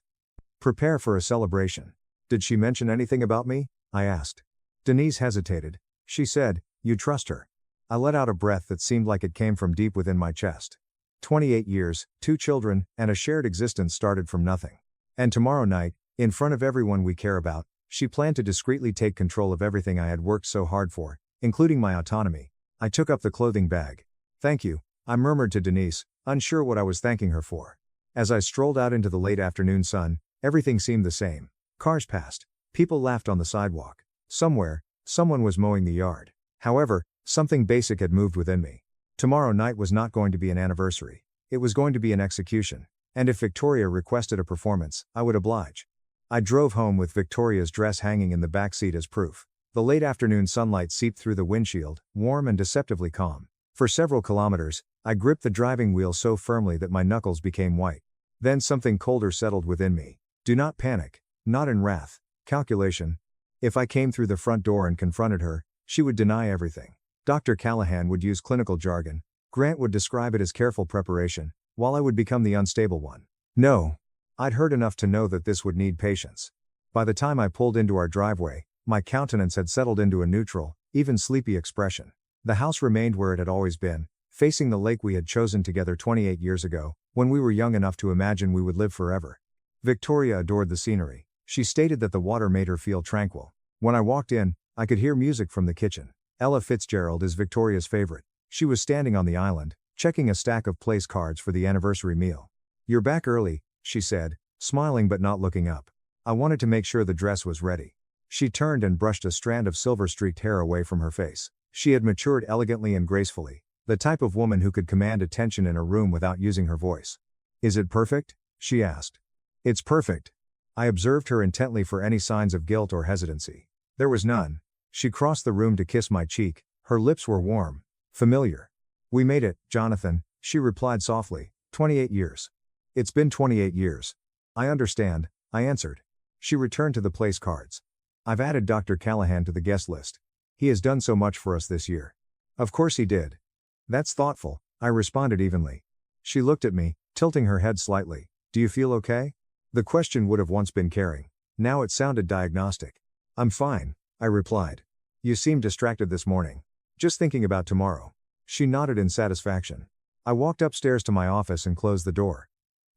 Prepare for a celebration. Did she mention anything about me? I asked. Denise hesitated. She said, you trust her. I let out a breath that seemed like it came from deep within my chest. 28 years, 2 children, and a shared existence started from nothing. And tomorrow night, in front of everyone we care about, she planned to discreetly take control of everything I had worked so hard for, including my autonomy. I took up the clothing bag. Thank you, I murmured to Denise, unsure what I was thanking her for. As I strolled out into the late afternoon sun, everything seemed the same. Cars passed. People laughed on the sidewalk. Somewhere, someone was mowing the yard. However, something basic had moved within me. Tomorrow night was not going to be an anniversary. It was going to be an execution. And if Victoria requested a performance, I would oblige. I drove home with Victoria's dress hanging in the back seat as proof. The late afternoon sunlight seeped through the windshield, warm and deceptively calm. For several kilometers, I gripped the driving wheel so firmly that my knuckles became white. Then something colder settled within me. Do not panic. Not in wrath. Calculation. If I came through the front door and confronted her, she would deny everything. Dr. Callahan would use clinical jargon. Grant would describe it as careful preparation, while I would become the unstable one. No. I'd heard enough to know that this would need patience. By the time I pulled into our driveway, my countenance had settled into a neutral, even sleepy expression. The house remained where it had always been, facing the lake we had chosen together 28 years ago, when we were young enough to imagine we would live forever. Victoria adored the scenery. She stated that the water made her feel tranquil. When I walked in, I could hear music from the kitchen. Ella Fitzgerald is Victoria's favorite. She was standing on the island, checking a stack of place cards for the anniversary meal. You're back early, she said, smiling but not looking up. I wanted to make sure the dress was ready. She turned and brushed a strand of silver-streaked hair away from her face. She had matured elegantly and gracefully, the type of woman who could command attention in a room without using her voice. Is it perfect? She asked. It's perfect. I observed her intently for any signs of guilt or hesitancy. There was none. She crossed the room to kiss my cheek. Her lips were warm, familiar. We made it, Jonathan, she replied softly. 28 years. It's been 28 years. I understand, I answered. She returned to the place cards. I've added Dr. Callahan to the guest list. He has done so much for us this year. Of course he did. That's thoughtful, I responded evenly. She looked at me, tilting her head slightly. Do you feel okay? The question would have once been caring. Now it sounded diagnostic. I'm fine, I replied. You seem distracted this morning. Just thinking about tomorrow. She nodded in satisfaction. I walked upstairs to my office and closed the door.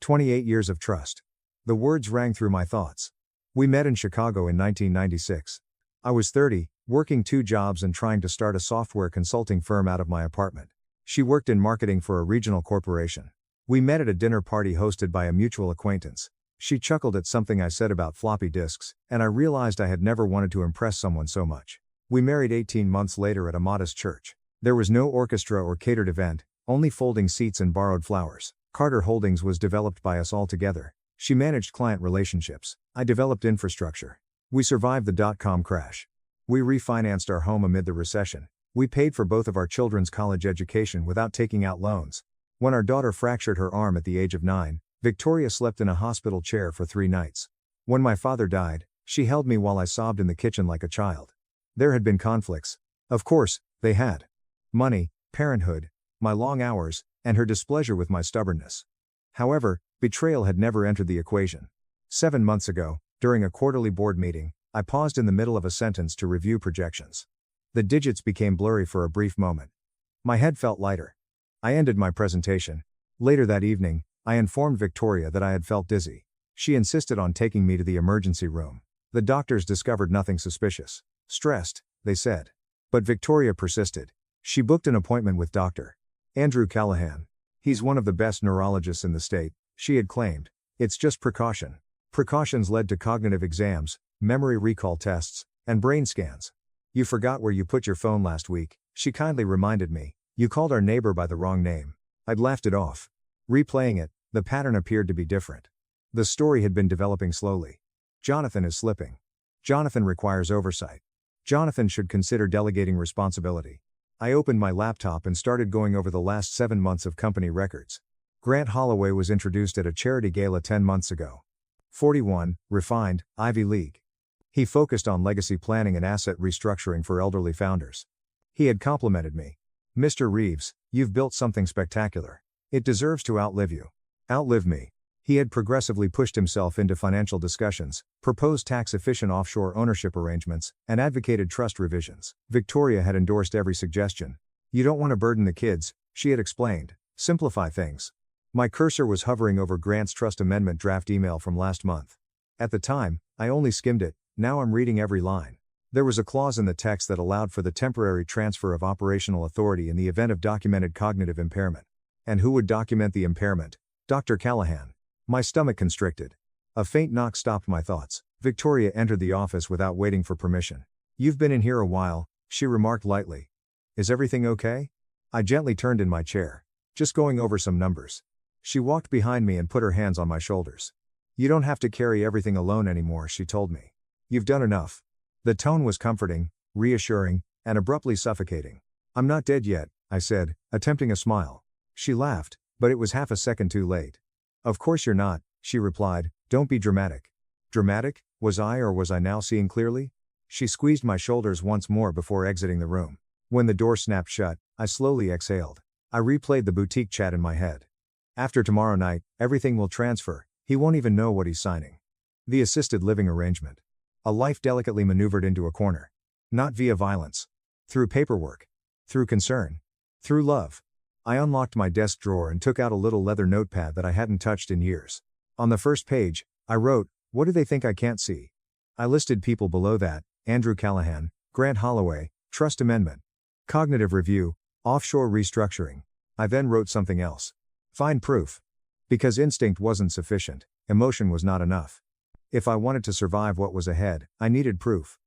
28 years of trust. The words rang through my thoughts. We met in Chicago in 1996. I was 30, working 2 jobs and trying to start a software consulting firm out of my apartment. She worked in marketing for a regional corporation. We met at a dinner party hosted by a mutual acquaintance. She chuckled at something I said about floppy disks, and I realized I had never wanted to impress someone so much. We married 18 months later at a modest church. There was no orchestra or catered event, only folding seats and borrowed flowers. Carter Holdings was developed by us all together. She managed client relationships. I developed infrastructure. We survived the dot-com crash. We refinanced our home amid the recession. We paid for both of our children's college education without taking out loans. When our daughter fractured her arm at the age of 9, Victoria slept in a hospital chair for 3 nights. When my father died, she held me while I sobbed in the kitchen like a child. There had been conflicts. Of course, they had. Money, parenthood, my long hours, and her displeasure with my stubbornness. However, betrayal had never entered the equation. 7 months ago, during a quarterly board meeting, I paused in the middle of a sentence to review projections. The digits became blurry for a brief moment. My head felt lighter. I ended my presentation. Later that evening, I informed Victoria that I had felt dizzy. She insisted on taking me to the emergency room. The doctors discovered nothing suspicious. Stressed, they said. But Victoria persisted. She booked an appointment with Dr. Andrew Callahan. He's one of the best neurologists in the state, she had claimed. It's just precaution. Precautions led to cognitive exams, memory recall tests, and brain scans. You forgot where you put your phone last week, she kindly reminded me. You called our neighbor by the wrong name. I'd laughed it off. Replaying it, the pattern appeared to be different. The story had been developing slowly. Jonathan is slipping. Jonathan requires oversight. Jonathan should consider delegating responsibility. I opened my laptop and started going over the last 7 months of company records. Grant Holloway was introduced at a charity gala 10 months ago. 41, refined, Ivy League. He focused on legacy planning and asset restructuring for elderly founders. He had complimented me. Mr. Reeves, you've built something spectacular. It deserves to outlive you. Outlive me. He had progressively pushed himself into financial discussions, proposed tax-efficient offshore ownership arrangements, and advocated trust revisions. Victoria had endorsed every suggestion. You don't want to burden the kids, she had explained. Simplify things. My cursor was hovering over Grant's trust amendment draft email from last month. At the time, I only skimmed it, now I'm reading every line. There was a clause in the text that allowed for the temporary transfer of operational authority in the event of documented cognitive impairment. And who would document the impairment? Dr. Callahan. My stomach constricted. A faint knock stopped my thoughts. Victoria entered the office without waiting for permission. You've been in here a while, she remarked lightly. Is everything okay? I gently turned in my chair. Just going over some numbers. She walked behind me and put her hands on my shoulders. You don't have to carry everything alone anymore, she told me. You've done enough. The tone was comforting, reassuring, and abruptly suffocating. I'm not dead yet, I said, attempting a smile. She laughed, but it was half a second too late. Of course you're not, she replied, don't be dramatic. Dramatic? Was I or was I now seeing clearly? She squeezed my shoulders once more before exiting the room. When the door snapped shut, I slowly exhaled. I replayed the boutique chat in my head. After tomorrow night, everything will transfer, he won't even know what he's signing. The assisted living arrangement. A life delicately maneuvered into a corner. Not via violence. Through paperwork. Through concern. Through love. I unlocked my desk drawer and took out a little leather notepad that I hadn't touched in years. On the first page, I wrote, what do they think I can't see? I listed people below that, Andrew Callahan, Grant Holloway, trust amendment, cognitive review, offshore restructuring. I then wrote something else. Find proof. Because instinct wasn't sufficient, emotion was not enough. If I wanted to survive what was ahead, I needed proof.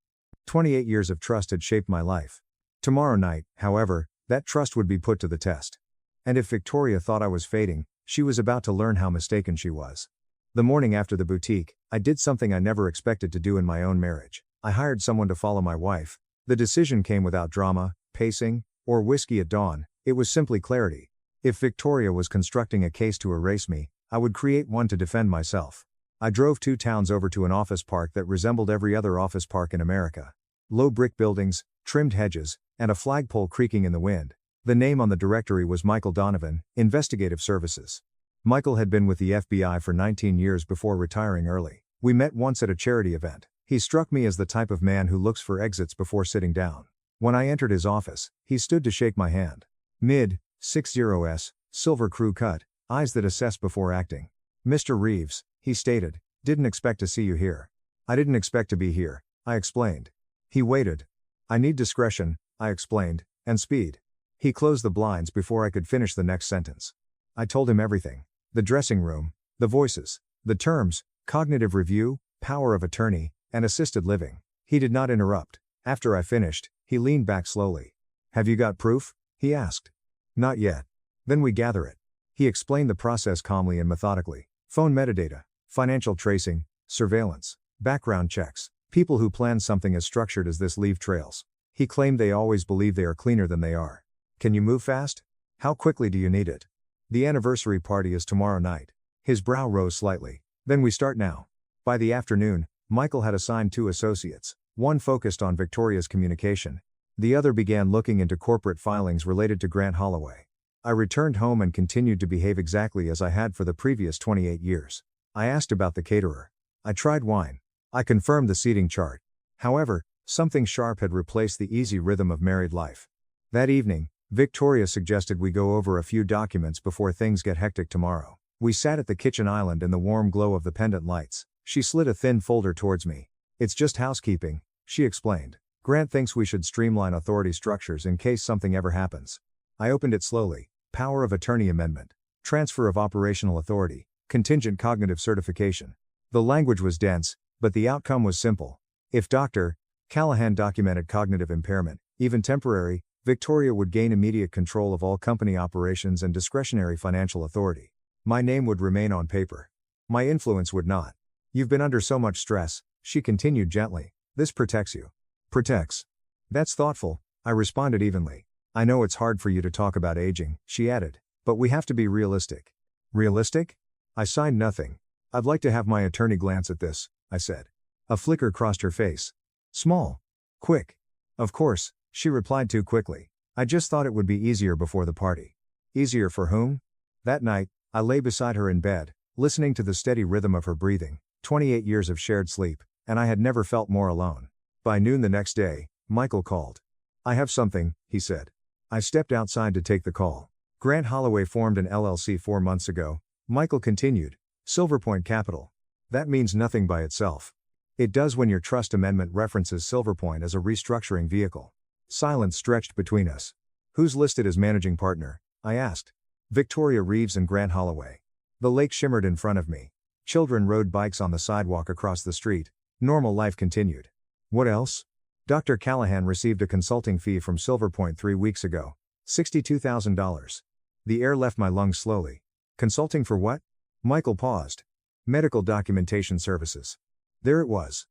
28 years of trust had shaped my life. Tomorrow night, however, that trust would be put to the test. And if Victoria thought I was fading, she was about to learn how mistaken she was. The morning after the boutique, I did something I never expected to do in my own marriage. I hired someone to follow my wife. The decision came without drama, pacing, or whiskey at dawn, it was simply clarity. If Victoria was constructing a case to erase me, I would create one to defend myself. I drove 2 towns over to an office park that resembled every other office park in America. Low brick buildings, trimmed hedges, and a flagpole creaking in the wind. The name on the directory was Michael Donovan, Investigative Services. Michael had been with the FBI for 19 years before retiring early. We met once at a charity event. He struck me as the type of man who looks for exits before sitting down. When I entered his office, he stood to shake my hand. Mid-60s, silver crew cut, eyes that assess before acting. "Mr. Reeves," he stated, "didn't expect to see you here." "I didn't expect to be here," I explained. He waited. "I need discretion," I explained, "and speed." He closed the blinds before I could finish the next sentence. I told him everything. The dressing room, the voices, the terms, cognitive review, power of attorney, and assisted living. He did not interrupt. After I finished, he leaned back slowly. "Have you got proof?" he asked. "Not yet." "Then we gather it." He explained the process calmly and methodically. Phone metadata, financial tracing, surveillance, background checks. People who plan something as structured as this leave trails. He claimed they always believe they are cleaner than they are. "Can you move fast? How quickly do you need it?" "The anniversary party is tomorrow night." His brow rose slightly. "Then we start now." By the afternoon, Michael had assigned 2 associates. One focused on Victoria's communication. The other began looking into corporate filings related to Grant Holloway. I returned home and continued to behave exactly as I had for the previous 28 years. I asked about the caterer. I tried wine. I confirmed the seating chart. However, something sharp had replaced the easy rhythm of married life. That evening, Victoria suggested we go over a few documents before things get hectic tomorrow. We sat at the kitchen island in the warm glow of the pendant lights. She slid a thin folder towards me. "It's just housekeeping," she explained. "Grant thinks we should streamline authority structures in case something ever happens." I opened it slowly. Power of attorney amendment. Transfer of operational authority. Contingent cognitive certification. The language was dense, but the outcome was simple. If Dr. Callahan documented cognitive impairment, even temporary, Victoria would gain immediate control of all company operations and discretionary financial authority. My name would remain on paper. My influence would not. "You've been under so much stress," she continued gently. "This protects you." "Protects." "That's thoughtful," I responded evenly. "I know it's hard for you to talk about aging," she added, "but we have to be realistic." "Realistic?" I signed nothing. "I'd like to have my attorney glance at this," I said. A flicker crossed her face. "Small. Quick." "Of course," she replied too quickly. "I just thought it would be easier before the party." "Easier for whom?" That night, I lay beside her in bed, listening to the steady rhythm of her breathing. 28 years of shared sleep, and I had never felt more alone. By noon the next day, Michael called. "I have something," he said. I stepped outside to take the call. "Grant Holloway formed an LLC 4 months ago," Michael continued. "Silverpoint Capital. That means nothing by itself. It does when your trust amendment references Silverpoint as a restructuring vehicle." Silence stretched between us. "Who's listed as managing partner?" I asked. "Victoria Reeves and Grant Holloway." The lake shimmered in front of me. Children rode bikes on the sidewalk across the street. Normal life continued. "What else?" "Dr. Callahan received a consulting fee from Silverpoint 3 weeks ago. $62,000. The air left my lungs slowly. "Consulting for what?" Michael paused. "Medical documentation services." There it was.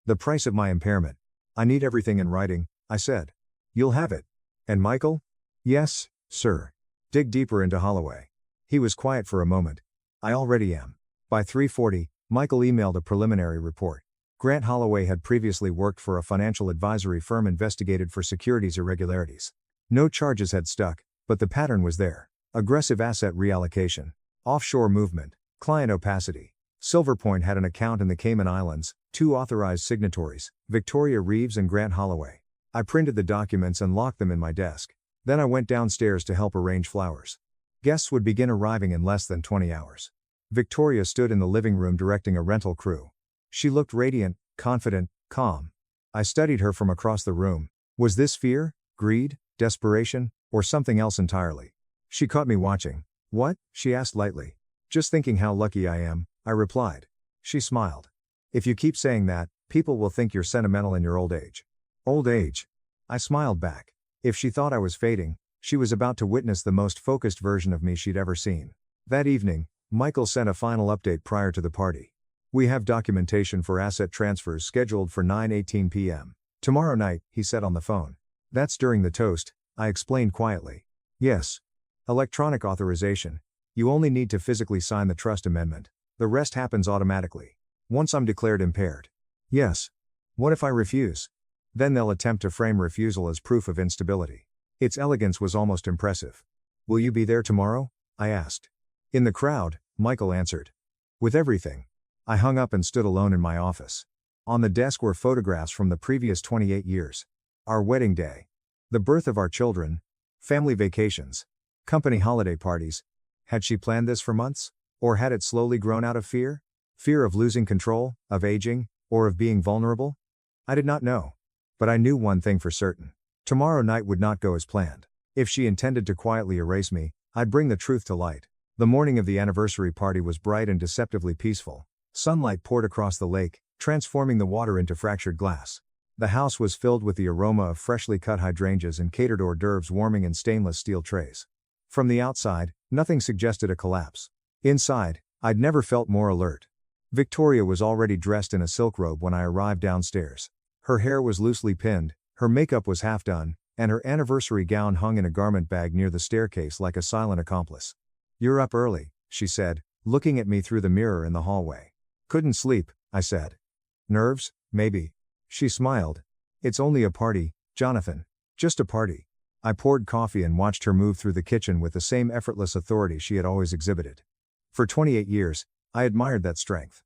The price of my impairment. "I need everything in writing," I said. "You'll have it." "And Michael?" "Yes, sir." "Dig deeper into Holloway." He was quiet for a moment. "I already am." By 3:40, Michael emailed a preliminary report. Grant Holloway had previously worked for a financial advisory firm investigated for securities irregularities. No charges had stuck, but the pattern was there. Aggressive asset reallocation. Offshore movement. Client opacity. Silverpoint had an account in the Cayman Islands, 2 authorized signatories, Victoria Reeves and Grant Holloway. I printed the documents and locked them in my desk. Then I went downstairs to help arrange flowers. Guests would begin arriving in less than 20 hours. Victoria stood in the living room directing a rental crew. She looked radiant, confident, calm. I studied her from across the room. Was this fear, greed, desperation, or something else entirely? She caught me watching. "What?" she asked lightly. "Just thinking how lucky I am," I replied. She smiled. "If you keep saying that, people will think you're sentimental in your old age." "Old age?" I smiled back. If she thought I was fading, she was about to witness the most focused version of me she'd ever seen. That evening, Michael sent a final update prior to the party. "We have documentation for asset transfers scheduled for 9:18 p.m. tomorrow night," he said on the phone. "That's during the toast," I explained quietly. "Yes. Electronic authorization. You only need to physically sign the trust amendment. The rest happens automatically." Once I'm declared impaired. Yes. What if I refuse? Then they'll attempt to frame refusal as proof of instability. Its elegance was almost impressive. Will you be there tomorrow? I asked. In the crowd, Michael answered. With everything. I hung up and stood alone in my office. On the desk were photographs from the previous 28 years. Our wedding day. The birth of our children. Family vacations. Company holiday parties. Had she planned this for months? Or had it slowly grown out of fear? Fear of losing control, of aging, or of being vulnerable? I did not know. But I knew one thing for certain. Tomorrow night would not go as planned. If she intended to quietly erase me, I'd bring the truth to light. The morning of the anniversary party was bright and deceptively peaceful. Sunlight poured across the lake, transforming the water into fractured glass. The house was filled with the aroma of freshly cut hydrangeas and catered hors d'oeuvres warming in stainless steel trays. From the outside, nothing suggested a collapse. Inside, I'd never felt more alert. Victoria was already dressed in a silk robe when I arrived downstairs. Her hair was loosely pinned, her makeup was half done, and her anniversary gown hung in a garment bag near the staircase like a silent accomplice. You're up early, she said, looking at me through the mirror in the hallway. Couldn't sleep, I said. Nerves, maybe. She smiled. It's only a party, Jonathan. Just a party. I poured coffee and watched her move through the kitchen with the same effortless authority she had always exhibited. For 28 years, I admired that strength.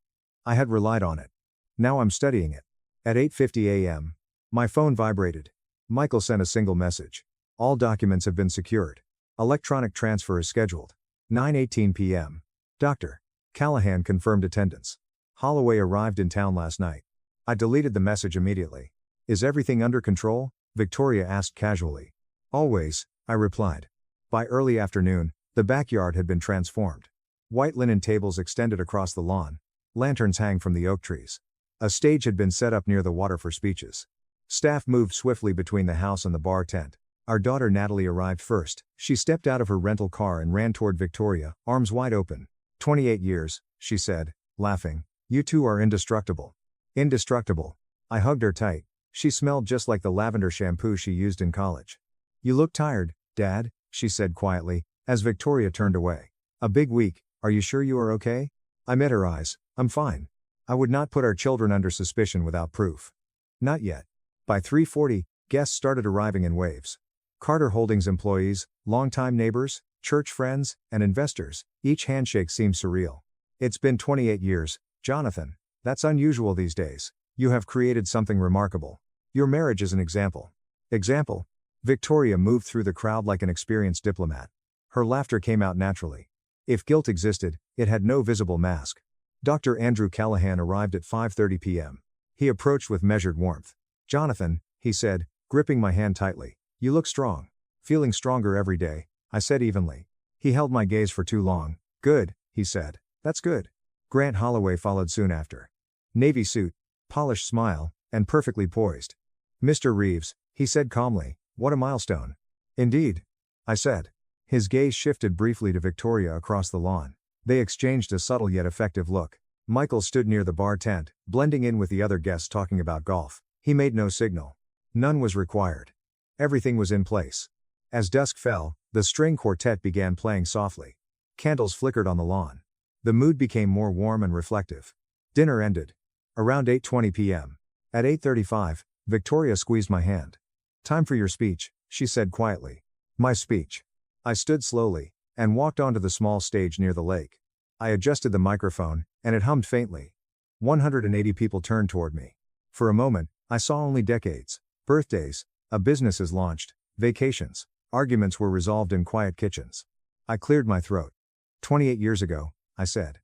I had relied on it. Now I'm studying it. At 8:50 a.m., my phone vibrated. Michael sent a single message. All documents have been secured. Electronic transfer is scheduled. 9:18 p.m. Dr. Callahan confirmed attendance. Holloway arrived in town last night. I deleted the message immediately. Is everything under control? Victoria asked casually. Always, I replied. By early afternoon, the backyard had been transformed. White linen tables extended across the lawn. Lanterns hang from the oak trees. A stage had been set up near the water for speeches. Staff moved swiftly between the house and the bar tent. Our daughter Natalie arrived first. She stepped out of her rental car and ran toward Victoria, arms wide open. 28 years, she said, laughing. You two are indestructible. Indestructible. I hugged her tight. She smelled just like the lavender shampoo she used in college. You look tired, Dad, she said quietly, as Victoria turned away. A big week, are you sure you are okay? I met her eyes. I'm fine. I would not put our children under suspicion without proof. Not yet. By 3:40, guests started arriving in waves. Carter Holdings employees, longtime neighbors, church friends, and investors, each handshake seemed surreal. It's been 28 years, Jonathan. That's unusual these days. You have created something remarkable. Your marriage is an example. Example? Victoria moved through the crowd like an experienced diplomat. Her laughter came out naturally. If guilt existed, it had no visible mask. Dr. Andrew Callahan arrived at 5:30 p.m. He approached with measured warmth. Jonathan, he said, gripping my hand tightly. You look strong. Feeling stronger every day, I said evenly. He held my gaze for too long. Good, he said. That's good. Grant Holloway followed soon after. Navy suit, polished smile, and perfectly poised. Mr. Reeves, he said calmly, what a milestone. Indeed. I said. His gaze shifted briefly to Victoria across the lawn. They exchanged a subtle yet effective look. Michael stood near the bar tent, blending in with the other guests talking about golf. He made no signal. None was required. Everything was in place. As dusk fell, the string quartet began playing softly. Candles flickered on the lawn. The mood became more warm and reflective. Dinner ended. Around 8:20 p.m. At 8:35, Victoria squeezed my hand. Time for your speech, she said quietly. My speech. I stood slowly, and walked onto the small stage near the lake. I adjusted the microphone, and it hummed faintly. 180 people turned toward me. For a moment, I saw only decades. Birthdays, a business is launched, vacations, arguments were resolved in quiet kitchens. I cleared my throat. 28 years ago, I said.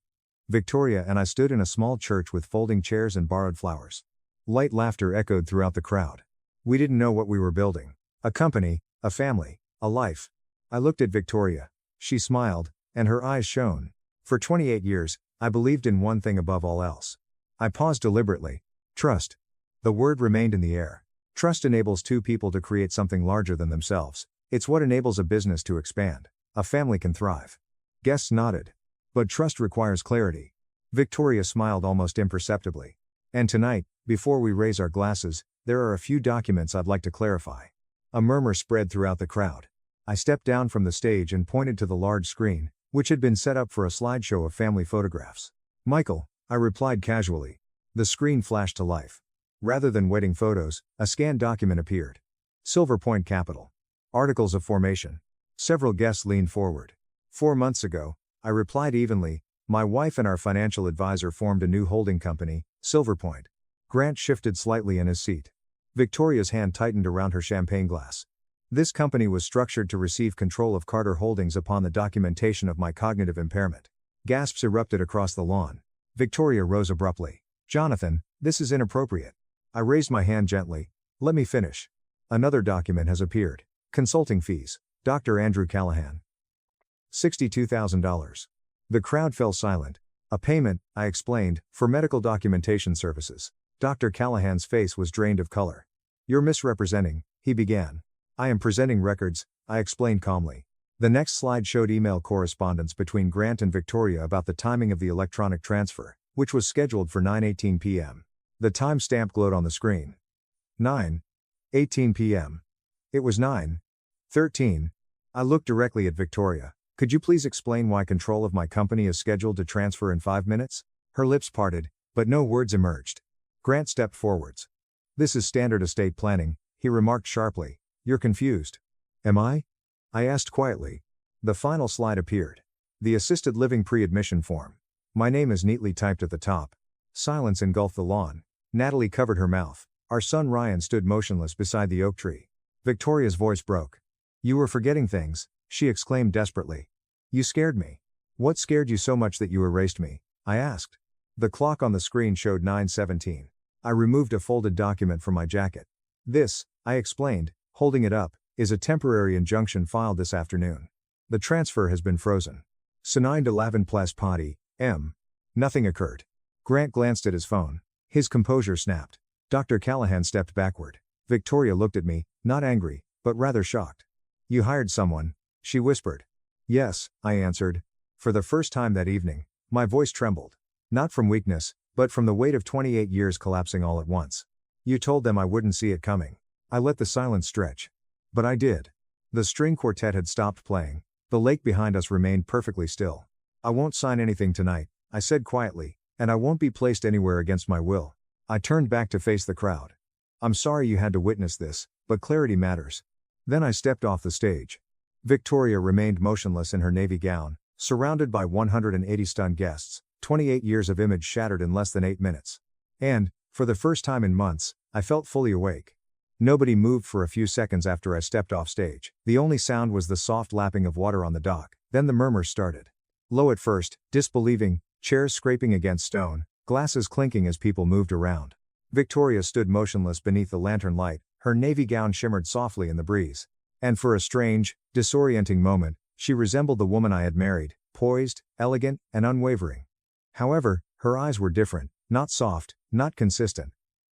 Victoria and I stood in a small church with folding chairs and borrowed flowers. Light laughter echoed throughout the crowd. We didn't know what we were building. A company, a family, a life. I looked at Victoria. She smiled, and her eyes shone. For 28 years, I believed in one thing above all else. I paused deliberately. Trust. The word remained in the air. Trust enables two people to create something larger than themselves. It's what enables a business to expand. A family can thrive. Guests nodded. But trust requires clarity. Victoria smiled almost imperceptibly. And tonight, before we raise our glasses, there are a few documents I'd like to clarify. A murmur spread throughout the crowd. I stepped down from the stage and pointed to the large screen, which had been set up for a slideshow of family photographs. Michael, I replied casually. The screen flashed to life. Rather than wedding photos, a scanned document appeared. Silver Point Capital. Articles of formation. Several guests leaned forward. 4 months ago, I replied evenly, my wife and our financial advisor formed a new holding company, Silver Point. Grant shifted slightly in his seat. Victoria's hand tightened around her champagne glass. This company was structured to receive control of Carter Holdings upon the documentation of my cognitive impairment. Gasps erupted across the lawn. Victoria rose abruptly. Jonathan, this is inappropriate. I raised my hand gently. Let me finish. Another document has appeared. Consulting fees. Dr. Andrew Callahan. $62,000. The crowd fell silent. A payment, I explained, for medical documentation services. Dr. Callahan's face was drained of color. You're misrepresenting, he began. I am presenting records, I explained calmly. The next slide showed email correspondence between Grant and Victoria about the timing of the electronic transfer, which was scheduled for 9:18 p.m. The timestamp glowed on the screen. 9:18 p.m. It was 9:13. I looked directly at Victoria. Could you please explain why control of my company is scheduled to transfer in 5 minutes? Her lips parted, but no words emerged. Grant stepped forwards. This is standard estate planning, he remarked sharply. You're confused. Am I? I asked quietly. The final slide appeared. The assisted living pre-admission form. My name is neatly typed at the top. Silence engulfed the lawn. Natalie covered her mouth. Our son Ryan stood motionless beside the oak tree. Victoria's voice broke. You were forgetting things, she exclaimed desperately. You scared me. What scared you so much that you erased me? I asked. The clock on the screen showed 9:17. I removed a folded document from my jacket. This, I explained, holding it up, is a temporary injunction filed this afternoon. The transfer has been frozen. Signed 11 Place Potty, M. Nothing occurred. Grant glanced at his phone. His composure snapped. Dr. Callahan stepped backward. Victoria looked at me, not angry, but rather shocked. You hired someone, she whispered. Yes, I answered. For the first time that evening, my voice trembled. Not from weakness, but from the weight of 28 years collapsing all at once. You told them I wouldn't see it coming. I let the silence stretch. But I did. The string quartet had stopped playing. The lake behind us remained perfectly still. I won't sign anything tonight, I said quietly, and I won't be placed anywhere against my will. I turned back to face the crowd. I'm sorry you had to witness this, but clarity matters. Then I stepped off the stage. Victoria remained motionless in her navy gown, surrounded by 180 stunned guests, 28 years of image shattered in less than 8 minutes. And, for the first time in months, I felt fully awake. Nobody moved for a few seconds after I stepped off stage. The only sound was the soft lapping of water on the dock. Then the murmurs started. Low at first, disbelieving, chairs scraping against stone, glasses clinking as people moved around. Victoria stood motionless beneath the lantern light, her navy gown shimmered softly in the breeze. And for a strange, disorienting moment, she resembled the woman I had married, poised, elegant, and unwavering. However, her eyes were different, not soft, not consistent.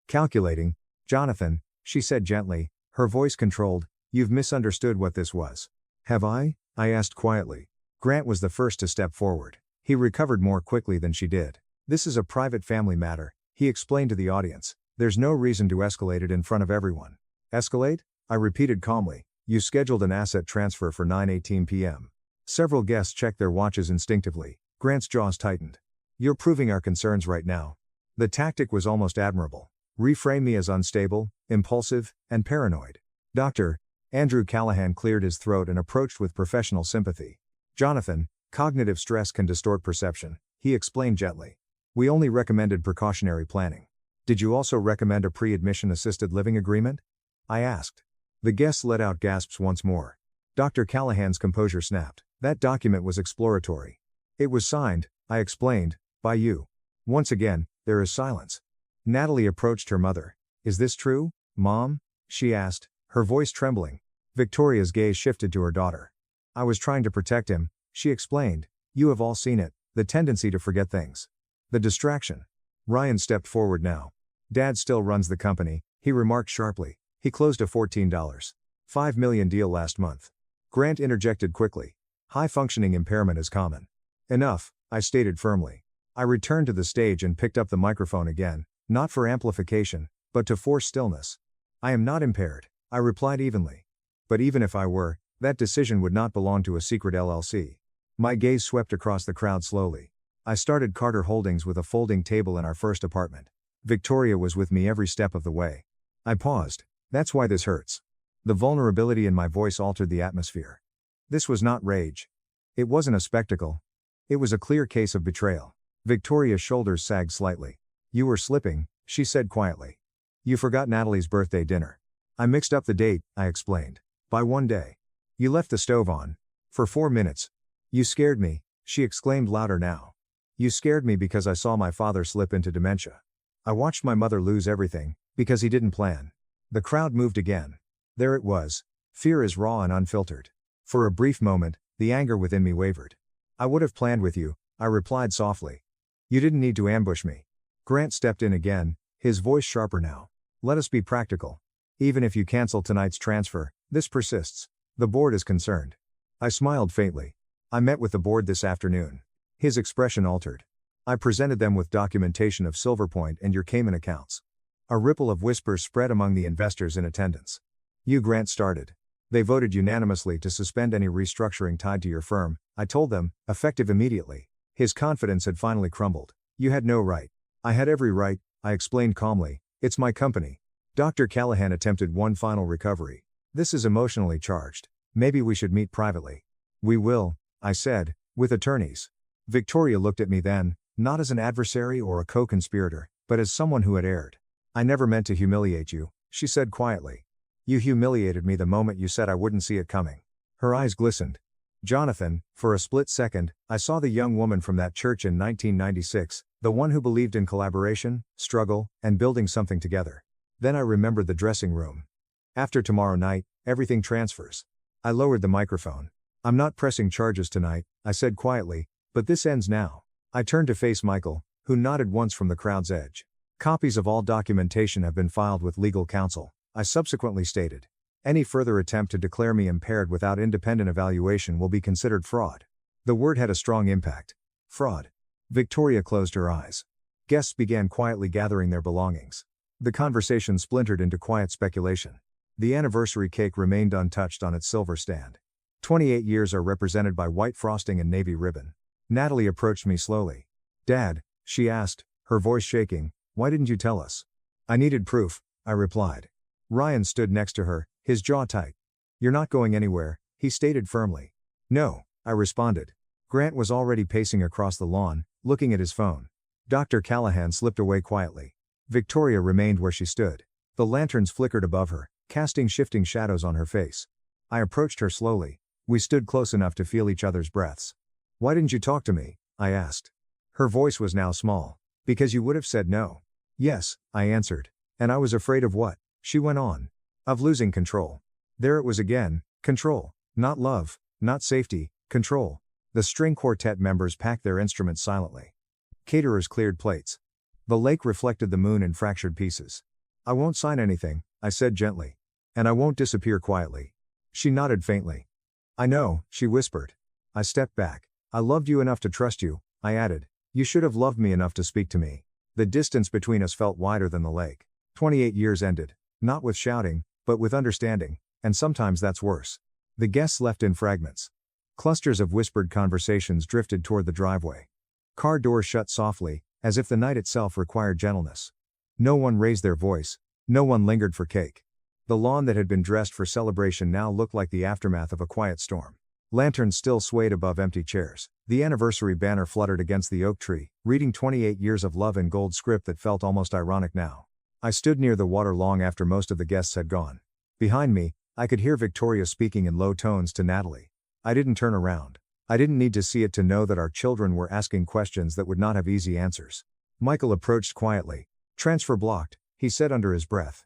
Calculating. Jonathan, she said gently, her voice controlled, you've misunderstood what this was. Have I? I asked quietly. Grant was the first to step forward. He recovered more quickly than she did. This is a private family matter, he explained to the audience. There's no reason to escalate it in front of everyone. Escalate? I repeated calmly. You scheduled an asset transfer for 9:18 p.m. Several guests checked their watches instinctively. Grant's jaws tightened. You're proving our concerns right now. The tactic was almost admirable. Reframe me as unstable, impulsive, and paranoid. Dr. Andrew Callahan cleared his throat and approached with professional sympathy. Jonathan, cognitive stress can distort perception, he explained gently. We only recommended precautionary planning. Did you also recommend a pre-admission assisted living agreement? I asked. The guests let out gasps once more. Dr. Callahan's composure snapped. That document was exploratory. It was signed, I explained, by you. Once again, there is silence. Natalie approached her mother. Is this true, Mom? She asked, her voice trembling. Victoria's gaze shifted to her daughter. I was trying to protect him, she explained. You have all seen it, the tendency to forget things. The distraction. Ryan stepped forward now. Dad still runs the company, he remarked sharply. He closed a $14.5 million deal last month. Grant interjected quickly. High-functioning impairment is common. Enough, I stated firmly. I returned to the stage and picked up the microphone again, not for amplification, but to force stillness. I am not impaired, I replied evenly. But even if I were, that decision would not belong to a secret LLC. My gaze swept across the crowd slowly. I started Carter Holdings with a folding table in our first apartment. Victoria was with me every step of the way. I paused. That's why this hurts. The vulnerability in my voice altered the atmosphere. This was not rage. It wasn't a spectacle. It was a clear case of betrayal. Victoria's shoulders sagged slightly. You were slipping, she said quietly. You forgot Natalie's birthday dinner. I mixed up the date, I explained. By one day. You left the stove on. For 4 minutes. You scared me, she exclaimed louder now. You scared me because I saw my father slip into dementia. I watched my mother lose everything, because he didn't plan. The crowd moved again. There it was. Fear is raw and unfiltered. For a brief moment, the anger within me wavered. I would have planned with you, I replied softly. You didn't need to ambush me. Grant stepped in again, his voice sharper now. Let us be practical. Even if you cancel tonight's transfer, this persists. The board is concerned. I smiled faintly. I met with the board this afternoon. His expression altered. I presented them with documentation of Silverpoint and your Cayman accounts. A ripple of whispers spread among the investors in attendance. Grant started. They voted unanimously to suspend any restructuring tied to your firm, I told them, effective immediately. His confidence had finally crumbled. You had no right. I had every right, I explained calmly. It's my company. Dr. Callahan attempted one final recovery. This is emotionally charged. Maybe we should meet privately. We will, I said, with attorneys. Victoria looked at me then, not as an adversary or a co-conspirator, but as someone who had erred. I never meant to humiliate you, she said quietly. You humiliated me the moment you said I wouldn't see it coming. Her eyes glistened. Jonathan, for a split second, I saw the young woman from that church in 1996, the one who believed in collaboration, struggle, and building something together. Then I remembered the dressing room. After tomorrow night, everything transfers. I lowered the microphone. I'm not pressing charges tonight, I said quietly, but this ends now. I turned to face Michael, who nodded once from the crowd's edge. Copies of all documentation have been filed with legal counsel, I subsequently stated. Any further attempt to declare me impaired without independent evaluation will be considered fraud. The word had a strong impact. Fraud. Victoria closed her eyes. Guests began quietly gathering their belongings. The conversation splintered into quiet speculation. The anniversary cake remained untouched on its silver stand. 28 years are represented by white frosting and navy ribbon. Natalie approached me slowly. Dad, she asked, her voice shaking, why didn't you tell us? I needed proof, I replied. Ryan stood next to her, his jaw tight. You're not going anywhere, he stated firmly. No, I responded. Grant was already pacing across the lawn, looking at his phone. Dr. Callahan slipped away quietly. Victoria remained where she stood. The lanterns flickered above her, casting shifting shadows on her face. I approached her slowly. We stood close enough to feel each other's breaths. Why didn't you talk to me? I asked. Her voice was now small. Because you would have said no. Yes, I answered. And I was afraid of what? She went on. Of losing control. There it was again, control. Not love, not safety, control. The string quartet members packed their instruments silently. Caterers cleared plates. The lake reflected the moon in fractured pieces. I won't sign anything, I said gently. And I won't disappear quietly. She nodded faintly. I know, she whispered. I stepped back. I loved you enough to trust you, I added. You should have loved me enough to speak to me. The distance between us felt wider than the lake. 28 years ended. Not with shouting, but with understanding, and sometimes that's worse. The guests left in fragments. Clusters of whispered conversations drifted toward the driveway. Car doors shut softly, as if the night itself required gentleness. No one raised their voice. No one lingered for cake. The lawn that had been dressed for celebration now looked like the aftermath of a quiet storm. Lanterns still swayed above empty chairs. The anniversary banner fluttered against the oak tree, reading 28 years of love in gold script that felt almost ironic now. I stood near the water long after most of the guests had gone. Behind me, I could hear Victoria speaking in low tones to Natalie. I didn't turn around. I didn't need to see it to know that our children were asking questions that would not have easy answers. Michael approached quietly. Transfer blocked, he said under his breath.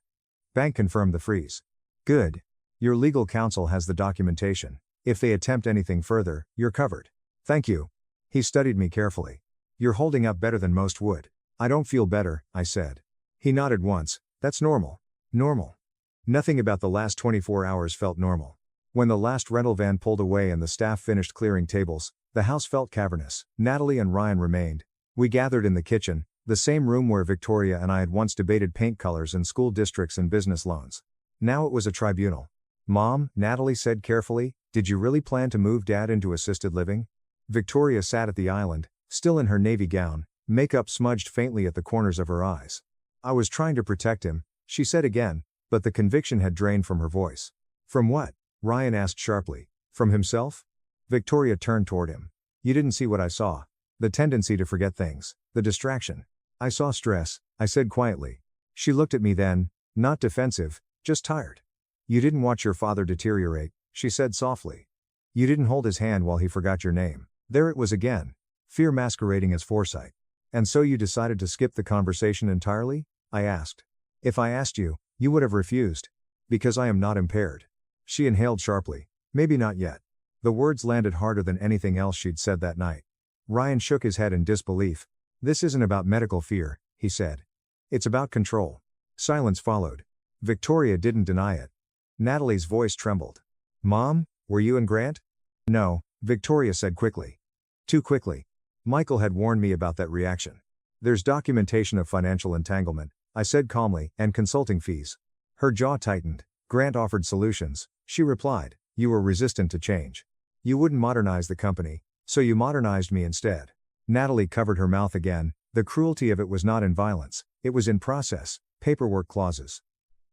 Bank confirmed the freeze. Good. Your legal counsel has the documentation. If they attempt anything further, you're covered. Thank you. He studied me carefully. You're holding up better than most would. I don't feel better, I said. He nodded once. That's normal. Normal. Nothing about the last 24 hours felt normal. When the last rental van pulled away and the staff finished clearing tables, the house felt cavernous. Natalie and Ryan remained. We gathered in the kitchen, the same room where Victoria and I had once debated paint colors and school districts and business loans. Now it was a tribunal. Mom, Natalie said carefully, did you really plan to move Dad into assisted living? Victoria sat at the island, still in her navy gown, makeup smudged faintly at the corners of her eyes. I was trying to protect him, she said again, but the conviction had drained from her voice. From what? Ryan asked sharply. From himself? Victoria turned toward him. You didn't see what I saw. The tendency to forget things, the distraction. I saw stress, I said quietly. She looked at me then, not defensive, just tired. You didn't watch your father deteriorate, she said softly. You didn't hold his hand while he forgot your name. There it was again. Fear masquerading as foresight. And so you decided to skip the conversation entirely? I asked. If I asked you, you would have refused. Because I am not impaired. She inhaled sharply. Maybe not yet. The words landed harder than anything else she'd said that night. Ryan shook his head in disbelief. This isn't about medical fear, he said. It's about control. Silence followed. Victoria didn't deny it. Natalie's voice trembled. Mom, were you and Grant? No, Victoria said quickly. Too quickly. Michael had warned me about that reaction. There's documentation of financial entanglement, I said calmly, and consulting fees. Her jaw tightened. Grant offered solutions, she replied. You were resistant to change. You wouldn't modernize the company, so you modernized me instead. Natalie covered her mouth again. The cruelty of it was not in violence, it was in process, paperwork clauses.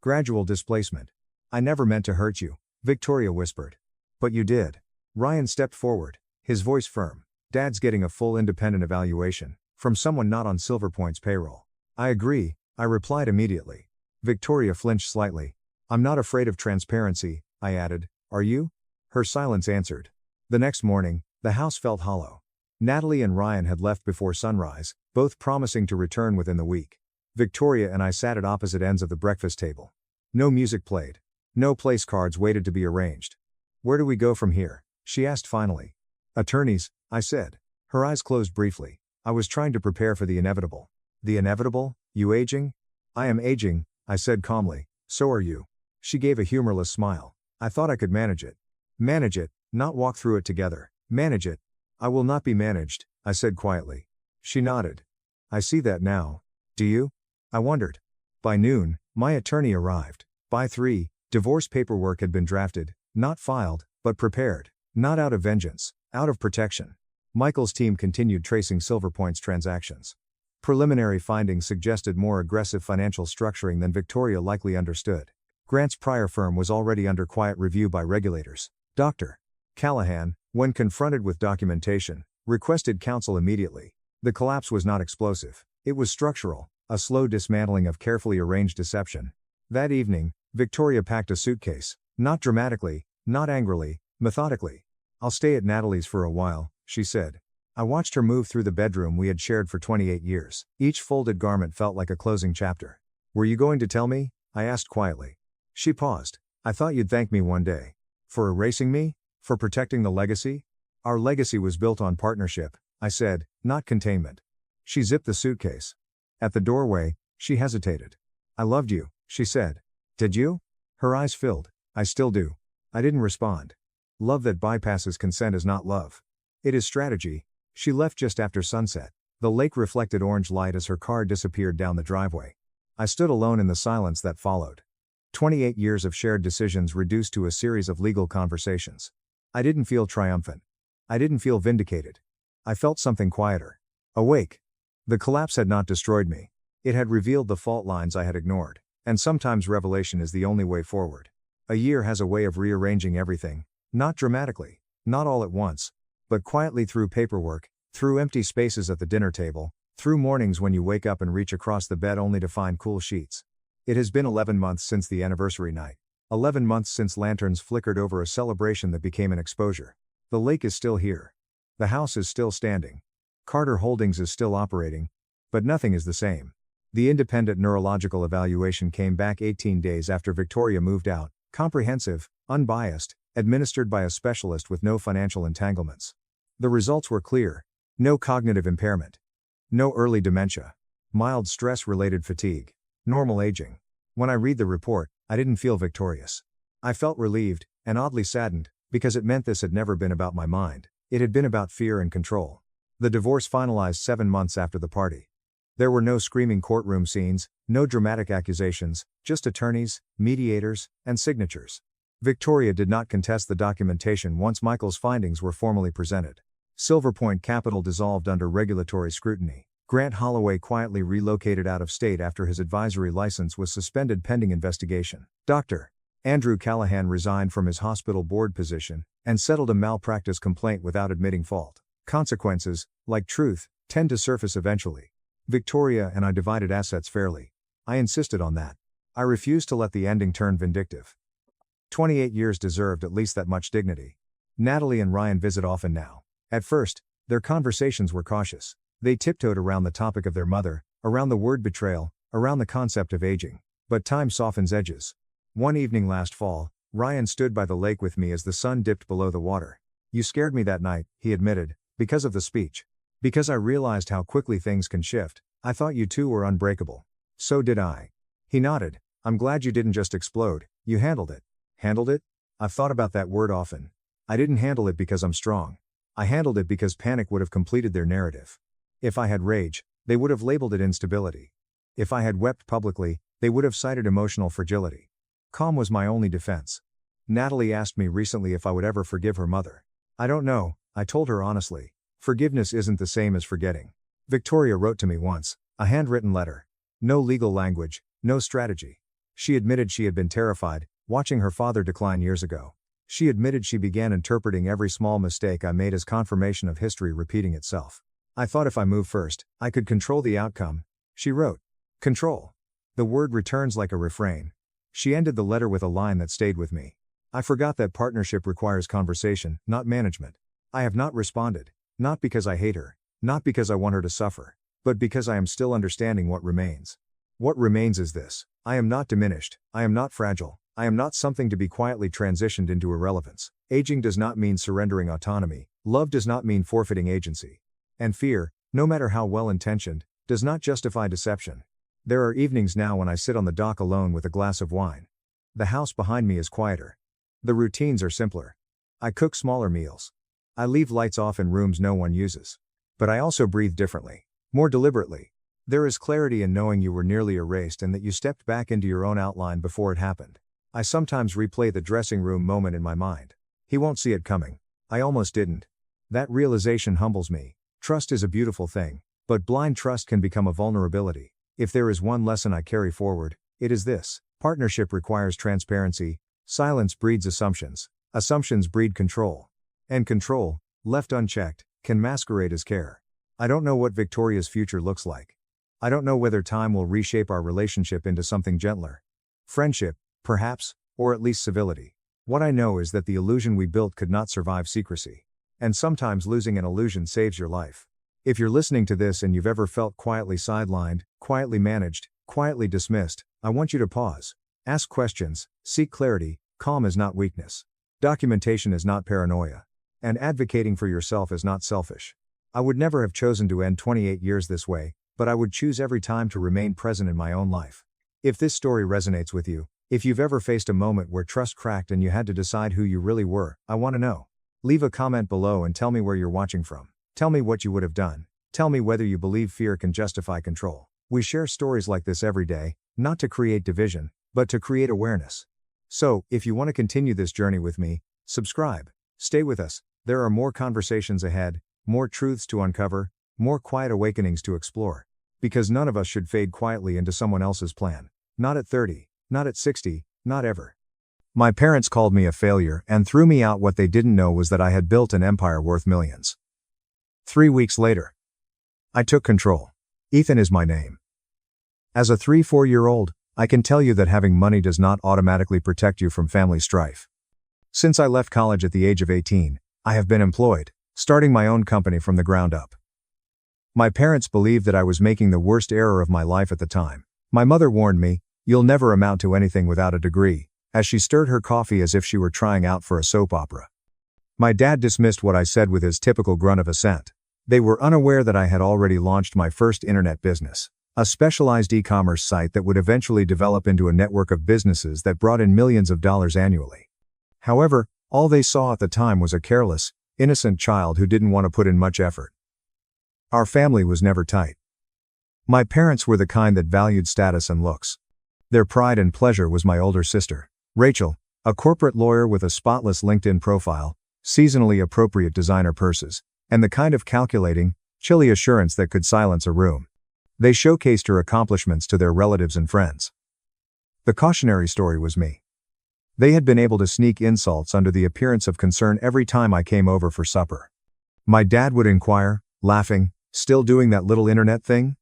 Gradual displacement. I never meant to hurt you, Victoria whispered. But you did. Ryan stepped forward, his voice firm. Dad's getting a full independent evaluation, from someone not on Silver Point's payroll. I agree, I replied immediately. Victoria flinched slightly. I'm not afraid of transparency, I added. Are you? Her silence answered. The next morning, the house felt hollow. Natalie and Ryan had left before sunrise, both promising to return within the week. Victoria and I sat at opposite ends of the breakfast table. No music played. No place cards waited to be arranged. Where do we go from here? She asked finally. Attorneys, I said. Her eyes closed briefly. I was trying to prepare for the inevitable. The inevitable? You aging? I am aging, I said calmly. So are you. She gave a humorless smile. I thought I could manage it. Manage it, not walk through it together. Manage it. I will not be managed, I said quietly. She nodded. I see that now. Do you? I wondered. By noon, my attorney arrived. By 3, divorce paperwork had been drafted, not filed, but prepared. Not out of vengeance, out of protection. Michael's team continued tracing Silver Point's transactions. Preliminary findings suggested more aggressive financial structuring than Victoria likely understood. Grant's prior firm was already under quiet review by regulators. Dr. Callahan, when confronted with documentation, requested counsel immediately. The collapse was not explosive. It was structural, a slow dismantling of carefully arranged deception. That evening, Victoria packed a suitcase, not dramatically, not angrily, methodically. I'll stay at Natalie's for a while, she said. I watched her move through the bedroom we had shared for 28 years. Each folded garment felt like a closing chapter. Were you going to tell me? I asked quietly. She paused. I thought you'd thank me one day. For erasing me? For protecting the legacy? Our legacy was built on partnership, I said, not containment. She zipped the suitcase. At the doorway, she hesitated. I loved you, she said. Did you? Her eyes filled. I still do. I didn't respond. Love that bypasses consent is not love. It is strategy. She left just after sunset. The lake reflected orange light as her car disappeared down the driveway. I stood alone in the silence that followed. 28 years of shared decisions reduced to a series of legal conversations. I didn't feel triumphant. I didn't feel vindicated. I felt something quieter. Awake. The collapse had not destroyed me. It had revealed the fault lines I had ignored. And sometimes revelation is the only way forward. A year has a way of rearranging everything. Not dramatically. Not all at once. But quietly through paperwork, through empty spaces at the dinner table, through mornings when you wake up and reach across the bed only to find cool sheets. It has been 11 months since the anniversary night. 11 months since lanterns flickered over a celebration that became an exposure. The lake is still here. The house is still standing. Carter Holdings is still operating. But nothing is the same. The independent neurological evaluation came back 18 days after Victoria moved out, comprehensive, unbiased, administered by a specialist with no financial entanglements. The results were clear. No cognitive impairment. No early dementia. Mild stress-related fatigue. Normal aging. When I read the report, I didn't feel victorious. I felt relieved, and oddly saddened, because it meant this had never been about my mind. It had been about fear and control. The divorce finalized 7 months after the party. There were no screaming courtroom scenes, no dramatic accusations, just attorneys, mediators, and signatures. Victoria did not contest the documentation once Michael's findings were formally presented. Silver Point Capital dissolved under regulatory scrutiny. Grant Holloway quietly relocated out of state after his advisory license was suspended pending investigation. Dr. Andrew Callahan resigned from his hospital board position and settled a malpractice complaint without admitting fault. Consequences, like truth, tend to surface eventually. Victoria and I divided assets fairly. I insisted on that. I refused to let the ending turn vindictive. 28 years deserved at least that much dignity. Natalie and Ryan visit often now. At first, their conversations were cautious. They tiptoed around the topic of their mother, around the word betrayal, around the concept of aging. But time softens edges. One evening last fall, Ryan stood by the lake with me as the sun dipped below the water. "You scared me that night," he admitted, "because of the speech. Because I realized how quickly things can shift. I thought you two were unbreakable." "So did I." He nodded. "I'm glad you didn't just explode, you handled it." Handled it? I've thought about that word often. I didn't handle it because I'm strong. I handled it because panic would have completed their narrative. If I had rage, they would have labeled it instability. If I had wept publicly, they would have cited emotional fragility. Calm was my only defense. Natalie asked me recently if I would ever forgive her mother. "I don't know," I told her honestly. "Forgiveness isn't the same as forgetting." Victoria wrote to me once, a handwritten letter. No legal language, no strategy. She admitted she had been terrified, watching her father decline years ago. She admitted she began interpreting every small mistake I made as confirmation of history repeating itself. "I thought if I moved first, I could control the outcome," she wrote. Control. The word returns like a refrain. She ended the letter with a line that stayed with me. "I forgot that partnership requires conversation, not management." I have not responded. Not because I hate her. Not because I want her to suffer. But because I am still understanding what remains. What remains is this: I am not diminished. I am not fragile. I am not something to be quietly transitioned into irrelevance. Aging does not mean surrendering autonomy. Love does not mean forfeiting agency. And fear, no matter how well-intentioned, does not justify deception. There are evenings now when I sit on the dock alone with a glass of wine. The house behind me is quieter. The routines are simpler. I cook smaller meals. I leave lights off in rooms no one uses. But I also breathe differently. More deliberately. There is clarity in knowing you were nearly erased and that you stepped back into your own outline before it happened. I sometimes replay the dressing room moment in my mind. He won't see it coming. I almost didn't. That realization humbles me. Trust is a beautiful thing, but blind trust can become a vulnerability. If there is one lesson I carry forward, it is this: partnership requires transparency, silence breeds assumptions, assumptions breed control. And control, left unchecked, can masquerade as care. I don't know what Victoria's future looks like. I don't know whether time will reshape our relationship into something gentler. Friendship, perhaps, or at least civility. What I know is that the illusion we built could not survive secrecy. And sometimes losing an illusion saves your life. If you're listening to this and you've ever felt quietly sidelined, quietly managed, quietly dismissed, I want you to pause. Ask questions, seek clarity. Calm is not weakness. Documentation is not paranoia. And advocating for yourself is not selfish. I would never have chosen to end 28 years this way, but I would choose every time to remain present in my own life. If this story resonates with you, if you've ever faced a moment where trust cracked and you had to decide who you really were, I want to know. Leave a comment below and tell me where you're watching from. Tell me what you would have done. Tell me whether you believe fear can justify control. We share stories like this every day, not to create division, but to create awareness. So, if you want to continue this journey with me, subscribe. Stay with us. There are more conversations ahead, more truths to uncover, more quiet awakenings to explore. Because none of us should fade quietly into someone else's plan. Not at 30, not at 60, not ever. My parents called me a failure and threw me out. What they didn't know was that I had built an empire worth millions. 3 weeks later, I took control. Ethan is my name. As a 3-4-year-old, I can tell you that having money does not automatically protect you from family strife. Since I left college at the age of 18, I have been employed, starting my own company from the ground up. My parents believed that I was making the worst error of my life at the time. My mother warned me, "You'll never amount to anything without a degree," as she stirred her coffee as if she were trying out for a soap opera. My dad dismissed what I said with his typical grunt of assent. They were unaware that I had already launched my first internet business, a specialized e-commerce site that would eventually develop into a network of businesses that brought in millions of dollars annually. However, all they saw at the time was a careless, innocent child who didn't want to put in much effort. Our family was never tight. My parents were the kind that valued status and looks. Their pride and pleasure was my older sister, Rachel, a corporate lawyer with a spotless LinkedIn profile, seasonally appropriate designer purses, and the kind of calculating, chilly assurance that could silence a room. They showcased her accomplishments to their relatives and friends. The cautionary story was me. They had been able to sneak insults under the appearance of concern every time I came over for supper. My dad would inquire, laughing, "Still doing that little internet thing?"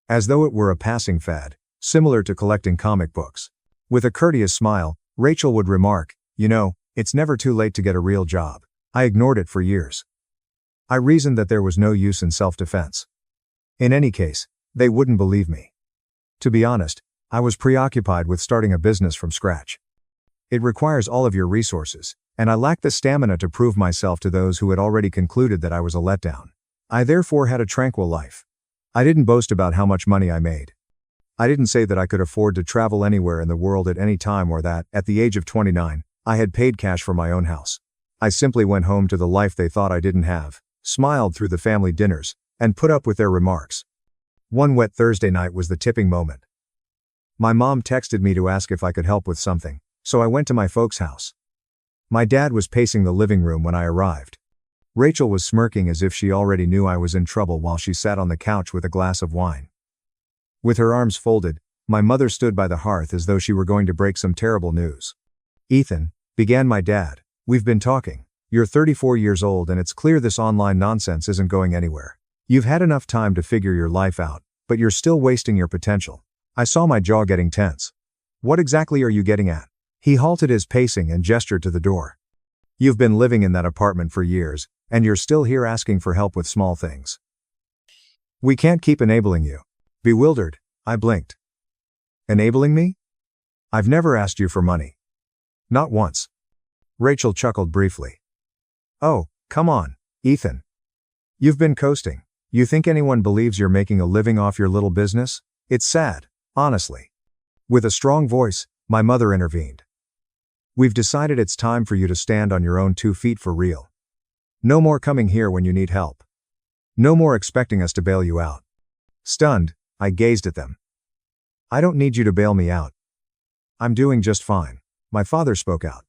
As though it were a passing fad, similar to collecting comic books. With a courteous smile, Rachel would remark, "You know, it's never too late to get a real job." I ignored it for years. I reasoned that there was no use in self-defense. In any case, they wouldn't believe me. To be honest, I was preoccupied with starting a business from scratch. It requires all of your resources, and I lacked the stamina to prove myself to those who had already concluded that I was a letdown. I therefore had a tranquil life. I didn't boast about how much money I made. I didn't say that I could afford to travel anywhere in the world at any time or that, at the age of 29, I had paid cash for my own house. I simply went home to the life they thought I didn't have, smiled through the family dinners, and put up with their remarks. One wet Thursday night was the tipping moment. My mom texted me to ask if I could help with something, so I went to my folks' house. My dad was pacing the living room when I arrived. Rachel was smirking as if she already knew I was in trouble while she sat on the couch with a glass of wine. With her arms folded, my mother stood by the hearth as though she were going to break some terrible news. "Ethan," began my dad, "we've been talking. You're 34 years old and it's clear this online nonsense isn't going anywhere. You've had enough time to figure your life out, but you're still wasting your potential." I saw my jaw getting tense. "What exactly are you getting at?" He halted his pacing and gestured to the door. "You've been living in that apartment for years, and you're still here asking for help with small things. We can't keep enabling you." Bewildered, I blinked. "Enabling me? I've never asked you for money." "Not once." Rachel chuckled briefly. "Oh, come on, Ethan. You've been coasting. You think anyone believes you're making a living off your little business? It's sad, honestly." With a strong voice, my mother intervened. "We've decided it's time for you to stand on your own 2 feet for real. No more coming here when you need help. No more expecting us to bail you out." Stunned, I gazed at them. "I don't need you to bail me out. I'm doing just fine," my father spoke out.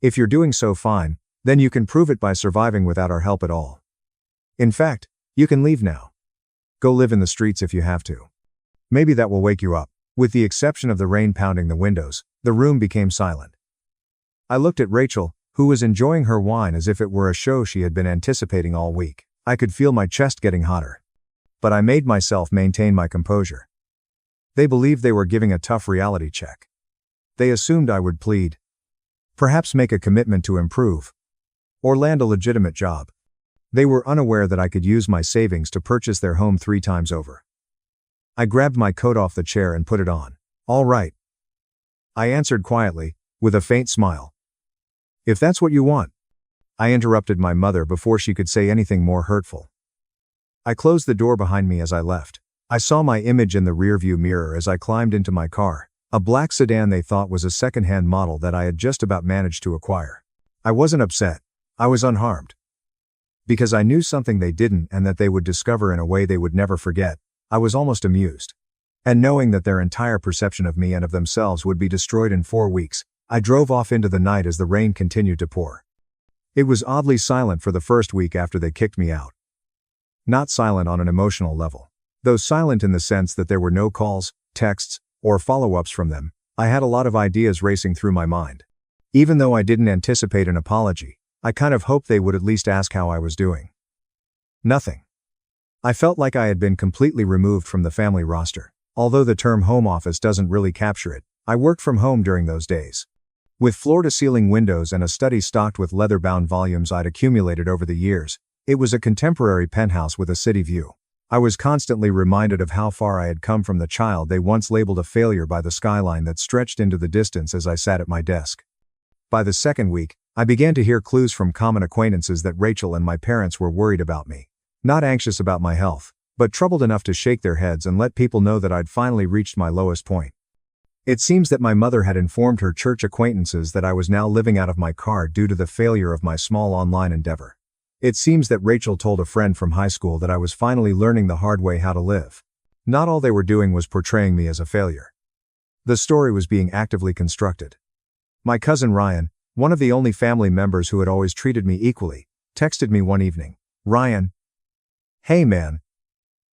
"If you're doing so fine, then you can prove it by surviving without our help at all. In fact, you can leave now. Go live in the streets if you have to. Maybe that will wake you up." With the exception of the rain pounding the windows, the room became silent. I looked at Rachel, who was enjoying her wine as if it were a show she had been anticipating all week. I could feel my chest getting hotter. But I made myself maintain my composure. They believed they were giving a tough reality check. They assumed I would plead. Perhaps make a commitment to improve. Or land a legitimate job. They were unaware that I could use my savings to purchase their home 3 times over. I grabbed my coat off the chair and put it on. "All right," I answered quietly, with a faint smile. "If that's what you want." I interrupted my mother before she could say anything more hurtful. I closed the door behind me as I left. I saw my image in the rearview mirror as I climbed into my car, a black sedan they thought was a second-hand model that I had just about managed to acquire. I wasn't upset. I was unharmed. Because I knew something they didn't and that they would discover in a way they would never forget, I was almost amused. And knowing that their entire perception of me and of themselves would be destroyed in 4 weeks, I drove off into the night as the rain continued to pour. It was oddly silent for the first week after they kicked me out. Not silent on an emotional level. Though silent in the sense that there were no calls, texts, or follow-ups from them, I had a lot of ideas racing through my mind. Even though I didn't anticipate an apology, I kind of hoped they would at least ask how I was doing. Nothing. I felt like I had been completely removed from the family roster. Although the term home office doesn't really capture it, I worked from home during those days. With floor-to-ceiling windows and a study stocked with leather-bound volumes I'd accumulated over the years, it was a contemporary penthouse with a city view. I was constantly reminded of how far I had come from the child they once labeled a failure by the skyline that stretched into the distance as I sat at my desk. By the second week, I began to hear clues from common acquaintances that Rachel and my parents were worried about me. Not anxious about my health, but troubled enough to shake their heads and let people know that I'd finally reached my lowest point. It seems that my mother had informed her church acquaintances that I was now living out of my car due to the failure of my small online endeavor. It seems that Rachel told a friend from high school that I was finally learning the hard way how to live. Not all they were doing was portraying me as a failure. The story was being actively constructed. My cousin Ryan, one of the only family members who had always treated me equally, texted me one evening. Ryan. Hey man.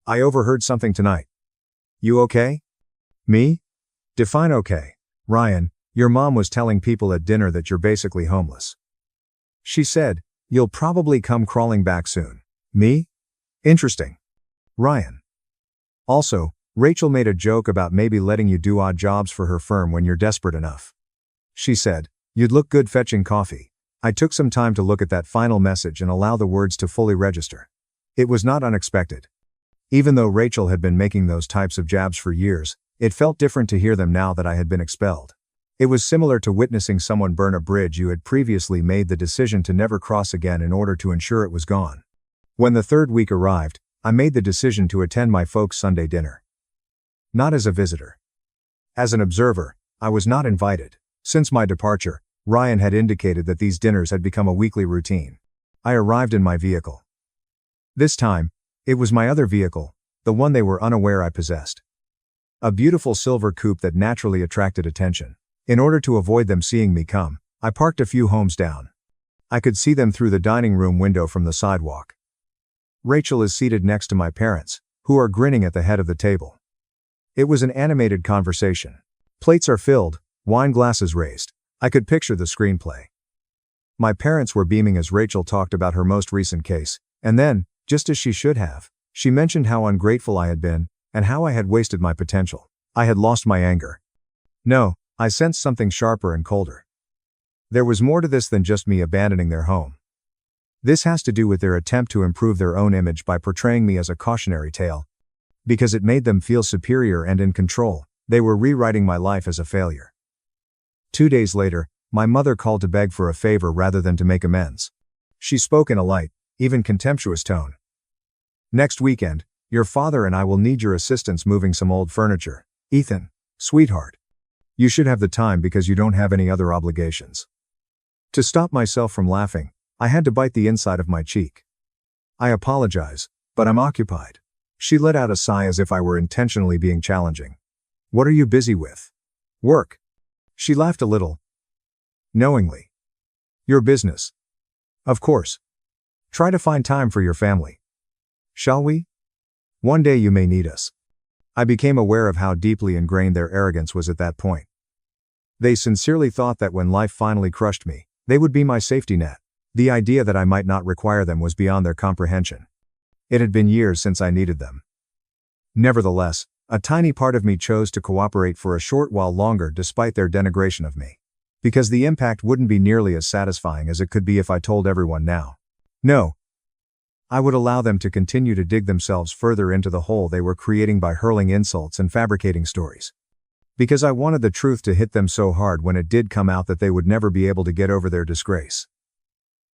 I overheard something tonight. You okay? Me? Define okay. Ryan, your mom was telling people at dinner that you're basically homeless. She said, you'll probably come crawling back soon. Me? Interesting. Ryan. Also, Rachel made a joke about maybe letting you do odd jobs for her firm when you're desperate enough. She said, you'd look good fetching coffee. I took some time to look at that final message and allow the words to fully register. It was not unexpected. Even though Rachel had been making those types of jabs for years, it felt different to hear them now that I had been expelled. It was similar to witnessing someone burn a bridge you had previously made the decision to never cross again in order to ensure it was gone. When the third week arrived, I made the decision to attend my folks' Sunday dinner. Not as a visitor. As an observer, I was not invited. Since my departure, Ryan had indicated that these dinners had become a weekly routine. I arrived in my vehicle. This time, it was my other vehicle, the one they were unaware I possessed. A beautiful silver coupe that naturally attracted attention. In order to avoid them seeing me come, I parked a few homes down. I could see them through the dining room window from the sidewalk. Rachel is seated next to my parents, who are grinning at the head of the table. It was an animated conversation. Plates are filled, wine glasses raised. I could picture the screenplay. My parents were beaming as Rachel talked about her most recent case, and then, just as she should have, she mentioned how ungrateful I had been, and how I had wasted my potential. I had lost my anger. No, I sensed something sharper and colder. There was more to this than just me abandoning their home. This has to do with their attempt to improve their own image by portraying me as a cautionary tale. Because it made them feel superior and in control, they were rewriting my life as a failure. 2 days later, my mother called to beg for a favor rather than to make amends. She spoke in a light, even contemptuous tone. Next weekend, your father and I will need your assistance moving some old furniture. Ethan, sweetheart. You should have the time because you don't have any other obligations. To stop myself from laughing, I had to bite the inside of my cheek. I apologize, but I'm occupied. She let out a sigh as if I were intentionally being challenging. What are you busy with? Work. She laughed a little. Knowingly. Your business. Of course. Try to find time for your family. Shall we? One day you may need us. I became aware of how deeply ingrained their arrogance was at that point. They sincerely thought that when life finally crushed me, they would be my safety net. The idea that I might not require them was beyond their comprehension. It had been years since I needed them. Nevertheless, a tiny part of me chose to cooperate for a short while longer despite their denigration of me. Because the impact wouldn't be nearly as satisfying as it could be if I told everyone now. No. I would allow them to continue to dig themselves further into the hole they were creating by hurling insults and fabricating stories. Because I wanted the truth to hit them so hard when it did come out that they would never be able to get over their disgrace.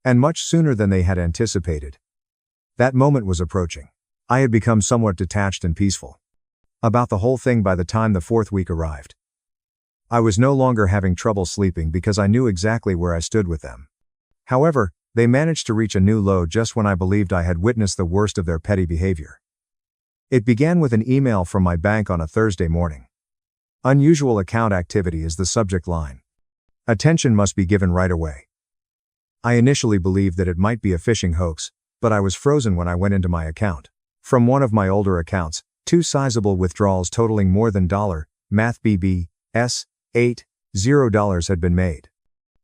And much sooner than they had anticipated. That moment was approaching. I had become somewhat detached and peaceful about the whole thing by the time the fourth week arrived. I was no longer having trouble sleeping because I knew exactly where I stood with them. However, they managed to reach a new low just when I believed I had witnessed the worst of their petty behavior. It began with an email from my bank on a Thursday morning. Unusual account activity is the subject line. Attention must be given right away. I initially believed that it might be a phishing hoax, but I was frozen when I went into my account. From one of my older accounts, 2 sizable withdrawals totaling more than math BBS, $80 had been made.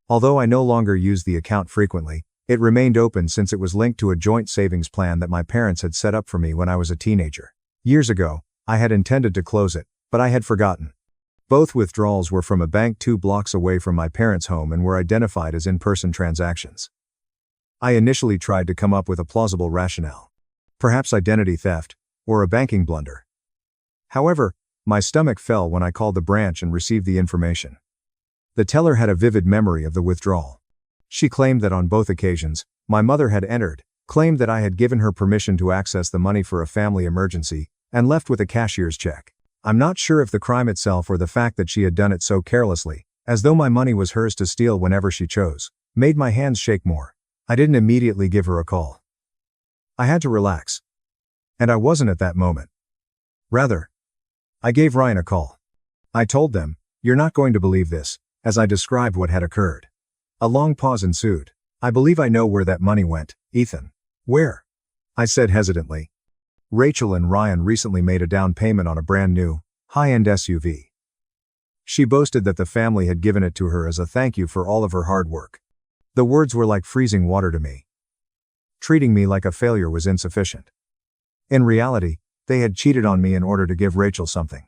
Although I no longer used the account frequently, it remained open since it was linked to a joint savings plan that my parents had set up for me when I was a teenager. Years ago, I had intended to close it, but I had forgotten. Both withdrawals were from a bank 2 blocks away from my parents' home and were identified as in-person transactions. I initially tried to come up with a plausible rationale. Perhaps identity theft, or a banking blunder. However, my stomach fell when I called the branch and received the information. The teller had a vivid memory of the withdrawal. She claimed that on both occasions, my mother had entered, claimed that I had given her permission to access the money for a family emergency, and left with a cashier's check. I'm not sure if the crime itself or the fact that she had done it so carelessly, as though my money was hers to steal whenever she chose, made my hands shake more. I didn't immediately give her a call. I had to relax. And I wasn't at that moment. Rather, I gave Ryan a call. I told them, "You're not going to believe this," as I described what had occurred. A long pause ensued. "I believe I know where that money went, Ethan." "Where?" I said hesitantly. Rachel and Ryan recently made a down payment on a brand new, high-end SUV. She boasted that the family had given it to her as a thank you for all of her hard work. The words were like freezing water to me. Treating me like a failure was insufficient. In reality, they had cheated on me in order to give Rachel something.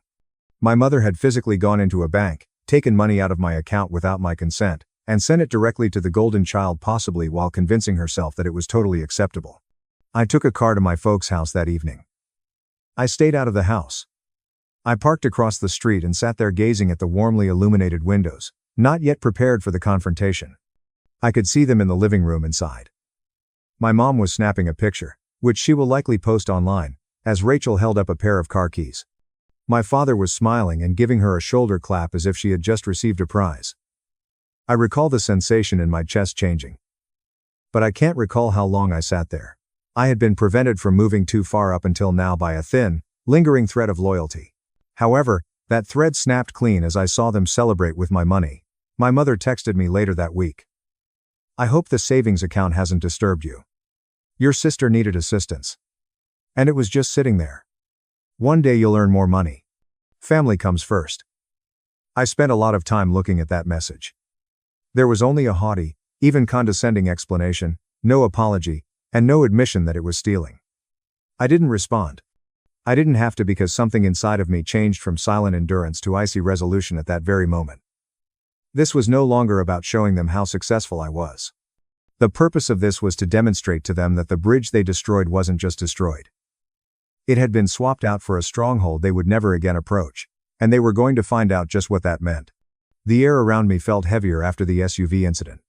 My mother had physically gone into a bank, taken money out of my account without my consent, and sent it directly to the golden child, possibly while convincing herself that it was totally acceptable. I took a car to my folks' house that evening. I stayed out of the house. I parked across the street and sat there gazing at the warmly illuminated windows, not yet prepared for the confrontation. I could see them in the living room inside. My mom was snapping a picture, which she will likely post online, as Rachel held up a pair of car keys. My father was smiling and giving her a shoulder clap as if she had just received a prize. I recall the sensation in my chest changing. But I can't recall how long I sat there. I had been prevented from moving too far up until now by a thin, lingering thread of loyalty. However, that thread snapped clean as I saw them celebrate with my money. My mother texted me later that week. I hope the savings account hasn't disturbed you. Your sister needed assistance. And it was just sitting there. One day you'll earn more money. Family comes first. I spent a lot of time looking at that message. There was only a haughty, even condescending explanation, no apology, and no admission that it was stealing. I didn't respond. I didn't have to, because something inside of me changed from silent endurance to icy resolution at that very moment. This was no longer about showing them how successful I was. The purpose of this was to demonstrate to them that the bridge they destroyed wasn't just destroyed. It had been swapped out for a stronghold they would never again approach, and they were going to find out just what that meant. The air around me felt heavier after the SUV incident.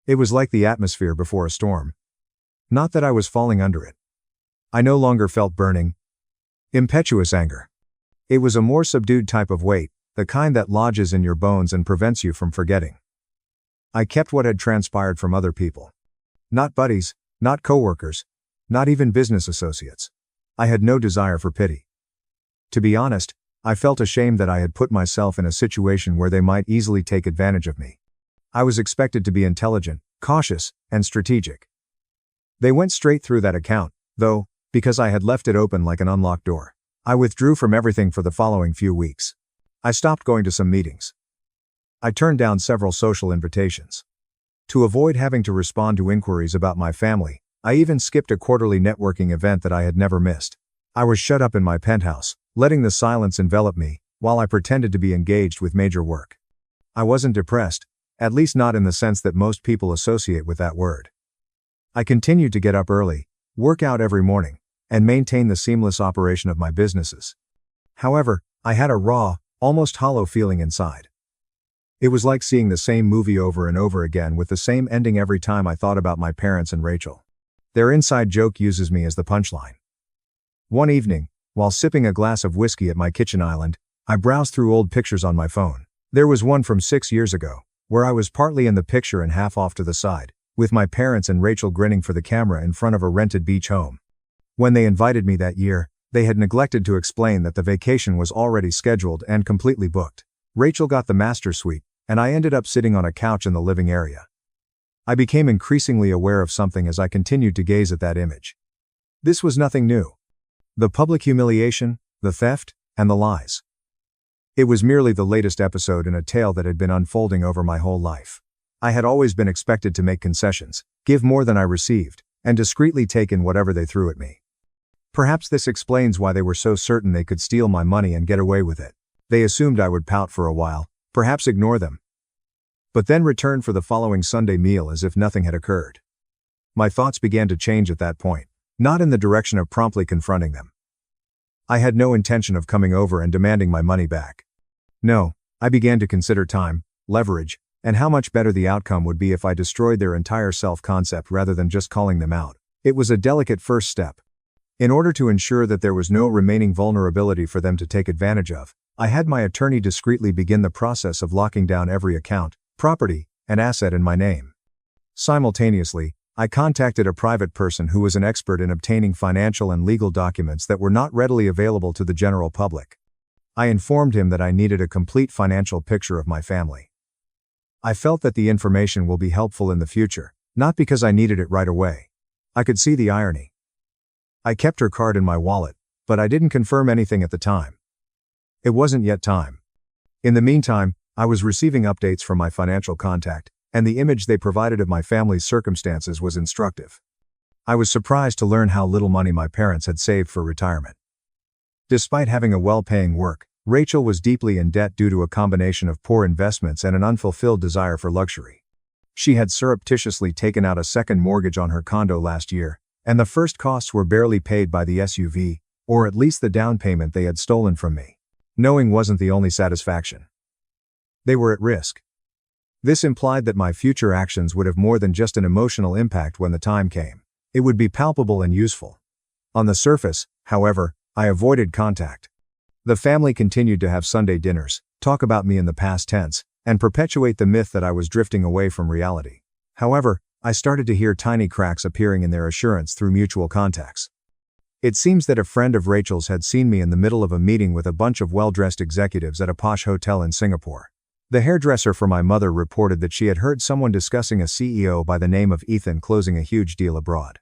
It was like the atmosphere before a storm. Not that I was falling under it. I no longer felt burning, impetuous anger. It was a more subdued type of weight, the kind that lodges in your bones and prevents you from forgetting. I kept what had transpired from other people. Not buddies, not coworkers, not even business associates. I had no desire for pity. To be honest, I felt ashamed that I had put myself in a situation where they might easily take advantage of me. I was expected to be intelligent, cautious, and strategic. They went straight through that account, though, because I had left it open like an unlocked door. I withdrew from everything for the following few weeks. I stopped going to some meetings. I turned down several social invitations. To avoid having to respond to inquiries about my family, I even skipped a quarterly networking event that I had never missed. I was shut up in my penthouse, letting the silence envelop me, while I pretended to be engaged with major work. I wasn't depressed, at least not in the sense that most people associate with that word. I continued to get up early, work out every morning, and maintain the seamless operation of my businesses. However, I had a raw, almost hollow feeling inside. It was like seeing the same movie over and over again with the same ending every time I thought about my parents and Rachel. Their inside joke uses me as the punchline. One evening, while sipping a glass of whiskey at my kitchen island, I browsed through old pictures on my phone. There was one from 6 years ago, where I was partly in the picture and half off to the side, with my parents and Rachel grinning for the camera in front of a rented beach home. When they invited me that year, they had neglected to explain that the vacation was already scheduled and completely booked. Rachel got the master suite, and I ended up sitting on a couch in the living area. I became increasingly aware of something as I continued to gaze at that image. This was nothing new. The public humiliation, the theft, and the lies. It was merely the latest episode in a tale that had been unfolding over my whole life. I had always been expected to make concessions, give more than I received, and discreetly take in whatever they threw at me. Perhaps this explains why they were so certain they could steal my money and get away with it. They assumed I would pout for a while, perhaps ignore them, but then return for the following Sunday meal as if nothing had occurred. My thoughts began to change at that point, not in the direction of promptly confronting them. I had no intention of coming over and demanding my money back. No, I began to consider time, leverage, and how much better the outcome would be if I destroyed their entire self-concept rather than just calling them out. It was a delicate first step. In order to ensure that there was no remaining vulnerability for them to take advantage of, I had my attorney discreetly begin the process of locking down every account, property, and asset in my name. Simultaneously, I contacted a private person who was an expert in obtaining financial and legal documents that were not readily available to the general public. I informed him that I needed a complete financial picture of my family. I felt that the information will be helpful in the future, not because I needed it right away. I could see the irony. I kept her card in my wallet, but I didn't confirm anything at the time. It wasn't yet time. In the meantime, I was receiving updates from my financial contact, and the image they provided of my family's circumstances was instructive. I was surprised to learn how little money my parents had saved for retirement. Despite having a well-paying work, Rachel was deeply in debt due to a combination of poor investments and an unfulfilled desire for luxury. She had surreptitiously taken out a second mortgage on her condo last year, and the first costs were barely paid by the SUV, or at least the down payment they had stolen from me. Knowing wasn't the only satisfaction. They were at risk. This implied that my future actions would have more than just an emotional impact when the time came. It would be palpable and useful. On the surface, however, I avoided contact. The family continued to have Sunday dinners, talk about me in the past tense, and perpetuate the myth that I was drifting away from reality. However, I started to hear tiny cracks appearing in their assurance through mutual contacts. It seems that a friend of Rachel's had seen me in the middle of a meeting with a bunch of well-dressed executives at a posh hotel in Singapore. The hairdresser for my mother reported that she had heard someone discussing a CEO by the name of Ethan closing a huge deal abroad.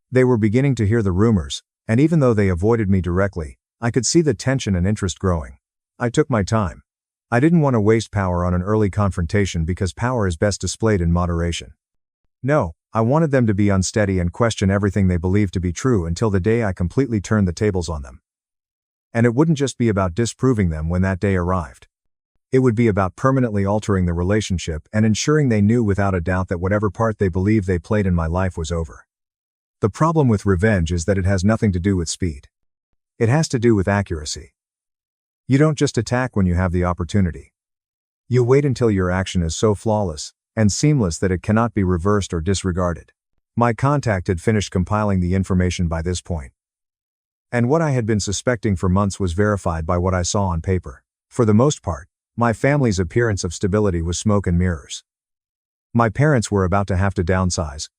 They were beginning to hear the rumors, and even though they avoided me directly, I could see the tension and interest growing. I took my time. I didn't want to waste power on an early confrontation because power is best displayed in moderation. No, I wanted them to be unsteady and question everything they believed to be true until the day I completely turned the tables on them. And it wouldn't just be about disproving them when that day arrived. It would be about permanently altering the relationship and ensuring they knew without a doubt that whatever part they believed they played in my life was over. The problem with revenge is that it has nothing to do with speed. It has to do with accuracy. You don't just attack when you have the opportunity. You wait until your action is so flawless and seamless that it cannot be reversed or disregarded. My contact had finished compiling the information by this point. And what I had been suspecting for months was verified by what I saw on paper. For the most part, my family's appearance of stability was smoke and mirrors. My parents were about to have to downsize,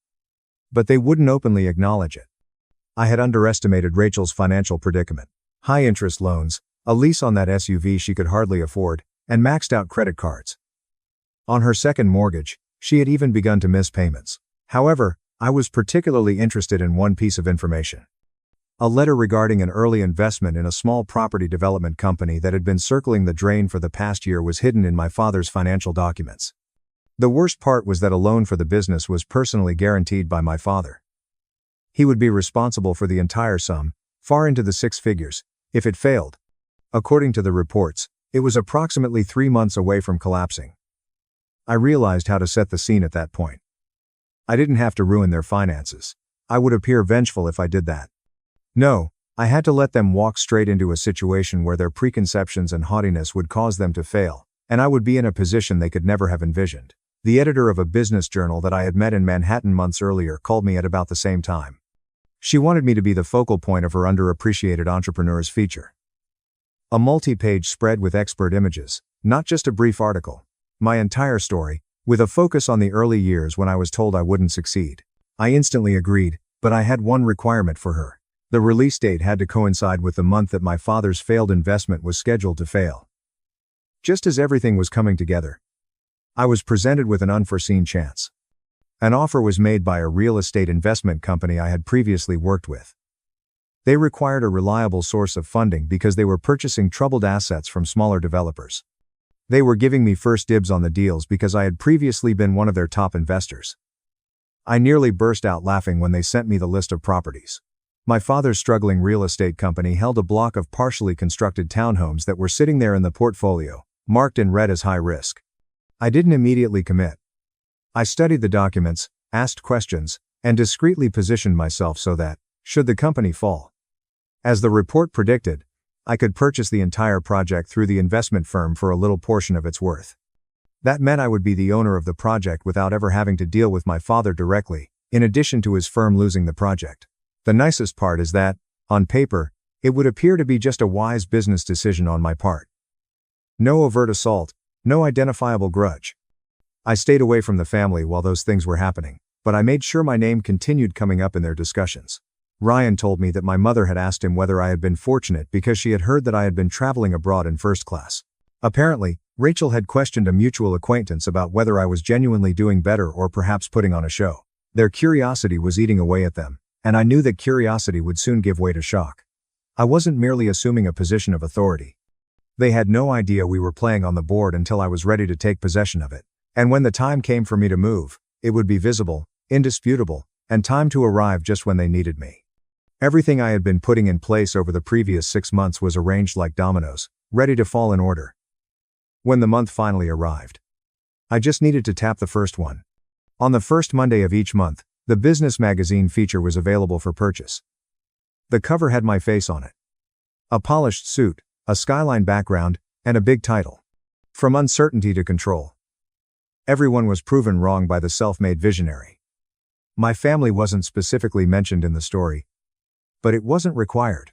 but they wouldn't openly acknowledge it. I had underestimated Rachel's financial predicament. High interest loans, a lease on that SUV she could hardly afford, and maxed out credit cards. On her second mortgage, she had even begun to miss payments. However, I was particularly interested in one piece of information. A letter regarding an early investment in a small property development company that had been circling the drain for the past year was hidden in my father's financial documents. The worst part was that a loan for the business was personally guaranteed by my father. He would be responsible for the entire sum, far into the six figures, if it failed. According to the reports, it was approximately 3 months away from collapsing. I realized how to set the scene at that point. I didn't have to ruin their finances. I would appear vengeful if I did that. No, I had to let them walk straight into a situation where their preconceptions and haughtiness would cause them to fail, and I would be in a position they could never have envisioned. The editor of a business journal that I had met in Manhattan months earlier called me at about the same time. She wanted me to be the focal point of her underappreciated entrepreneur's feature. A multi-page spread with expert images, not just a brief article. My entire story, with a focus on the early years when I was told I wouldn't succeed. I instantly agreed, but I had one requirement for her. The release date had to coincide with the month that my father's failed investment was scheduled to fail. Just as everything was coming together, I was presented with an unforeseen chance. An offer was made by a real estate investment company I had previously worked with. They required a reliable source of funding because they were purchasing troubled assets from smaller developers. They were giving me first dibs on the deals because I had previously been one of their top investors. I nearly burst out laughing when they sent me the list of properties. My father's struggling real estate company held a block of partially constructed townhomes that were sitting there in the portfolio, marked in red as high risk. I didn't immediately commit. I studied the documents, asked questions, and discreetly positioned myself so that, should the company fall, as the report predicted, I could purchase the entire project through the investment firm for a little portion of its worth. That meant I would be the owner of the project without ever having to deal with my father directly, in addition to his firm losing the project. The nicest part is that, on paper, it would appear to be just a wise business decision on my part. No overt assault, no identifiable grudge. I stayed away from the family while those things were happening, but I made sure my name continued coming up in their discussions. Ryan told me that my mother had asked him whether I had been fortunate because she had heard that I had been traveling abroad in first class. Apparently, Rachel had questioned a mutual acquaintance about whether I was genuinely doing better or perhaps putting on a show. Their curiosity was eating away at them, and I knew that curiosity would soon give way to shock. I wasn't merely assuming a position of authority. They had no idea we were playing on the board until I was ready to take possession of it. And when the time came for me to move, it would be visible, indisputable, and time to arrive just when they needed me. Everything I had been putting in place over the previous 6 months was arranged like dominoes, ready to fall in order. When the month finally arrived, I just needed to tap the first one. On the first Monday of each month, the business magazine feature was available for purchase. The cover had my face on it. A polished suit, a skyline background, and a big title. From uncertainty to control. Everyone was proven wrong by the self-made visionary. My family wasn't specifically mentioned in the story, but it wasn't required.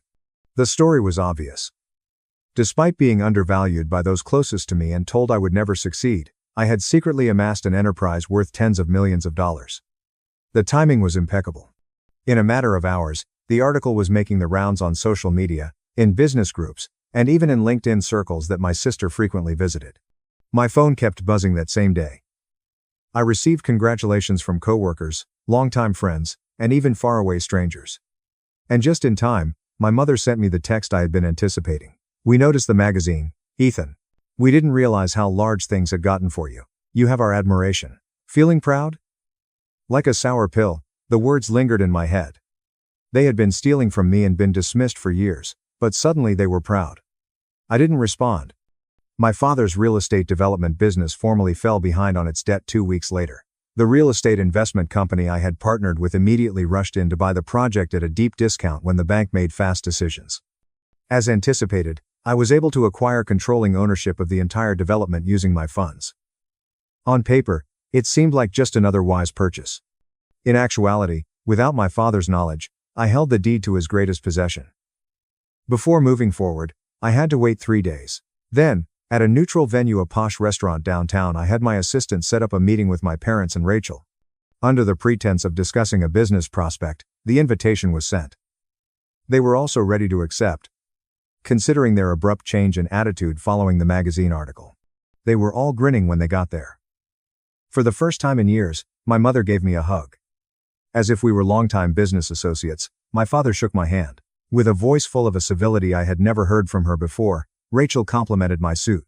The story was obvious. Despite being undervalued by those closest to me and told I would never succeed, I had secretly amassed an enterprise worth tens of millions of dollars. The timing was impeccable. In a matter of hours, the article was making the rounds on social media, in business groups, and even in LinkedIn circles that my sister frequently visited. My phone kept buzzing that same day. I received congratulations from coworkers, longtime friends, and even faraway strangers. And just in time, my mother sent me the text I had been anticipating. "We noticed the magazine, Ethan. We didn't realize how large things had gotten for you. You have our admiration. Feeling proud?" Like a sour pill, the words lingered in my head. They had been stealing from me and been dismissed for years, but suddenly they were proud. I didn't respond. My father's real estate development business formally fell behind on its debt 2 weeks later. The real estate investment company I had partnered with immediately rushed in to buy the project at a deep discount when the bank made fast decisions. As anticipated, I was able to acquire controlling ownership of the entire development using my funds. On paper, it seemed like just another wise purchase. In actuality, without my father's knowledge, I held the deed to his greatest possession. Before moving forward, I had to wait 3 days. Then, at a neutral venue, a posh restaurant downtown, I had my assistant set up a meeting with my parents and Rachel. Under the pretense of discussing a business prospect, the invitation was sent. They were also ready to accept, considering their abrupt change in attitude following the magazine article. They were all grinning when they got there. For the first time in years, my mother gave me a hug. As if we were longtime business associates, my father shook my hand. With a voice full of a civility I had never heard from her before, Rachel complimented my suit.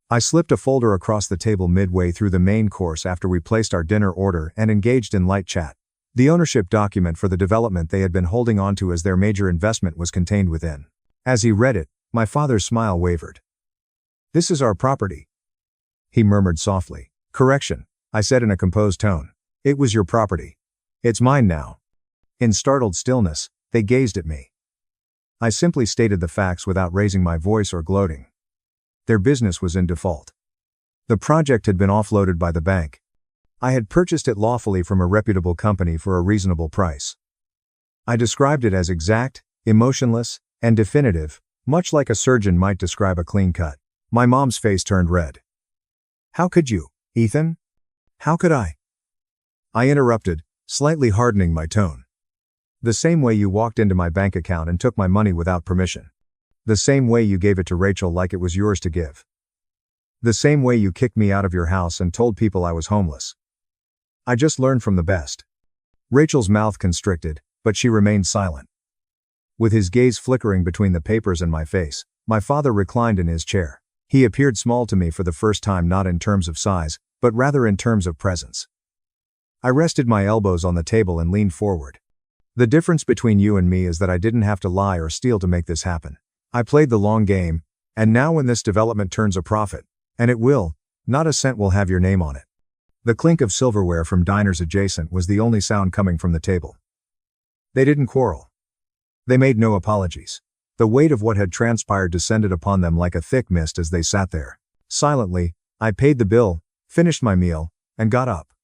I slipped a folder across the table midway through the main course after we placed our dinner order and engaged in light chat. The ownership document for the development they had been holding onto as their major investment was contained within. As he read it, my father's smile wavered. "This is our property," he murmured softly. "Correction," I said in a composed tone. "It was your property. It's mine now." In startled stillness, they gazed at me. I simply stated the facts without raising my voice or gloating. Their business was in default. The project had been offloaded by the bank. I had purchased it lawfully from a reputable company for a reasonable price. I described it as exact, emotionless, and definitive, much like a surgeon might describe a clean cut. My mom's face turned red. "How could you, Ethan? How could I?" I interrupted, slightly hardening my tone. "The same way you walked into my bank account and took my money without permission. The same way you gave it to Rachel like it was yours to give. The same way you kicked me out of your house and told people I was homeless. I just learned from the best." Rachel's mouth constricted, but she remained silent. With his gaze flickering between the papers and my face, my father reclined in his chair. He appeared small to me for the first time, not in terms of size, but rather in terms of presence. I rested my elbows on the table and leaned forward. "The difference between you and me is that I didn't have to lie or steal to make this happen. I played the long game, and now when this development turns a profit, and it will, not a cent will have your name on it." The clink of silverware from diners adjacent was the only sound coming from the table. They didn't quarrel. They made no apologies. The weight of what had transpired descended upon them like a thick mist as they sat there. Silently, I paid the bill, finished my meal, and got up.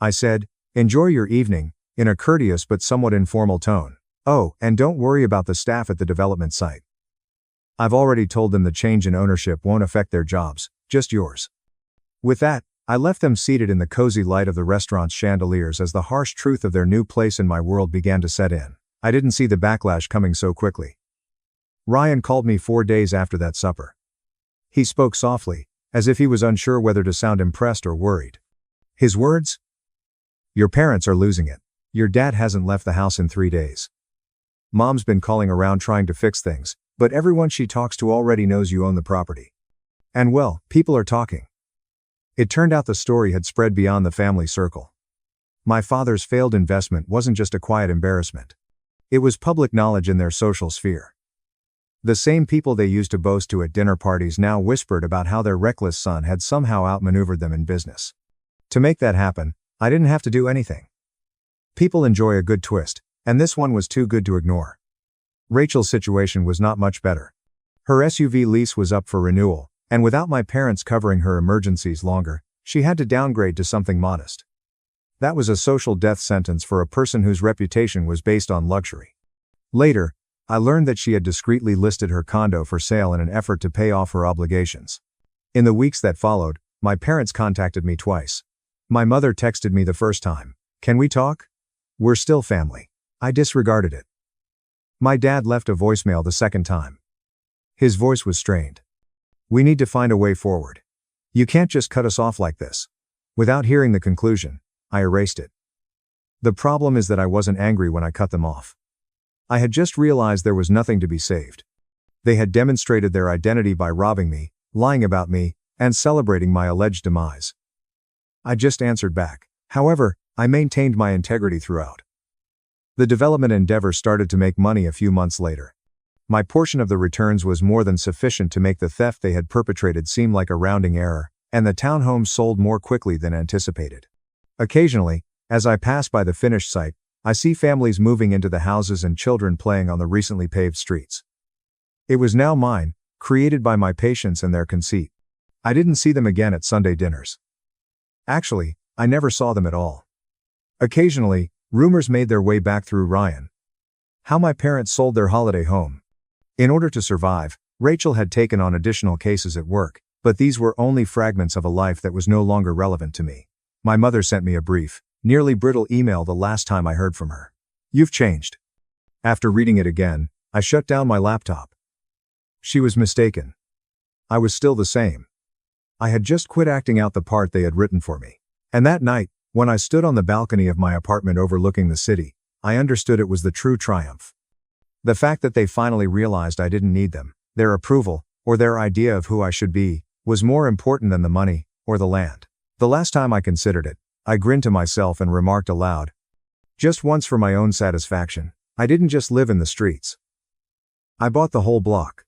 I said, "Enjoy your evening," in a courteous but somewhat informal tone. "Oh, and don't worry about the staff at the development site. I've already told them the change in ownership won't affect their jobs, just yours." With that, I left them seated in the cozy light of the restaurant's chandeliers as the harsh truth of their new place in my world began to set in. I didn't see the backlash coming so quickly. Ryan called me 4 days after that supper. He spoke softly, as if he was unsure whether to sound impressed or worried. His words? "Your parents are losing it. Your dad hasn't left the house in 3 days. Mom's been calling around trying to fix things, but everyone she talks to already knows you own the property. And well, people are talking. It turned out the story had spread beyond the family circle. My father's failed investment wasn't just a quiet embarrassment. It was public knowledge in their social sphere. The same people they used to boast to at dinner parties now whispered about how their reckless son had somehow outmaneuvered them in business. To make that happen, I didn't have to do anything. People enjoy a good twist, and this one was too good to ignore. Rachel's situation was not much better. Her SUV lease was up for renewal, and without my parents covering her emergencies longer, she had to downgrade to something modest. That was a social death sentence for a person whose reputation was based on luxury. Later, I learned that she had discreetly listed her condo for sale in an effort to pay off her obligations. In the weeks that followed, my parents contacted me twice. My mother texted me the first time, "Can we talk? We're still family." I disregarded it. My dad left a voicemail the second time. His voice was strained. "We need to find a way forward. You can't just cut us off like this." Without hearing the conclusion, I erased it. The problem is that I wasn't angry when I cut them off. I had just realized there was nothing to be saved. They had demonstrated their identity by robbing me, lying about me, and celebrating my alleged demise. I just answered back. However, I maintained my integrity throughout. The development endeavor started to make money a few months later. My portion of the returns was more than sufficient to make the theft they had perpetrated seem like a rounding error, and the townhomes sold more quickly than anticipated. Occasionally, as I pass by the finished site, I see families moving into the houses and children playing on the recently paved streets. It was now mine, created by my patience and their conceit. I didn't see them again at Sunday dinners. Actually, I never saw them at all. Occasionally, rumors made their way back through Ryan. How my parents sold their holiday home. In order to survive, Rachel had taken on additional cases at work, but these were only fragments of a life that was no longer relevant to me. My mother sent me a brief, nearly brittle email the last time I heard from her. "You've changed." After reading it again, I shut down my laptop. She was mistaken. I was still the same. I had just quit acting out the part they had written for me. And that night, when I stood on the balcony of my apartment overlooking the city, I understood it was the true triumph. The fact that they finally realized I didn't need them, their approval, or their idea of who I should be, was more important than the money, or the land. The last time I considered it, I grinned to myself and remarked aloud. Just once for my own satisfaction, I didn't just live in the streets. I bought the whole block.